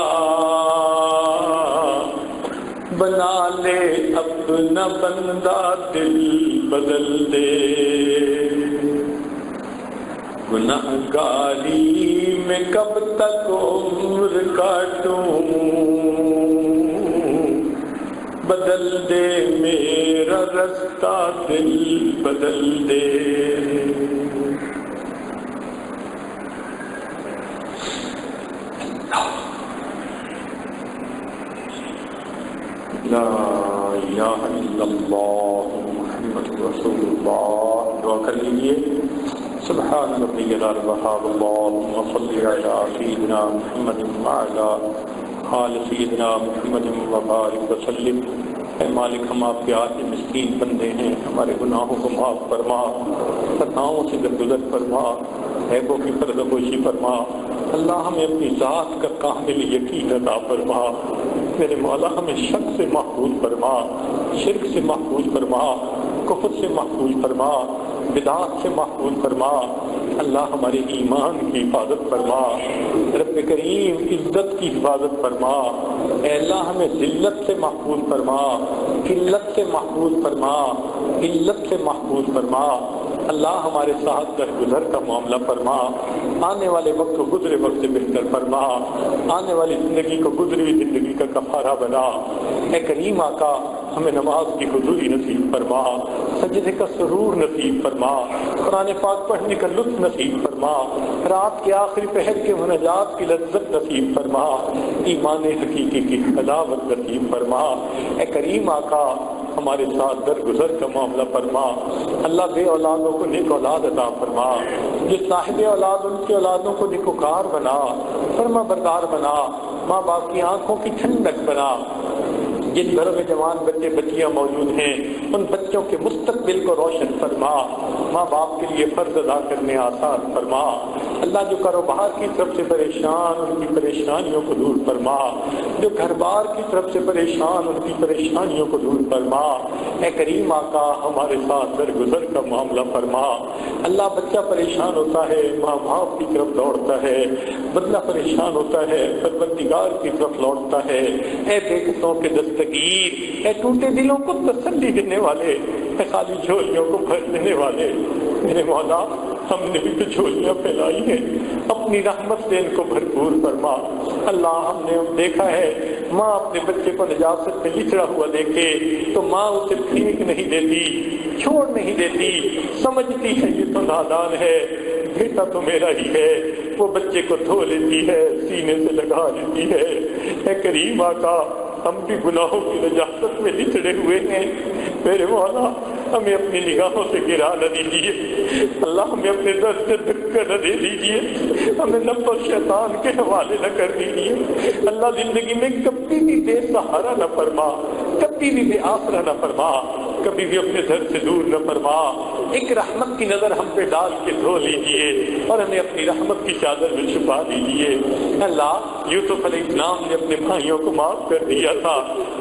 S1: بنا لے اپنا بندہ دل بدل دے، گنہگاری میں کب تک عمر کاٹوں، بدل دے میرا رستہ دل بدل دے۔ لا الہ الا اللہ محمد رسول اللہ۔ دعا کر لیجیے، سبحان ربی الوہاب، اللہم صل علی سیدنا محمد وعلی آل سیدنا محمد وبارک وسلم۔ اے مالک، ہم آپ کے آتے مسکین بندے ہیں، ہمارے گناہوں کو معاف فرما، خطاؤں سے درگزر فرما، عیبوں کی پردہ پوشی فرما۔ اللہ ہمیں اپنی ذات کا کامل یقین عطا فرما۔ میرے مولا ہمیں شک سے محفوظ فرما، شرک سے محفوظ فرما، کفر سے محفوظ فرما، بدعات سے محفوظ فرما۔ اللہ ہمارے ایمان کی حفاظت فرما، رب کریم عزت کی حفاظت فرما۔ اے اللہ ہمیں ذلت سے محفوظ فرما، قلت سے محفوظ فرما، علت سے محفوظ فرما۔ اللہ ہمارے ساتھ درگزر کا معاملہ فرما، آنے والے وقت کو گزرے وقت سے بہتر فرما، آنے والی زندگی کو گزری ہوئی زندگی کا کفارہ بنا۔ اے کریم آقا، ہمیں نماز کی حضوری نصیب فرما، سجدے کا سرور نصیب فرما، قرآن پاک پڑھنے کا لطف نصیب فرما، رات کے آخری پہر کے مناجات کی لذت نصیب فرما، ایمان حقیقی کی حلاوت نصیب فرما۔ اے کریم آقا، ہمارے ساتھ درگزر کا معاملہ فرما۔ اللہ بے اولادوں کو نیک اولاد عطا فرما، جو صاحب اولاد ان کی اولادوں کو نیکوکار بنا، فرما بردار بنا، ماں باپ کی آنکھوں کی ٹھنڈک بنا۔ جن گھروں میں جوان بچے بچیاں موجود ہیں، ان بچوں کے مستقبل کو روشن فرما، ماں باپ کے لیے فرض ادا کرنے آسان فرما۔ اللہ جو کاروبار کی طرف سے پریشان، ان کی پریشانیوں کو دور فرما، جو گھر بار کی طرف سے پریشان، ان کی پریشانیوں کو دور فرما۔ اے کریم آقا، ہمارے ساتھ درگزر کا معاملہ فرما۔ اللہ بچہ پریشان ہوتا ہے، ماں باپ کی طرف دوڑتا ہے، بدلہ پریشان ہوتا ہے، پروردگار کی طرف لوٹتا ہے۔ اے بے قصوں کے دستگیر، اے ٹوٹے دلوں کو تسلی دینے والے، اے خالی جھولیوں کو بھر دینے والے، میرے مولا ہم نے بھی تو جھولیاں پھیلائی ہیں، اپنی رحمت سے ان کو بھرپور فرما۔ اللہ ہم نے دیکھا ہے، ماں اپنے بچے کو نجاست میں لچڑا ہوا دیکھے تو ماں اسے پھینک نہیں دیتی، چھوڑ نہیں دیتی، سمجھتی ہے یہ تو نادان ہے، بیٹا تو میرا ہی ہے، وہ بچے کو دھو لیتی ہے، سینے سے لگا لیتی ہے۔ اے کریم آقا، ہم بھی گناہوں کی نجاست میں لچڑے ہوئے ہیں، میرے مولا ہمیں اپنی نگاہوں سے گرا نہ دیجیے، اللہ ہمیں اپنے در سے دھکا نہ دے دیجیے، ہمیں نفس اور شیطان کے حوالے نہ کر دیجیے۔ اللہ زندگی میں کبھی بھی بے سہارا نہ فرما، کبھی بھی بے آسرا نہ فرما، کبھی بھی اپنے در سے دور نہ فرما۔ ایک رحمت کی نظر ہم پہ ڈال کے دھو لیجیے اور ہمیں اپنی رحمت کی چادر میں چھپا دیجیے۔ اللہ یوسف علیہ السلام نے اپنے بھائیوں کو معاف کر دیا تھا،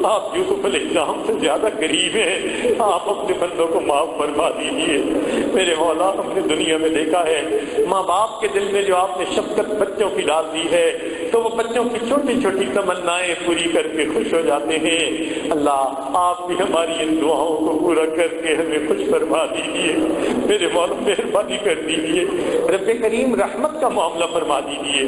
S1: آپ یوسف علیہ السلام سے زیادہ قریب ہیں، آپ اپنے بندوں کو معاف فرما دیجیے۔ میرے مولا ہم نے دنیا میں دیکھا ہے، ماں باپ کے دل میں جو آپ نے شفقت بچوں کی ڈال دی ہے تو وہ بچوں کی چھوٹی چھوٹی تمنائیں پوری کر کے خوش ہو جاتے ہیں۔ اللہ آپ بھی ہماری ان دعاؤں کو پورا کر کے ہمیں خوش فرما دیجیے، میرے مولا مہربانی کر دیجیے، رب کریم رحمت کا معاملہ فرما دیجیے۔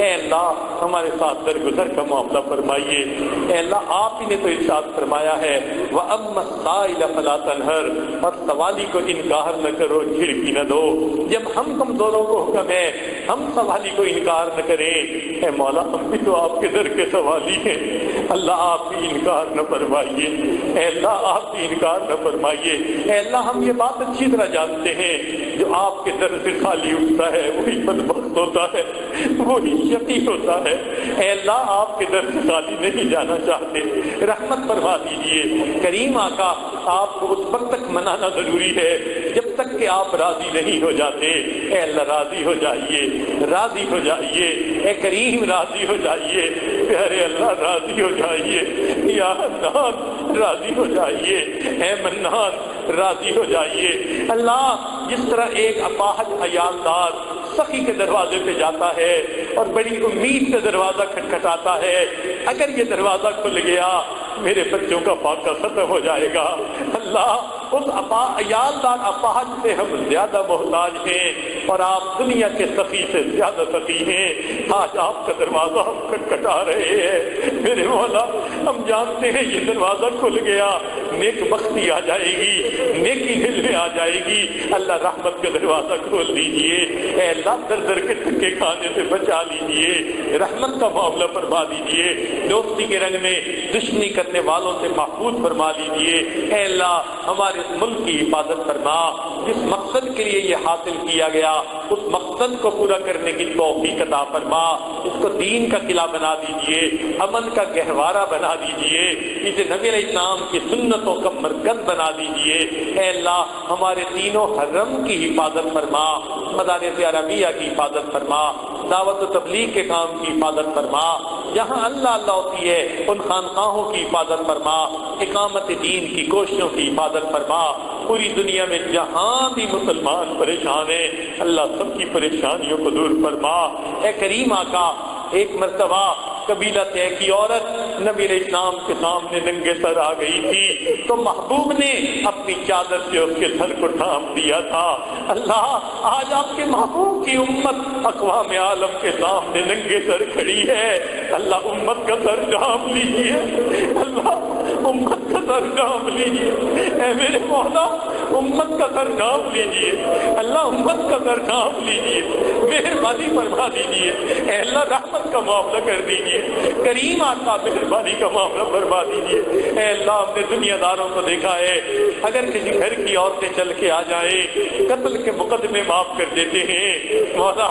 S1: اے اللہ ہمارے ساتھ درگزر کا معاملہ فرمائیے۔ اے اللہ آپ ہی نے تو ارشاد فرمایا ہے، وَأَمَّا السَّائِلَ فَلَا تَنْهَرْ، اور سوالی کو انکار نہ کرو، جھڑکی نہ دو۔ جب ہم کمزوروں کو حکم ہے ہم سوالی کو انکار نہ کریں، اے مولا ہم بھی تو آپ کے در کے سوالی ہیں، اللہ آپ بھی انکار نہ فرمائیے، اے اللہ آپ بھی انکار نہ فرمائیے۔ اے اللہ ہم یہ بات اچھی طرح جانتے ہیں، جو آپ کے در سے خالی اٹھتا ہے وہی بدبخت ہوتا ہے، وہی شقی ہوتا ہے۔ اے اللہ آپ کے در سے خالی نہیں جانا چاہتے، رحمت فرما دیجیے۔ کریم آقا آپ کو اس وقت تک منانا ضروری ہے جب تک کہ آپ راضی نہیں ہو جاتے۔ اے اللہ راضی ہو جائیے، راضی ہو جائیے، اے کریم راضی ہو جائیے، پیارے اللہ راضی ہو جائیے، یا حنان راضی ہو جائیے، اے منان
S2: راضی ہو جائیے۔ اللہ جس طرح ایک اپاہج عیالدار سخی کے دروازے پہ جاتا ہے اور بڑی امید سے دروازہ کھٹکھٹاتا ہے، اگر یہ دروازہ کھل گیا میرے بچوں کا فاقہ ختم ہو جائے گا۔ اللہ اس عیالدار اپاہج سے ہم زیادہ محتاج ہیں اور آپ دنیا کے سخی سے زیادہ سخی ہیں۔ آج آپ کا دروازہ ہم کھٹکھٹا رہے ہیں میرے مولا، ہم جانتے ہیں یہ دروازہ کھل گیا نیک بختی آ جائے گی، نیکی دل میں آ جائے گی۔ اللہ رحمت کا دروازہ کھول دیجئے، اے اللہ در در کے دھکے کھانے سے بچا لیجئے، رحمت کا معاملہ فرما دیجئے، دوستی کے رنگ میں دشمنی کرنے والوں سے محفوظ فرما لیجئے۔ اے اللہ ہمارے اس ملک کی حفاظت فرما، جس مقصد کے لیے یہ حاصل کیا گیا اس مقصد کو پورا کرنے کی توفیق عطا فرما، اس کو دین کا قلعہ بنا دیجئے، امن کا گہوارہ بنا دیجئے، اسے نبی علیہ السلام کی سنتوں کا مرکز بنا دیجئے۔ اے اللہ ہمارے تینوں حرم کی حفاظت فرما، مدارس عربیہ کی حفاظت فرما، دعوت و تبلیغ کے کام کی حفاظت فرما، جہاں اللہ اللہ ہوتی ہے ان خانقاہوں کی حفاظت فرما، اقامت دین کی کوششوں کی حفاظت فرما۔ پوری دنیا میں جہاں بھی مسلمان پریشان ہیں اللہ سب کی پریشانیوں کو دور فرما۔ اے کریم آقا، ایک مرتبہ قبیلہ طے کی عورت نبی علیہ السلام کے سامنے ننگے سر آ گئی تھی تو محبوب نے اپنی چادر سے اس کے سر کو ڈھانپ دیا تھا۔ اللہ آج آپ کے محبوب کی امت اقوام عالم کے سامنے ننگے سر کھڑی ہے، اللہ امت کا سر ڈھانپ لیجیے، اللہ امت کا سر ڈھانپ لیجیے، اے میرے مولا امت کا سر ڈھانپ لیجیے، اللہ امت کا سر ڈھانپ لیجیے، مہربانی فرما دیجیے، اے اللہ رحمت کا معاملہ کر دیجیے، کریم آقا مہربانی کا معاملہ فرما دیجیے۔ اے اللہ ہم نے دنیا داروں کو دیکھا ہے اگر کسی گھر کی عورتیں چل کے آ جائیں قتل کے مقدمے معاف کر دیتے ہیں۔ مولا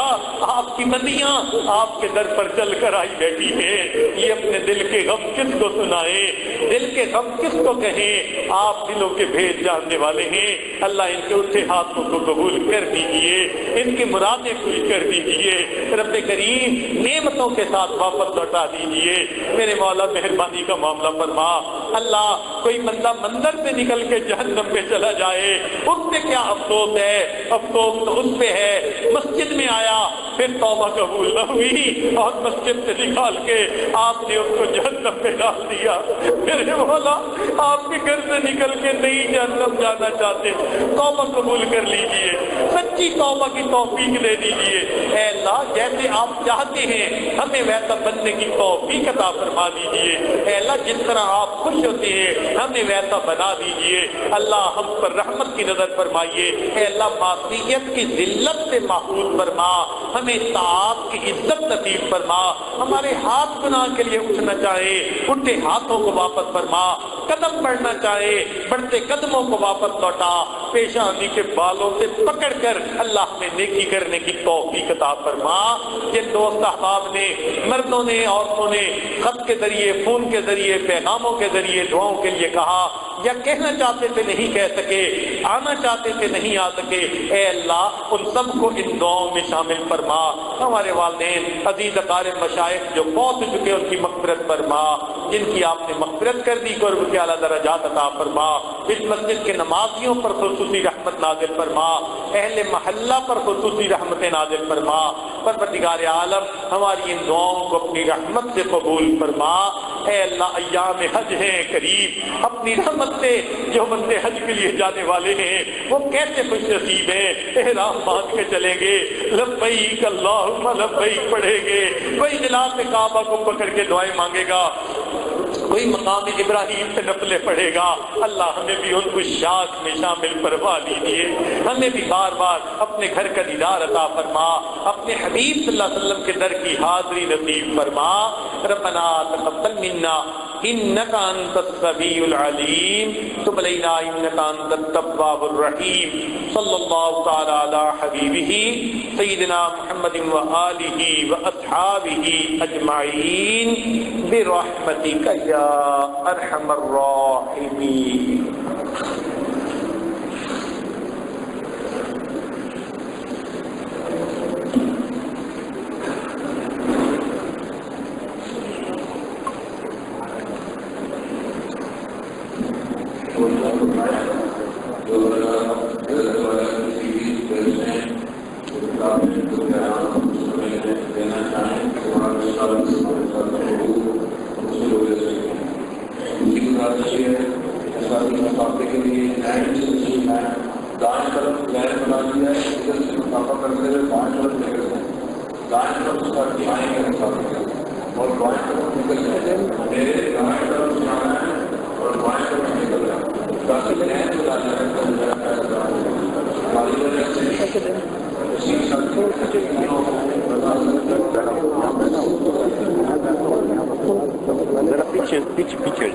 S2: آپ کی بندیاں آپ کے در پر چل کر آئی بیٹھی ہیں، یہ اپنے دل کے غم کس کو سنائیں، دل کے غم کس کو کہیں، آپ دلوں کے بھید جاننے والے ہیں۔ اللہ ان کے اٹھے ہاتھوں کو قبول کر دیجیے، ان کی مرادیں پوری کر دیجیے، رب کریم نعمتوں کے ساتھ واپس لوٹا دیجیے۔ میرے مولا مہربانی کا معاملہ فرما۔ اللہ کوئی بندہ مندر سے نکل کے جہنم میں چلا جائے اس پہ کیا افسوس ہے؟ افسوس تو اس پہ ہے مسجد میں آیا پھر توبہ قبول نہ ہوئی اور مسجد سے نکال کے آپ نے اس کو جہنم میں ڈال دیا۔ میرے مولا آپ کے گھر سے نکل کے نہیں جہنم جانا چاہتے، توبہ قبول کر لیجیے، سچی توبہ کی توفیق دے دیجیے۔ اے اللہ جیسے آپ چاہتے ہیں ہمیں ویسا بننے کی توفیق عطا فرما دیجیے۔ اے اللہ جس طرح آپ خوش ہوتے ہیں ہمیں ویسا بنا دیجیے۔ اللہ ہم پر رحمت کی نظر فرمائیے۔ اے اللہ معصیت کی ذلت سے محفوظ فرما، ہمیں طاعت کی عزت نصیب فرما، ہمارے ہاتھ گناہ کے لیے اٹھنا چاہے اٹھے ہاتھوں کو واپس فرما، قدم بڑھنا چاہے بڑھتے قدموں کو واپس لوٹا، پیشانی کے بالوں سے پکڑ کر اللہ میں نیکی کرنے کی توفیق عطا فرما۔ جن دوست احباب نے مردوں نے عورتوں نے خط کے ذریعے فون کے ذریعے پیغاموں کے ذریعے دعاؤں کے لیے کہا یا کہنا چاہتے تھے نہیں کہہ سکے، آنا چاہتے تھے نہیں آ سکے، اے اللہ ان سب کو ان دعاؤں میں شامل فرما۔ ہمارے والدین عزیز اقارب مشائخ جو فوت ہو چکے ان کی مغفرت فرما، جن کی آپ نے مغفرت کر دی قرب کے اعلیٰ درجات عطا فرما۔ اس مسجد کے نمازیوں پر خصوصی رحمت نازل فرما، اہل محلہ پر خصوصی رحمت نازل فرما۔ پروردگار عالم ہماری ان دعاؤں کو اپنی رحمت سے قبول فرما۔ اے اللہ ایام حج ہیں قریب، اپنی رحمت سے جو بندے حج کے لیے جانے والے ہیں وہ کیسے خوش نصیب ہیں، احرام باندھ کے چلیں گے، لبیک اللہم لبیک پڑھیں گے، کوئی غلاف کعبہ کو پکڑ کے دعائیں مانگے گا، کوئی مقام ابراہیم سے نفلیں پڑھے گا۔ اللہ ہمیں بھی ان کو شاخ میں شامل فرما دیجیے، ہمیں بھی بار بار اپنے گھر کا دیدار عطا فرما، اپنے حبیب صلی اللہ علیہ وسلم کے در کی حاضری نصیب فرما۔ ربنا تقبل منا انک انت السمیع العلیم تب علینا انک انت التواب الرحیم۔ صلی اللہ تعالی علی حبیبہ سیدنا محمد وآلہ واصحابہ اجمعین برحمتک یا ارحم الراحمین۔
S1: کرتے ہوئے بائیں طرف لے کر دائیں طرف اس کا دھیان اور بائیں طرف نکل جائے میرے دائیں طرف جانا ہے اور بائیں طرف نکل جائے تاکہ ذہن بتا جائے ہماری وجہ سے اسی
S2: پیچھے